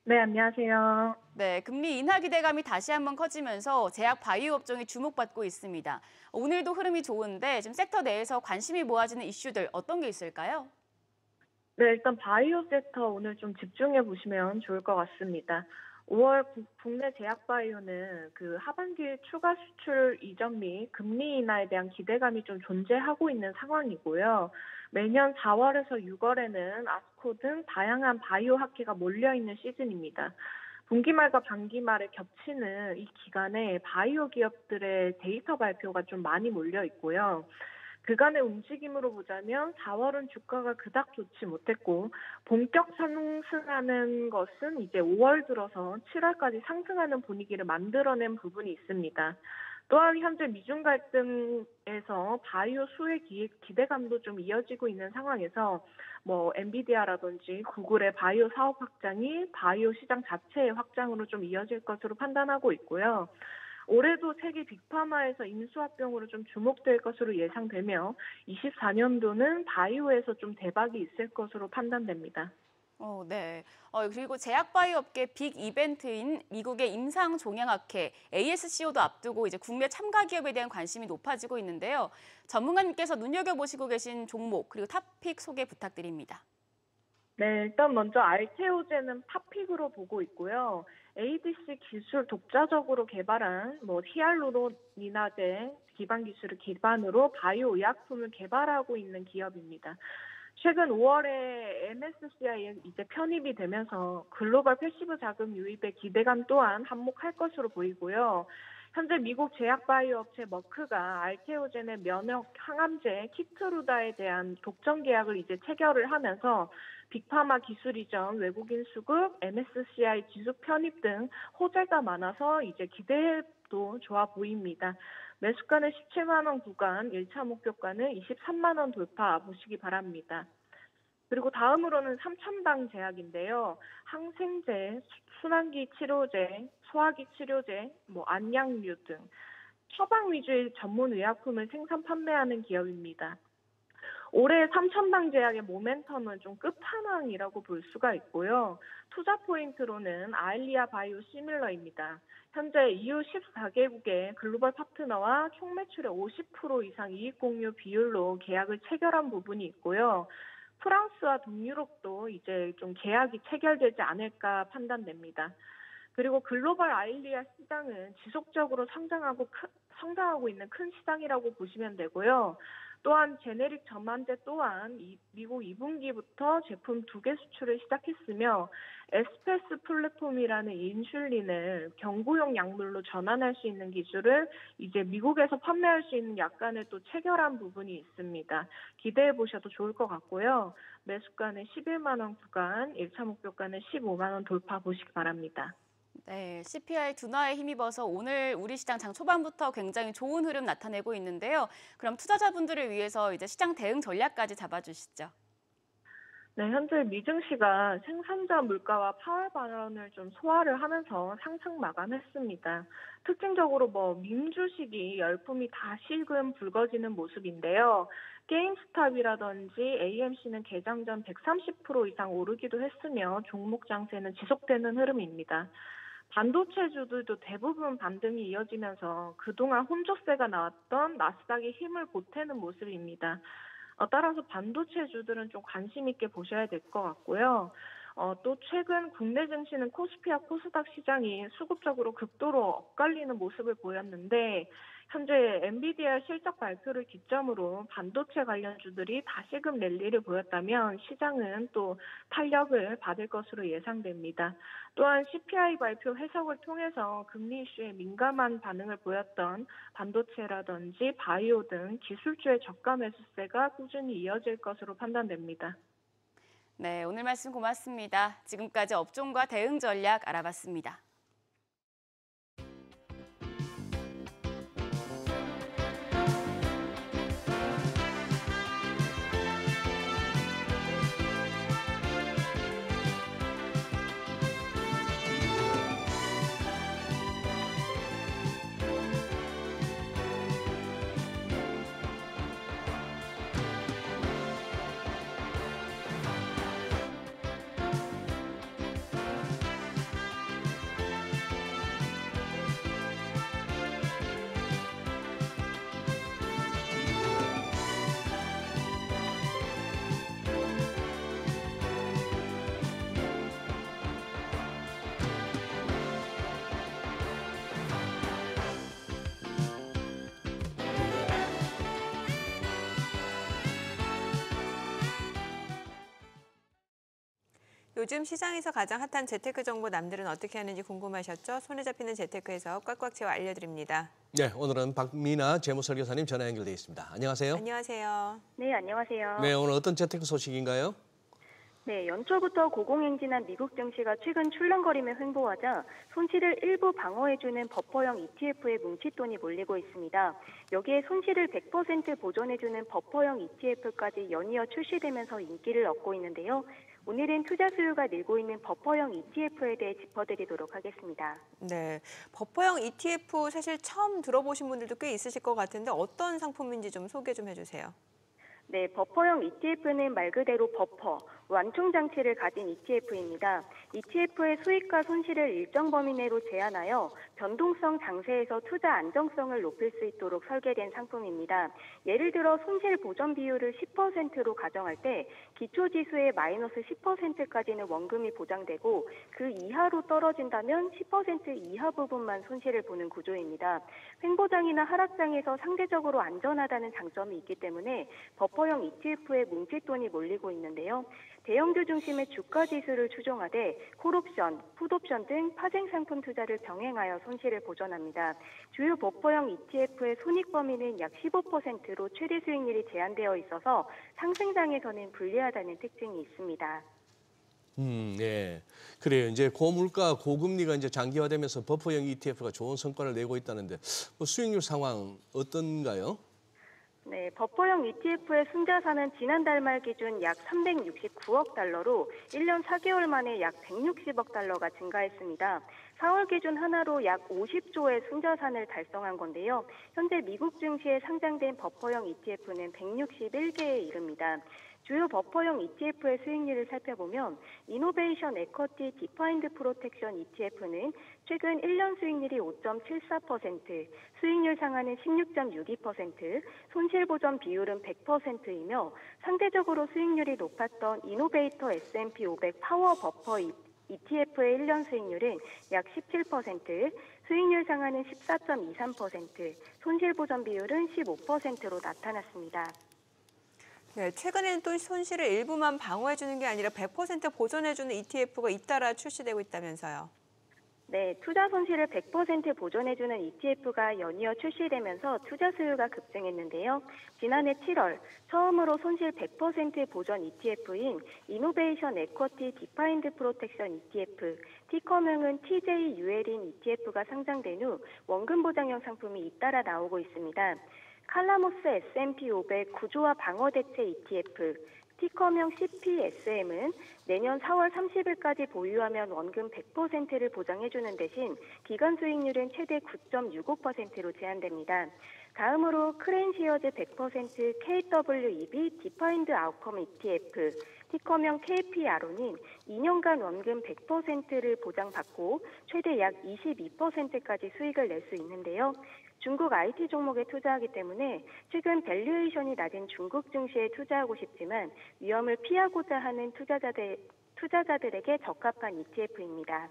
네, 안녕하세요. 네, 금리 인하 기대감이 다시 한번 커지면서 제약 바이오 업종이 주목받고 있습니다. 오늘도 흐름이 좋은데 지금 섹터 내에서 관심이 모아지는 이슈들 어떤 게 있을까요? 네, 일단 바이오 섹터 오늘 좀 집중해 보시면 좋을 것 같습니다. 5월 국내 제약 바이오는 그 하반기 추가 수출 이전 및 금리 인하에 대한 기대감이 좀 존재하고 있는 상황이고요. 매년 4월에서 6월에는 아스코 등 다양한 바이오 학회가 몰려있는 시즌입니다. 분기말과 반기말에 겹치는 이 기간에 바이오 기업들의 데이터 발표가 좀 많이 몰려 있고요. 그간의 움직임으로 보자면 4월은 주가가 그닥 좋지 못했고 본격 상승하는 것은 이제 5월 들어서 7월까지 상승하는 분위기를 만들어낸 부분이 있습니다. 또한 현재 미중 갈등에서 바이오 수혜 기대감도 좀 이어지고 있는 상황에서 엔비디아라든지 구글의 바이오 사업 확장이 바이오 시장 자체의 확장으로 좀 이어질 것으로 판단하고 있고요. 올해도 세계 빅파마에서 인수합병으로 좀 주목될 것으로 예상되며 24년도는 바이오에서 좀 대박이 있을 것으로 판단됩니다. 네. 그리고 제약바이오 업계 빅 이벤트인 미국의 임상종양학회 ASCO도 앞두고 이제 국내 참가 기업에 대한 관심이 높아지고 있는데요. 전문가님께서 눈여겨보시고 계신 종목 그리고 탑픽 소개 부탁드립니다. 네, 일단 먼저 알테오젠은 탑픽으로 보고 있고요. ADC 기술 독자적으로 개발한 히알루로니나제 기반 기술을 기반으로 바이오 의약품을 개발하고 있는 기업입니다. 최근 5월에 MSCI에 이제 편입이 되면서 글로벌 패시브 자금 유입의 기대감 또한 한몫할 것으로 보이고요. 현재 미국 제약 바이오 업체 머크가 알테오젠의 면역 항암제 키트루다에 대한 독점 계약을 이제 체결을 하면서 빅파마 기술 이전, 외국인 수급, MSCI 지수 편입 등 호재가 많아서 이제 기대도 좋아 보입니다. 매수가는 17만 원 구간, 1차 목표가는 23만 원 돌파 보시기 바랍니다. 그리고 다음으로는 삼천당 제약인데요. 항생제, 순환기 치료제, 소화기 치료제, 안약류 등 처방 위주의 전문 의약품을 생산 판매하는 기업입니다. 올해 삼천당 제약의 모멘텀은 좀 끝판왕이라고 볼 수가 있고요. 투자 포인트로는 아일리아 바이오 시밀러입니다. 현재 EU 14개국의 글로벌 파트너와 총 매출의 50% 이상 이익 공유 비율로 계약을 체결한 부분이 있고요. 프랑스와 동유럽도 이제 좀 계약이 체결되지 않을까 판단됩니다. 그리고 글로벌 아일리아 시장은 지속적으로 성장하고 있는 큰 시장이라고 보시면 되고요. 또한 제네릭 점안제 또한 미국 2분기부터 제품 2개 수출을 시작했으며 에스페스 플랫폼이라는 인슐린을 경구용 약물로 전환할 수 있는 기술을 이제 미국에서 판매할 수 있는 약관을 또 체결한 부분이 있습니다. 기대해 보셔도 좋을 것 같고요. 매수가는 11만 원 구간, 1차 목표가는 15만 원 돌파 보시기 바랍니다. 네, CPI 둔화에 힘입어서 오늘 우리 시장 장 초반부터 굉장히 좋은 흐름 나타내고 있는데요. 그럼 투자자분들을 위해서 이제 시장 대응 전략까지 잡아주시죠. 네, 현재 미증시가 생산자 물가와 파월 발언을 좀 소화를 하면서 상승 마감했습니다. 특징적으로 밈 주식이 열풍이 다시금 불거지는 모습인데요. 게임스탑이라든지 AMC는 개장 전 130% 이상 오르기도 했으며 종목 장세는 지속되는 흐름입니다. 반도체주들도 대부분 반등이 이어지면서 그동안 혼조세가 나왔던 나스닥이 힘을 보태는 모습입니다. 따라서 반도체주들은 좀 관심 있게 보셔야 될 것 같고요. 또 최근 국내 증시는 코스피와 코스닥 시장이 수급적으로 극도로 엇갈리는 모습을 보였는데 현재 엔비디아 실적 발표를 기점으로 반도체 관련주들이 다시금 랠리를 보였다면 시장은 또 탄력을 받을 것으로 예상됩니다. 또한 CPI 발표 해석을 통해서 금리 이슈에 민감한 반응을 보였던 반도체라든지 바이오 등 기술주의 저가 매수세가 꾸준히 이어질 것으로 판단됩니다. 네, 오늘 말씀 고맙습니다. 지금까지 업종과 대응 전략 알아봤습니다. 요즘 시장에서 가장 핫한 재테크 정보 남들은 어떻게 하는지 궁금하셨죠? 손에 잡히는 재테크에서 꽉꽉 채워 알려드립니다. 네, 오늘은 박미나 재무설계사님 전화 연결돼 있습니다. 안녕하세요. 안녕하세요. 네, 안녕하세요. 네, 오늘 어떤 재테크 소식인가요? 네, 연초부터 고공행진한 미국 증시가 최근 출렁거림을 횡보하자 손실을 일부 방어해주는 버퍼형 ETF에 뭉칫돈이 몰리고 있습니다. 여기에 손실을 100% 보존해주는 버퍼형 ETF까지 연이어 출시되면서 인기를 얻고 있는데요. 오늘은 투자 수요가 늘고 있는 버퍼형 ETF에 대해 짚어드리도록 하겠습니다. 네, 버퍼형 ETF 사실 처음 들어보신 분들도 꽤 있으실 것 같은데 어떤 상품인지 좀 소개 좀 해주세요. 네, 버퍼형 ETF는 말 그대로 버퍼, 완충 장치를 가진 ETF입니다. ETF의 수익과 손실을 일정 범위 내로 제한하여 변동성 장세에서 투자 안정성을 높일 수 있도록 설계된 상품입니다. 예를 들어 손실 보전 비율을 10%로 가정할 때 기초지수의 마이너스 10%까지는 원금이 보장되고 그 이하로 떨어진다면 10% 이하 부분만 손실을 보는 구조입니다. 횡보장이나 하락장에서 상대적으로 안전하다는 장점이 있기 때문에 버퍼형 ETF에 뭉칫돈이 몰리고 있는데요. 대형주 중심의 주가 지수를 추종하되 콜옵션, 풋옵션 등 파생 상품 투자를 병행하여 손실을 보전합니다. 주요 버퍼형 ETF의 손익 범위는 약 15%로 최대 수익률이 제한되어 있어서 상승장에서는 불리하다는 특징이 있습니다. 네. 그래요. 이제 고물가, 고금리가 이제 장기화되면서 버퍼형 ETF가 좋은 성과를 내고 있다는데 수익률 상황 어떤가요? 네, 버퍼형 ETF의 순자산은 지난달 말 기준 약 369억 달러로 1년 4개월 만에 약 160억 달러가 증가했습니다. 4월 기준 하나로 약 50조의 순자산을 달성한 건데요. 현재 미국 증시에 상장된 버퍼형 ETF는 161개에 이릅니다. 주요 버퍼형 ETF의 수익률을 살펴보면 이노베이션 에쿼티 디파인드 프로텍션 ETF는 최근 1년 수익률이 5.74%, 수익률 상한은 16.62%, 손실 보전 비율은 100%이며 상대적으로 수익률이 높았던 이노베이터 S&P 500 파워 버퍼 ETF의 1년 수익률은 약 17%, 수익률 상한은 14.23%, 손실 보전 비율은 15%로 나타났습니다. 네, 최근에는 또 손실을 일부만 방어해주는 게 아니라 100% 보존해주는 ETF가 잇따라 출시되고 있다면서요. 네, 투자 손실을 100% 보존해주는 ETF가 연이어 출시되면서 투자 수요가 급증했는데요. 지난해 7월 처음으로 손실 100% 보존 ETF인 이노베이션 에쿼티 디파인드 프로텍션 ETF, 티커명은 TJUL인 ETF가 상장된 후 원금 보장형 상품이 잇따라 나오고 있습니다. 칼라모스 S&P 500 구조화 방어 대체 ETF, 티커명 CPSM은 내년 4월 30일까지 보유하면 원금 100%를 보장해주는 대신 기간 수익률은 최대 9.65%로 제한됩니다. 다음으로 크랜시어즈 100% KWEB 디파인드 아웃컴 ETF, 티커명 KPRO는 2년간 원금 100%를 보장받고 최대 약 22%까지 수익을 낼 수 있는데요. 중국 IT 종목에 투자하기 때문에 최근 밸류에이션이 낮은 중국 증시에 투자하고 싶지만 위험을 피하고자 하는 투자자들에게 적합한 ETF입니다.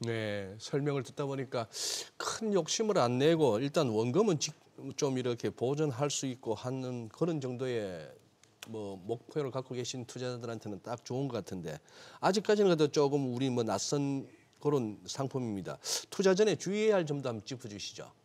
네, 설명을 듣다 보니까 큰 욕심을 안 내고 일단 원금은 좀 이렇게 보존할 수 있고 하는 그런 정도의 목표를 갖고 계신 투자자들한테는 딱 좋은 것 같은데 아직까지는 그래도 조금 우리 낯선 그런 상품입니다. 투자 전에 주의해야 할 점도 한번 짚어주시죠.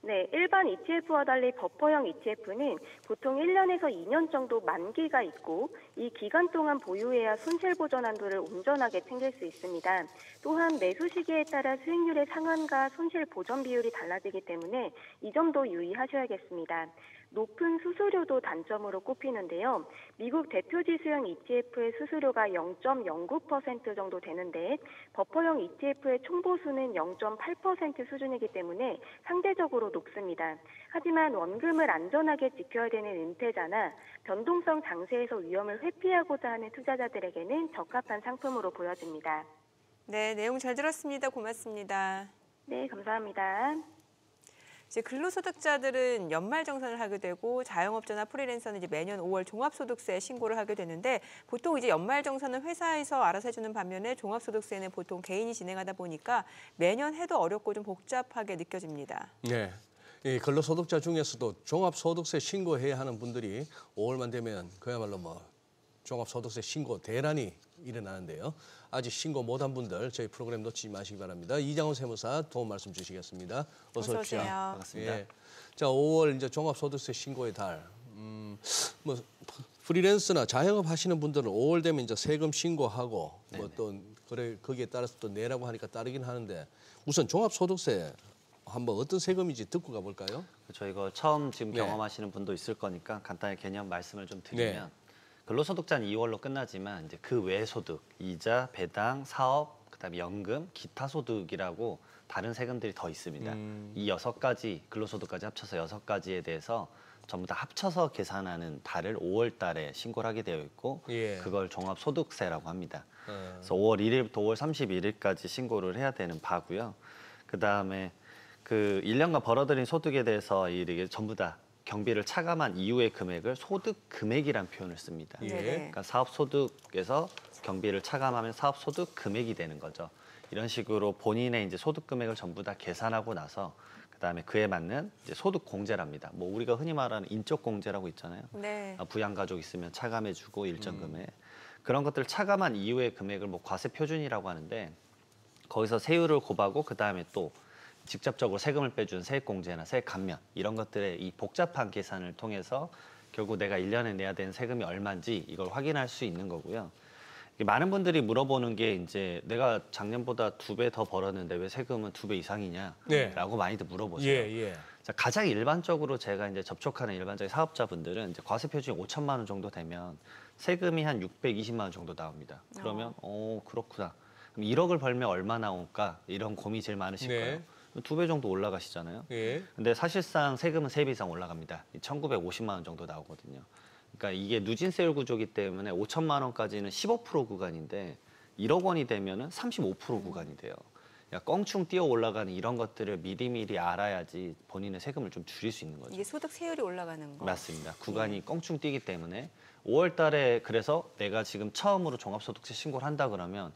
네, 일반 ETF와 달리 버퍼형 ETF는 보통 1년에서 2년 정도 만기가 있고 이 기간 동안 보유해야 손실 보전 한도를 온전하게 챙길 수 있습니다. 또한 매수 시기에 따라 수익률의 상한과 손실 보전 비율이 달라지기 때문에 이 점도 유의하셔야겠습니다. 높은 수수료도 단점으로 꼽히는데요. 미국 대표 지수형 ETF의 수수료가 0.09% 정도 되는데 버퍼형 ETF의 총보수는 0.8% 수준이기 때문에 상대적으로 높습니다. 하지만 원금을 안전하게 지켜야 되는 은퇴자나 변동성 장세에서 위험을 회피하고자 하는 투자자들에게는 적합한 상품으로 보여집니다. 네, 내용 잘 들었습니다. 고맙습니다. 네, 감사합니다. 이제 근로소득자들은 연말정산을 하게 되고 자영업자나 프리랜서는 이제 매년 5월 종합소득세 신고를 하게 되는데 보통 이제 연말정산은 회사에서 알아서 해주는 반면에 종합소득세는 보통 개인이 진행하다 보니까 매년 해도 어렵고 좀 복잡하게 느껴집니다. 네. 이 근로소득자 중에서도 종합소득세 신고해야 하는 분들이 5월만 되면 그야말로 종합소득세 신고 대란이 일어나는데요. 아직 신고 못한 분들 저희 프로그램 놓치지 마시기 바랍니다. 이장훈 세무사 도움 말씀 주시겠습니다. 어서 오십시오. 반갑습니다. 예. 자, 5월 이제 종합소득세 신고의 달. 프리랜서나 자영업 하시는 분들은 5월 되면 이제 세금 신고하고 또 거기에 따라서 또 내라고 하니까 따르긴 하는데 우선 종합소득세 한번 어떤 세금인지 듣고 가볼까요? 그렇죠. 이거 처음 지금 경험하시는 분도 있을 거니까 간단히 개념 말씀을 좀 드리면 근로소득자는 2월로 끝나지만 이제 그 외 소득, 이자, 배당, 사업, 그다음에 연금, 기타 소득이라고 다른 세금들이 더 있습니다. 이 6가지 근로소득까지 합쳐서 6가지에 대해서 전부 다 합쳐서 계산하는 달을 5월 달에 신고를 하게 되어 있고 예. 그걸 종합소득세라고 합니다. 그래서 5월 1일부터 5월 31일까지 신고를 해야 되는 바고요. 그다음에 그 1년간 벌어들인 소득에 대해서 이게 전부 다 경비를 차감한 이후의 금액을 소득 금액이란 표현을 씁니다. 예. 그러니까 사업 소득에서 경비를 차감하면 사업 소득 금액이 되는 거죠. 이런 식으로 본인의 이제 소득 금액을 전부 다 계산하고 나서 그다음에 그에 맞는 이제 소득 공제랍니다. 뭐 우리가 흔히 말하는 인적 공제라고 있잖아요. 네. 부양 가족 있으면 차감해주고 일정 금액 그런 것들을 차감한 이후의 금액을 뭐 과세 표준이라고 하는데 거기서 세율을 곱하고 그다음에 또 직접적으로 세금을 빼준 세액공제나 세액 감면 이런 것들의 이 복잡한 계산을 통해서 결국 내가 1년에 내야 되는 세금이 얼마인지 이걸 확인할 수 있는 거고요. 많은 분들이 물어보는 게 이제 내가 작년보다 2배 더 벌었는데 왜 세금은 2배 이상이냐라고 네. 많이들 물어보세요. 예. 자, 가장 일반적으로 제가 이제 접촉하는 일반적인 사업자분들은 이제 과세 표준이 5천만 원 정도 되면 세금이 한 620만 원 정도 나옵니다. 그러면 그렇구나. 그럼 1억을 벌면 얼마 나올까? 이런 고민이 제일 많으실 네. 거예요. 2배 정도 올라가시잖아요. 예. 근데 사실상 세금은 3배 이상 올라갑니다. 1,950만 원 정도 나오거든요. 그러니까 이게 누진세율 구조기 때문에 5천만 원까지는 15% 구간인데 1억 원이 되면은 35% 구간이 돼요. 그러니까 껑충 뛰어 올라가는 이런 것들을 미리미리 알아야지 본인의 세금을 좀 줄일 수 있는 거죠. 이게 소득 세율이 올라가는 거. 맞습니다. 구간이 껑충 뛰기 때문에 5월 달에 그래서 내가 지금 처음으로 종합소득세 신고를 한다 그러면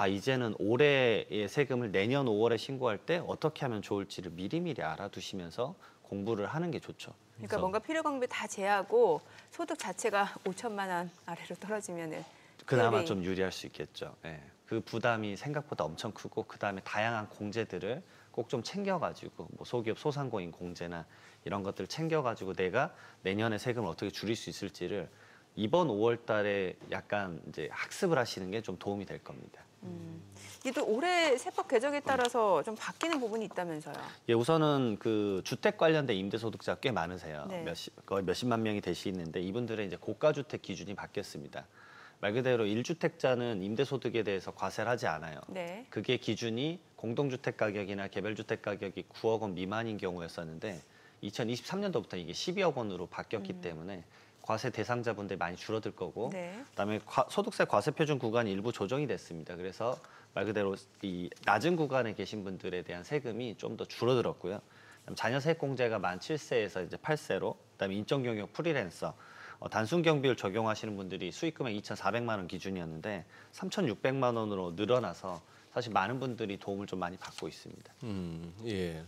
이제는 올해의 세금을 내년 5월에 신고할 때 어떻게 하면 좋을지를 미리미리 알아두시면서 공부를 하는 게 좋죠. 그러니까 뭔가 필요 경비 다 제하고 소득 자체가 5천만 원 아래로 떨어지면은 그나마 좀 유리할 수 있겠죠. 예. 그 부담이 생각보다 엄청 크고 그다음에 다양한 공제들을 꼭 좀 챙겨가지고 뭐 소기업 소상공인 공제나 이런 것들 챙겨가지고 내가 내년에 세금을 어떻게 줄일 수 있을지를 이번 5월 달에 약간 이제 학습을 하시는 게 좀 도움이 될 겁니다. 이게 또 올해 세법 개정에 따라서 좀 바뀌는 부분이 있다면서요. 예, 우선은 그 주택 관련된 임대소득자가 꽤 많으세요. 네. 거의 몇십만 명이 되시는데 이분들의 이제 고가주택 기준이 바뀌었습니다. 말 그대로 1주택자는 임대소득에 대해서 과세를 하지 않아요. 네. 그게 기준이 공동주택 가격이나 개별주택 가격이 9억 원 미만인 경우였었는데 2023년도부터 이게 12억 원으로 바뀌었기 때문에 과세 대상자분들 많이 줄어들 거고 네. 그다음에 소득세 과세 표준 구간이 일부 조정이 됐습니다. 그래서 말 그대로 이 낮은 구간에 계신 분들에 대한 세금이 좀 더 줄어들었고요. 그다음 자녀 세액 공제가 만 7세에서 이제 8세로 그다음에 인적 용역 프리랜서 단순 경비를 적용하시는 분들이 수익 금액 2,400만 원 기준이었는데 3,600만 원으로 늘어나서 사실 많은 분들이 도움을 좀 많이 받고 있습니다. 예.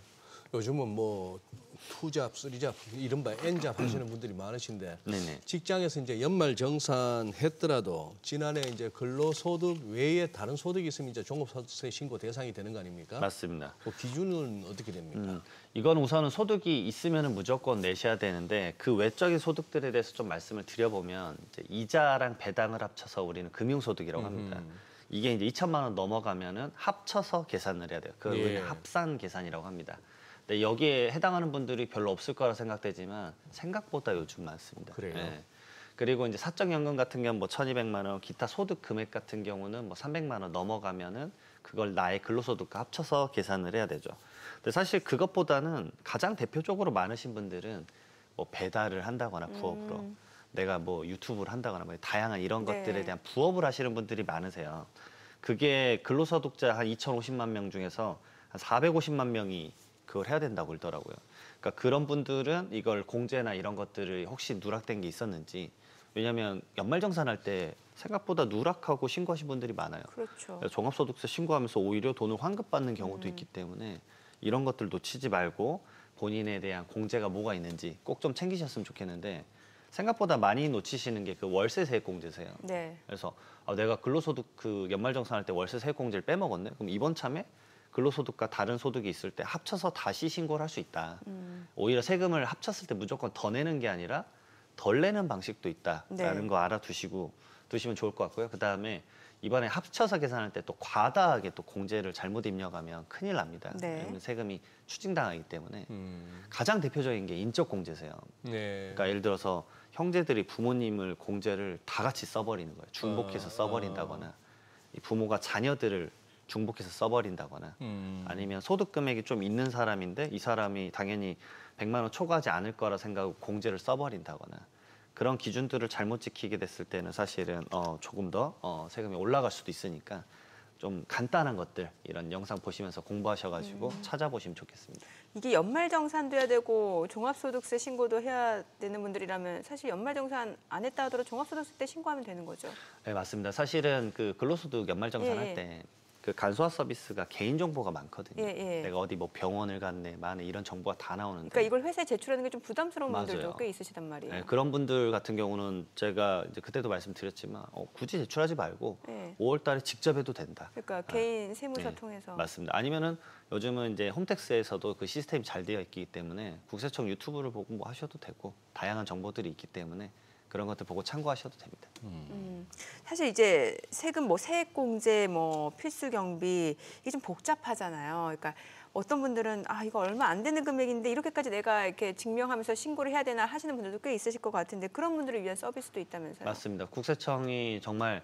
요즘은 뭐 투잡, 쓰리잡, 이른바 N잡 하시는 분들이 많으신데 네네. 직장에서 이제 연말 정산했더라도 지난해 이제 근로소득 외에 다른 소득이 있으면 이제 종합소득세 신고 대상이 되는 거 아닙니까? 맞습니다. 그 기준은 어떻게 됩니까? 이건 우선은 소득이 있으면 무조건 내셔야 되는데 그 외적인 소득들에 대해서 좀 말씀을 드려보면 이제 이자랑 배당을 합쳐서 우리는 금융소득이라고 합니다. 이게 이제 2천만 원 넘어가면은 합쳐서 계산을 해야 돼요. 그걸 우리는 합산 계산이라고 합니다. 근데 여기에 해당하는 분들이 별로 없을 거라 생각되지만 생각보다 요즘 많습니다. 그래요? 예. 그리고 이제 사적연금 같은 경우는 뭐 1,200만 원, 기타 소득 금액 같은 경우는 뭐 300만 원 넘어가면은 그걸 나의 근로소득과 합쳐서 계산을 해야 되죠. 근데 사실 그것보다는 가장 대표적으로 많으신 분들은 뭐 배달을 한다거나 부업으로 내가 뭐 유튜브를 한다거나 뭐 다양한 이런 것들에 대한 부업을 하시는 분들이 많으세요. 그게 근로소득자 한 2,050만 명 중에서 한 450만 명이 그걸 해야 된다고 그러더라고요. 그러니까 그런 분들은 이걸 공제나 이런 것들을 혹시 누락된 게 있었는지 왜냐하면 연말정산할 때 생각보다 누락하고 신고하신 분들이 많아요. 그렇죠. 종합소득세 신고하면서 오히려 돈을 환급받는 경우도 있기 때문에 이런 것들 놓치지 말고 본인에 대한 공제가 뭐가 있는지 꼭 좀 챙기셨으면 좋겠는데 생각보다 많이 놓치시는 게 그 월세 세액공제세요. 네. 그래서 내가 근로소득 그 연말정산할 때 월세 세액공제를 빼먹었네. 그럼 이번 참에 근로소득과 다른 소득이 있을 때 합쳐서 다시 신고를 할 수 있다. 오히려 세금을 합쳤을 때 무조건 더 내는 게 아니라 덜 내는 방식도 있다라는 거 알아두시고 두시면 좋을 것 같고요. 그다음에 이번에 합쳐서 계산할 때 또 과다하게 또 공제를 잘못 입력하면 큰일 납니다. 네. 왜냐하면 세금이 추징당하기 때문에 가장 대표적인 게 인적 공제세요. 네. 그러니까 예를 들어서 형제들이 부모님을 공제를 다 같이 써버리는 거예요. 중복해서 써버린다거나 이 부모가 자녀들을 중복해서 써버린다거나 아니면 소득 금액이 좀 있는 사람인데 이 사람이 당연히 100만 원 초과하지 않을 거라 생각하고 공제를 써버린다거나 그런 기준들을 잘못 지키게 됐을 때는 사실은 조금 더 세금이 올라갈 수도 있으니까 좀 간단한 것들 이런 영상 보시면서 공부하셔가지고 찾아보시면 좋겠습니다. 이게 연말정산도 해야 되고 종합소득세 신고도 해야 되는 분들이라면 사실 연말정산 안 했다 하더라도 종합소득세 때 신고하면 되는 거죠? 네, 맞습니다. 사실은 그 근로소득 연말정산 할 때 그 간소화 서비스가 개인정보가 많거든요. 내가 어디 뭐 병원을 갔네, 마네 이런 정보가 다 나오는데. 그러니까 이걸 회사에 제출하는 게 좀 부담스러운 맞아요. 분들도 꽤 있으시단 말이에요. 네, 그런 분들 같은 경우는 제가 이제 그때도 말씀드렸지만 굳이 제출하지 말고 5월달에 직접 해도 된다. 그러니까 개인 세무서 통해서. 맞습니다. 아니면은 요즘은 이제 홈택스에서도 그 시스템이 잘 되어 있기 때문에 국세청 유튜브를 보고 뭐 하셔도 되고 다양한 정보들이 있기 때문에 그런 것들 보고 참고하셔도 됩니다. 사실 이제 세금 뭐 세액공제 뭐 필수 경비 이게 좀 복잡하잖아요. 그러니까 어떤 분들은 이거 얼마 안 되는 금액인데 이렇게까지 내가 이렇게 증명하면서 신고를 해야 되나 하시는 분들도 꽤 있으실 것 같은데 그런 분들을 위한 서비스도 있다면서요? 맞습니다. 국세청이 정말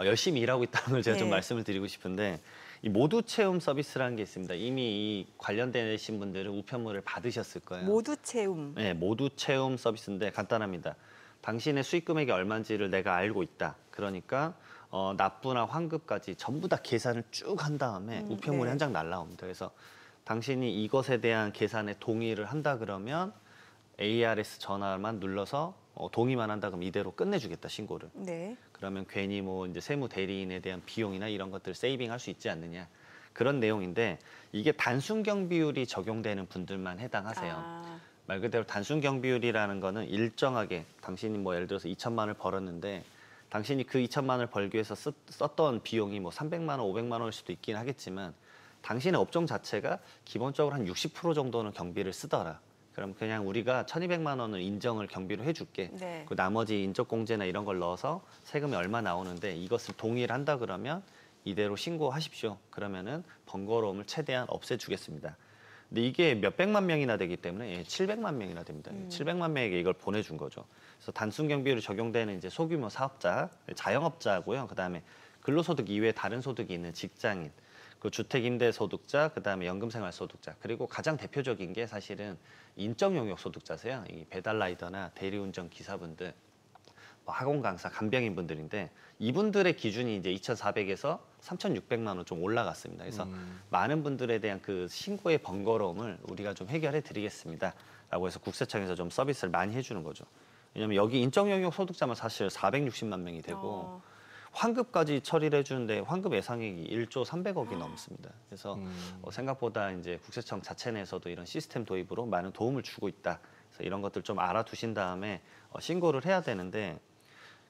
열심히 일하고 있다는 걸 제가 좀 말씀을 드리고 싶은데 이 모두 채움 서비스라는 게 있습니다. 이미 이 관련되신 분들은 우편물을 받으셨을 거예요. 모두 채움. 네, 모두 채움 서비스인데 간단합니다. 당신의 수익 금액이 얼마인지를 내가 알고 있다. 그러니까 납부나 환급까지 전부 다 계산을 쭉 한 다음에 우편물이 한 장 날라옵니다. 그래서 당신이 이것에 대한 계산에 동의를 한다 그러면 ARS 전화만 눌러서 동의만 한다 그러면 이대로 끝내주겠다 신고를. 그러면 괜히 뭐 이제 세무 대리인에 대한 비용이나 이런 것들 세이빙할 수 있지 않느냐 그런 내용인데 이게 단순 경비율이 적용되는 분들만 해당하세요. 말 그대로 단순 경비율이라는 거는 일정하게 당신이 뭐 예를 들어서 2천만 원을 벌었는데 당신이 그 2천만 원을 벌기 위해서 썼던 비용이 뭐 300만 원, 500만 원일 수도 있긴 하겠지만 당신의 업종 자체가 기본적으로 한 60% 정도는 경비를 쓰더라. 그럼 그냥 우리가 1,200만 원을 인정을 경비로 해줄게. 그 나머지 인적공제나 이런 걸 넣어서 세금이 얼마 나오는데 이것을 동의를 한다 그러면 이대로 신고하십시오. 그러면은 번거로움을 최대한 없애주겠습니다. 근데 이게 몇백만 명이나 되기 때문에 700만 명이나 됩니다. 700만 명에게 이걸 보내준 거죠. 그래서 단순 경비율이 적용되는 이제 소규모 사업자, 자영업자고요. 그다음에 근로소득 이외에 다른 소득이 있는 직장인, 그 주택임대소득자, 그다음에 연금생활소득자, 그리고 가장 대표적인 게 사실은 인적용역 소득자세요. 이 배달라이더나 대리운전 기사분들, 학원 강사, 간병인 분들인데 이분들의 기준이 이제 2,400에서 3,600만 원 좀 올라갔습니다. 그래서 많은 분들에 대한 그 신고의 번거로움을 우리가 좀 해결해 드리겠습니다.라고 해서 국세청에서 좀 서비스를 많이 해주는 거죠. 왜냐하면 여기 인적용역 소득자만 사실 460만 명이 되고 환급까지 처리를 해주는데 환급 예상액이 1조 300억이 넘습니다. 그래서 생각보다 이제 국세청 자체 내에서도 이런 시스템 도입으로 많은 도움을 주고 있다. 그래서 이런 것들 좀 알아두신 다음에 신고를 해야 되는데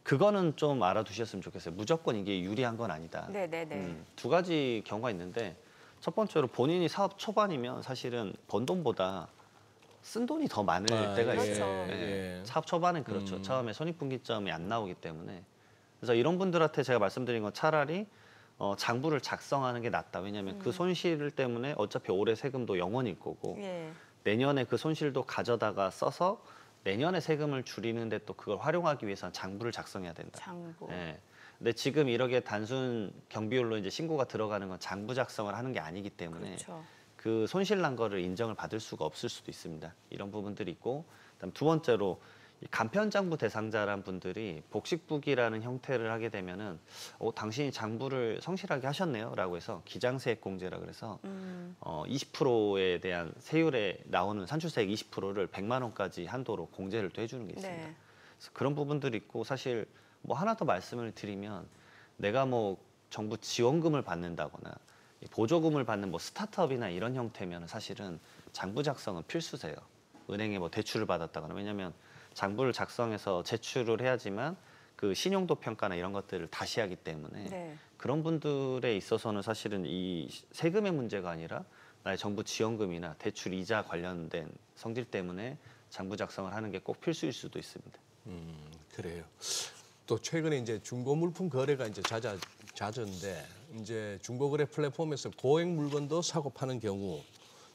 그거는 좀 알아두셨으면 좋겠어요. 무조건 이게 유리한 건 아니다. 두 가지 경우가 있는데 첫 번째로 본인이 사업 초반이면 사실은 번 돈보다 쓴 돈이 더 많을 때가 있어요. 사업 초반은 그렇죠. 처음에 손익분기점이 안 나오기 때문에. 그래서 이런 분들한테 제가 말씀드린 건 차라리 장부를 작성하는 게 낫다. 왜냐하면 그 손실 때문에 어차피 올해 세금도 0원일 거고 내년에 그 손실도 가져다가 써서 내년에 세금을 줄이는데 또 그걸 활용하기 위해서는 장부를 작성해야 된다. 근데 지금 이렇게 단순 경비율로 이제 신고가 들어가는 건 장부 작성을 하는 게 아니기 때문에 그 손실 난 거를 인정을 받을 수가 없을 수도 있습니다. 이런 부분들이 있고, 그다음 두 번째로 간편장부 대상자란 분들이 복식부기라는 형태를 하게 되면은 당신이 장부를 성실하게 하셨네요라고 해서 기장세액공제라 그래서 20%에 대한 세율에 나오는 산출세액 20%를 100만 원까지 한도로 공제를 또 해주는 게 있습니다. 그래서 그런 부분들이 있고 사실 뭐 하나 더 말씀을 드리면 내가 뭐 정부 지원금을 받는다거나 보조금을 받는 뭐 스타트업이나 이런 형태면 사실은 장부 작성은 필수세요. 은행에 뭐 대출을 받았다거나 왜냐하면 장부를 작성해서 제출을 해야지만 그 신용도 평가나 이런 것들을 다시 하기 때문에 그런 분들에 있어서는 사실은 이 세금의 문제가 아니라 나의 정부 지원금이나 대출 이자 관련된 성질 때문에 장부 작성을 하는 게 꼭 필수일 수도 있습니다. 그래요. 또 최근에 이제 중고 물품 거래가 이제 잦은데 이제 중고거래 플랫폼에서 고액 물건도 사고 파는 경우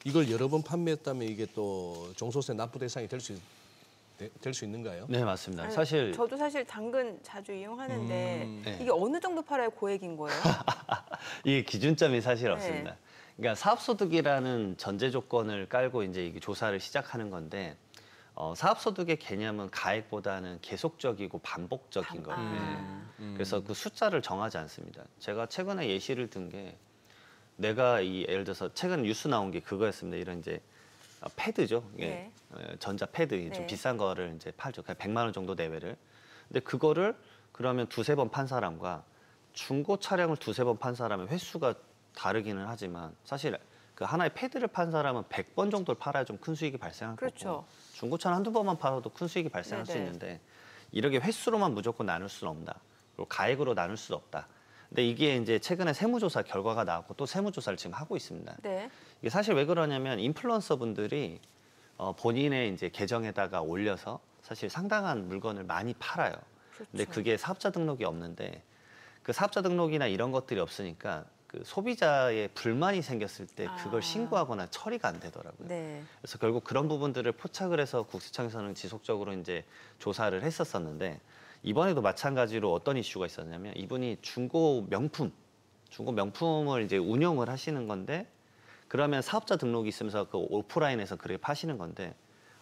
이걸 여러 번 판매했다면 이게 또 종소세 납부 대상이 될 수 있는가요? 네, 맞습니다. 저도 사실 당근 자주 이용하는데 이게 어느 정도 팔아야 고액인 거예요? 이게 기준점이 사실 없습니다. 그러니까 사업소득이라는 전제 조건을 깔고 이제 이게 조사를 시작하는 건데 사업소득의 개념은 가액보다는 계속적이고 반복적인 거예요. 그래서 그 숫자를 정하지 않습니다. 제가 최근에 예시를 든 게 내가 예를 들어서 최근 뉴스 나온 게 그거였습니다. 이런 이제 패드죠. 예. 전자 패드 좀 비싼 거를 이제 팔죠. 그냥 100만 원 정도 내외를. 근데 그거를 그러면 두세 번 판 사람과 중고 차량을 두세 번 판 사람의 횟수가 다르기는 하지만 사실 그 하나의 패드를 판 사람은 100번 정도를 팔아야 좀 큰 수익이 발생할 그렇죠. 거고 중고차는 한두 번만 팔아도 큰 수익이 발생할 수 있는데 이렇게 횟수로만 무조건 나눌 수는 없다. 그리고 가액으로 나눌 수 없다. 근데 이게 이제 최근에 세무조사 결과가 나왔고 또 세무조사를 지금 하고 있습니다. 네. 이게 사실 왜 그러냐면 인플루언서 분들이 본인의 이제 계정에다가 올려서 사실 상당한 물건을 많이 팔아요. 그렇죠. 근데 그게 사업자 등록이 없는데 그 사업자 등록이나 이런 것들이 없으니까 그 소비자의 불만이 생겼을 때 그걸 신고하거나 처리가 안 되더라고요. 네. 그래서 결국 그런 부분들을 포착을 해서 국세청에서는 지속적으로 이제 조사를 했었었는데 이번에도 마찬가지로 어떤 이슈가 있었냐면 이분이 중고 명품을 이제 운영을 하시는 건데 그러면 사업자 등록이 있으면서 그 오프라인에서 그렇게 파시는 건데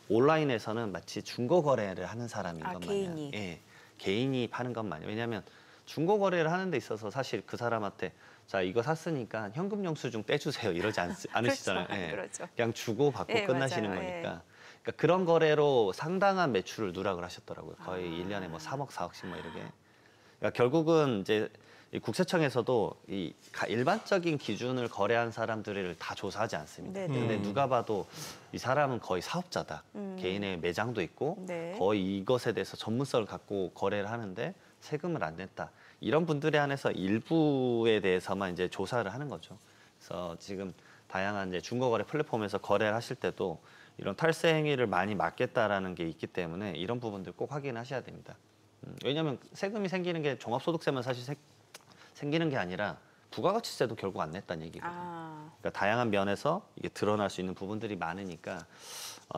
온라인에서는 마치 중고 거래를 하는 사람인 것 마냥. 개인이. 예, 개인이 파는 것 마냥. 왜냐하면 중고 거래를 하는 데 있어서 사실 그 사람한테 자 이거 샀으니까 현금 영수증 떼주세요 이러지 않으시잖아요. 그렇죠. 예. 그렇죠. 그냥 주고 받고 예, 끝나시는 맞아요. 거니까. 예. 그러니까 그런 거래로 상당한 매출을 누락을 하셨더라고요. 거의 1년에 뭐 3억, 4억씩 뭐 이렇게. 그러니까 결국은 이제 이 국세청에서도 이 일반적인 기준을 거래한 사람들을 다 조사하지 않습니다. 네네. 근데 누가 봐도 이 사람은 거의 사업자다. 개인의 매장도 있고 네. 거의 이것에 대해서 전문성을 갖고 거래를 하는데 세금을 안 냈다. 이런 분들에 한해서 일부에 대해서만 이제 조사를 하는 거죠. 그래서 지금 다양한 이제 중고거래 플랫폼에서 거래를 하실 때도 이런 탈세 행위를 많이 막겠다라는 게 있기 때문에 이런 부분들 꼭 확인하셔야 됩니다. 왜냐하면 세금이 생기는 게 종합소득세만 사실 생기는 게 아니라 부가가치세도 결국 안 냈다는 얘기거든요. 그러니까 다양한 면에서 이게 드러날 수 있는 부분들이 많으니까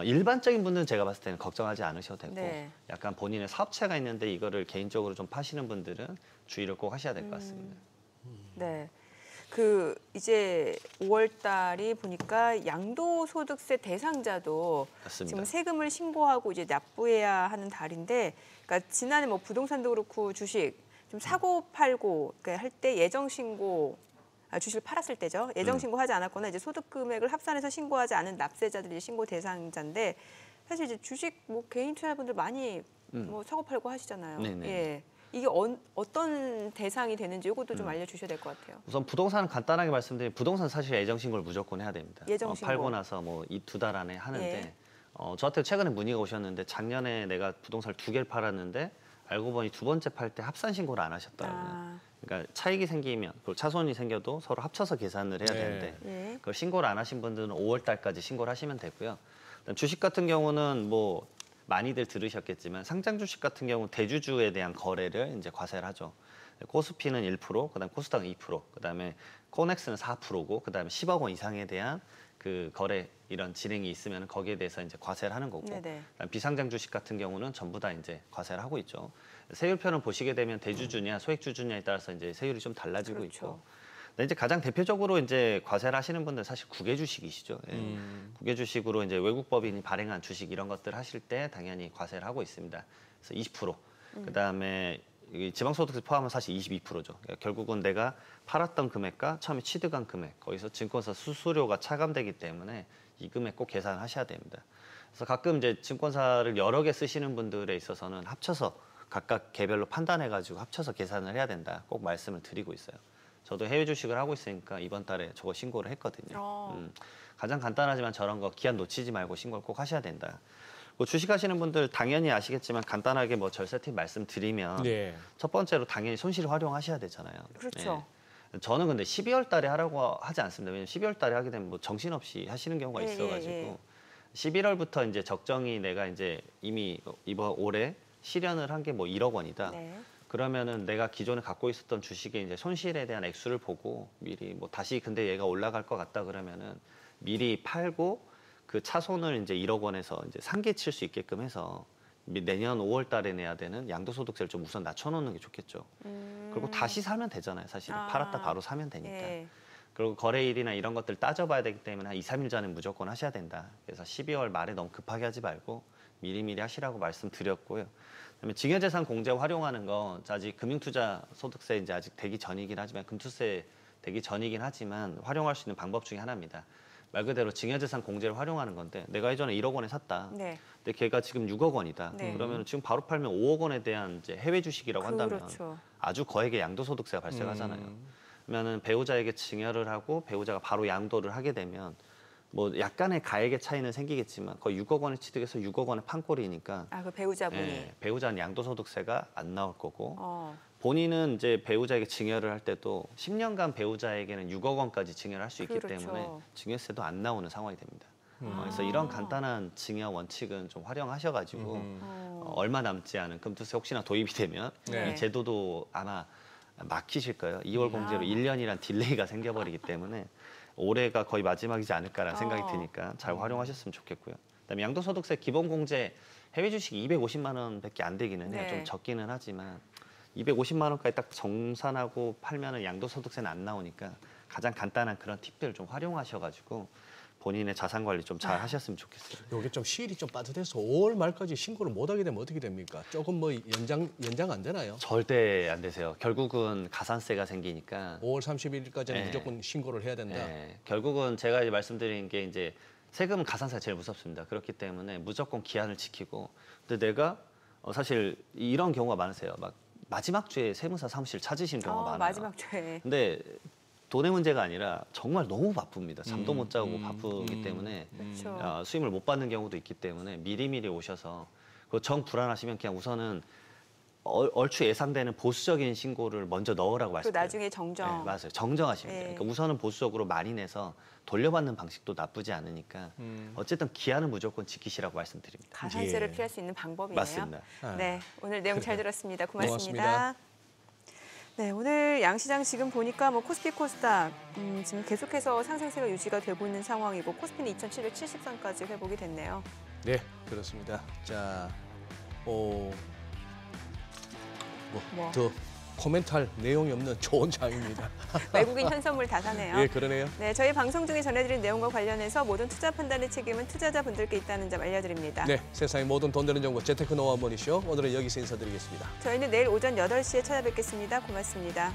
일반적인 분들은 제가 봤을 때는 걱정하지 않으셔도 되고 네. 약간 본인의 사업체가 있는데 이거를 개인적으로 좀 파시는 분들은 주의를 꼭 하셔야 될 것 같습니다. 네. 그 이제 5월 달이 보니까 양도소득세 대상자도 맞습니다. 지금 세금을 신고하고 이제 납부해야 하는 달인데, 그러니까 지난해 뭐 부동산도 그렇고 주식 좀 사고 팔고 할 때 예정 신고 주식을 팔았을 때죠. 예정 신고하지 않았거나 이제 소득 금액을 합산해서 신고하지 않은 납세자들이 신고 대상자인데 사실 이제 주식 뭐 개인 투자분들 많이 뭐 사고 팔고 하시잖아요. 네네. 예. 이게 어떤 대상이 되는지 이것도 좀 알려주셔야 될 것 같아요. 우선 부동산은 간단하게 말씀드리면 부동산 사실 예정 신고를 무조건 해야 됩니다. 예정 신고. 팔고 나서 뭐 이 두 달 안에 하는데 예. 저한테 최근에 문의가 오셨는데 작년에 내가 부동산을 2개를 팔았는데 알고 보니 두 번째 팔 때 합산 신고를 안 하셨더라고요. 그러니까 차익이 생기면 그리고 차손이 생겨도 서로 합쳐서 계산을 해야 되는데 예. 그걸 신고를 안 하신 분들은 5월 달까지 신고를 하시면 되고요. 그다음 주식 같은 경우는 뭐 많이들 들으셨겠지만 상장 주식 같은 경우 대주주에 대한 거래를 이제 과세를 하죠. 코스피는 1%, 그다음 코스닥 2%, 그다음에 코넥스는 4%고, 그다음에 10억 원 이상에 대한 그 거래 이런 진행이 있으면 거기에 대해서 이제 과세를 하는 거고, 그다음 비상장 주식 같은 경우는 전부 다 이제 과세를 하고 있죠. 세율표는 보시게 되면 대주주냐 소액주주냐에 따라서 이제 세율이 좀 달라지고 그렇죠. 있고. 근데 이제 가장 대표적으로 이제 과세를 하시는 분들 사실 국외 주식이시죠. 예. 국외 주식으로 이제 외국 법인이 발행한 주식 이런 것들 하실 때 당연히 과세를 하고 있습니다. 그래서 20%. 그다음에 지방소득세 포함은 사실 22%죠. 그러니까 결국은 내가 팔았던 금액과 처음에 취득한 금액, 거기서 증권사 수수료가 차감되기 때문에 이 금액 꼭 계산하셔야 됩니다. 그래서 가끔 이제 증권사를 여러 개 쓰시는 분들에 있어서는 합쳐서 각각 개별로 판단해가지고 합쳐서 계산을 해야 된다. 꼭 말씀을 드리고 있어요. 저도 해외 주식을 하고 있으니까 이번 달에 저거 신고를 했거든요. 가장 간단하지만 저런 거 기한 놓치지 말고 신고를 꼭 하셔야 된다. 뭐 주식하시는 분들 당연히 아시겠지만 간단하게 뭐 절세 팁 말씀드리면 첫 번째로 당연히 손실 활용하셔야 되잖아요. 그렇죠. 네. 저는 근데 12월 달에 하라고 하지 않습니다. 왜냐면 12월 달에 하게 되면 뭐 정신없이 하시는 경우가 있어가지고 11월부터 이제 적정이 내가 이제 이미 이번 올해 실현을 한 게 뭐 1억 원이다. 그러면은 내가 기존에 갖고 있었던 주식의 이제 손실에 대한 액수를 보고 미리 뭐 다시 근데 얘가 올라갈 것 같다 그러면은 미리 팔고 그 차손을 이제 1억 원에서 이제 상계 칠 수 있게끔 해서 내년 5월 달에 내야 되는 양도소득세를 좀 우선 낮춰놓는 게 좋겠죠. 그리고 다시 사면 되잖아요. 사실은 팔았다 바로 사면 되니까. 그리고 거래일이나 이런 것들 따져봐야 되기 때문에 한 2, 3일 전에 무조건 하셔야 된다. 그래서 12월 말에 너무 급하게 하지 말고 미리미리 하시라고 말씀드렸고요. 그다음에 증여재산 공제 활용하는 거 아직 금융투자소득세 이제 아직 되기 전이긴 하지만 금투세 되기 전이긴 하지만 활용할 수 있는 방법 중에 하나입니다. 말 그대로 증여재산 공제를 활용하는 건데 내가 예전에 1억 원에 샀다. 네. 근데 걔가 지금 6억 원이다. 네. 그러면 지금 바로 팔면 5억 원에 대한 이제 해외 주식이라고 한다면 그렇죠. 아주 거액의 양도소득세가 발생하잖아요. 그러면은 배우자에게 증여를 하고 배우자가 바로 양도를 하게 되면 뭐 약간의 가액의 차이는 생기겠지만 거의 6억 원을 취득해서 6억 원의 판꼴이니까 그 배우자분이. 예, 배우자는 양도소득세가 안 나올 거고 본인은 이제 배우자에게 증여를 할 때도 10년간 배우자에게는 6억 원까지 증여를 할 수 있기 그렇죠. 때문에 증여세도 안 나오는 상황이 됩니다. 그래서 이런 간단한 증여 원칙은 좀 활용하셔가지고 얼마 남지 않은 금투세 혹시나 도입이 되면 네. 이 제도도 아마 막히실 거예요. 2월 공제로 1년이란 딜레이가 생겨버리기 때문에 올해가 거의 마지막이지 않을까라는 생각이 드니까 잘 활용하셨으면 좋겠고요. 그다음에 양도소득세 기본공제 해외 주식 250만 원밖에 안 되기는 해요. 네. 좀 적기는 하지만 250만 원까지 딱 정산하고 팔면은 양도소득세는 안 나오니까 가장 간단한 그런 팁들 좀 활용하셔가지고 본인의 자산 관리 좀 잘 하셨으면 좋겠어요. 이게 좀 시일이 좀 빠듯해서 5월 말까지 신고를 못 하게 되면 어떻게 됩니까? 조금 뭐 연장 안 되나요? 절대 안 되세요. 결국은 가산세가 생기니까 5월 31일까지는 네. 무조건 신고를 해야 된다. 네, 결국은 제가 이제 말씀드린 게 이제 세금은 가산세가 제일 무섭습니다. 그렇기 때문에 무조건 기한을 지키고 근데 내가 사실 이런 경우가 많으세요. 막 마지막 주에 세무사 사무실 찾으시는 경우가 많아요. 마지막 주에. 근데 돈의 문제가 아니라 정말 너무 바쁩니다. 잠도 못 자고 바쁘기 때문에 그렇죠. 수임을 못 받는 경우도 있기 때문에 미리미리 오셔서 정 불안하시면 그냥 우선은 얼추 예상되는 보수적인 신고를 먼저 넣으라고 그 말씀드려요. 나중에 정정. 네, 맞아요. 정정하시면 돼요. 네. 그러니까 우선은 보수적으로 많이 내서 돌려받는 방식도 나쁘지 않으니까 어쨌든 기한은 무조건 지키시라고 말씀드립니다. 가산세를 예. 피할 수 있는 방법이네요. 맞습니다. 네, 오늘 내용 잘 들었습니다. 고맙습니다. 고맙습니다. 네, 오늘 양시장 지금 보니까 뭐 코스피, 코스닥 지금 계속해서 상승세가 유지가 되고 있는 상황이고 코스피는 2,770선까지 회복이 됐네요. 네, 그렇습니다. 자, 더 코멘트할 내용이 없는 좋은 장입니다. 외국인 현선물 다 사네요. 예, 그러네요. 네, 저희 방송 중에 전해드린 내용과 관련해서 모든 투자 판단의 책임은 투자자분들께 있다는 점 알려드립니다. 네, 세상의 모든 돈 되는 정보 재테크 노하우 머니쇼 오늘은 여기서 인사드리겠습니다. 저희는 내일 오전 8시에 찾아뵙겠습니다. 고맙습니다.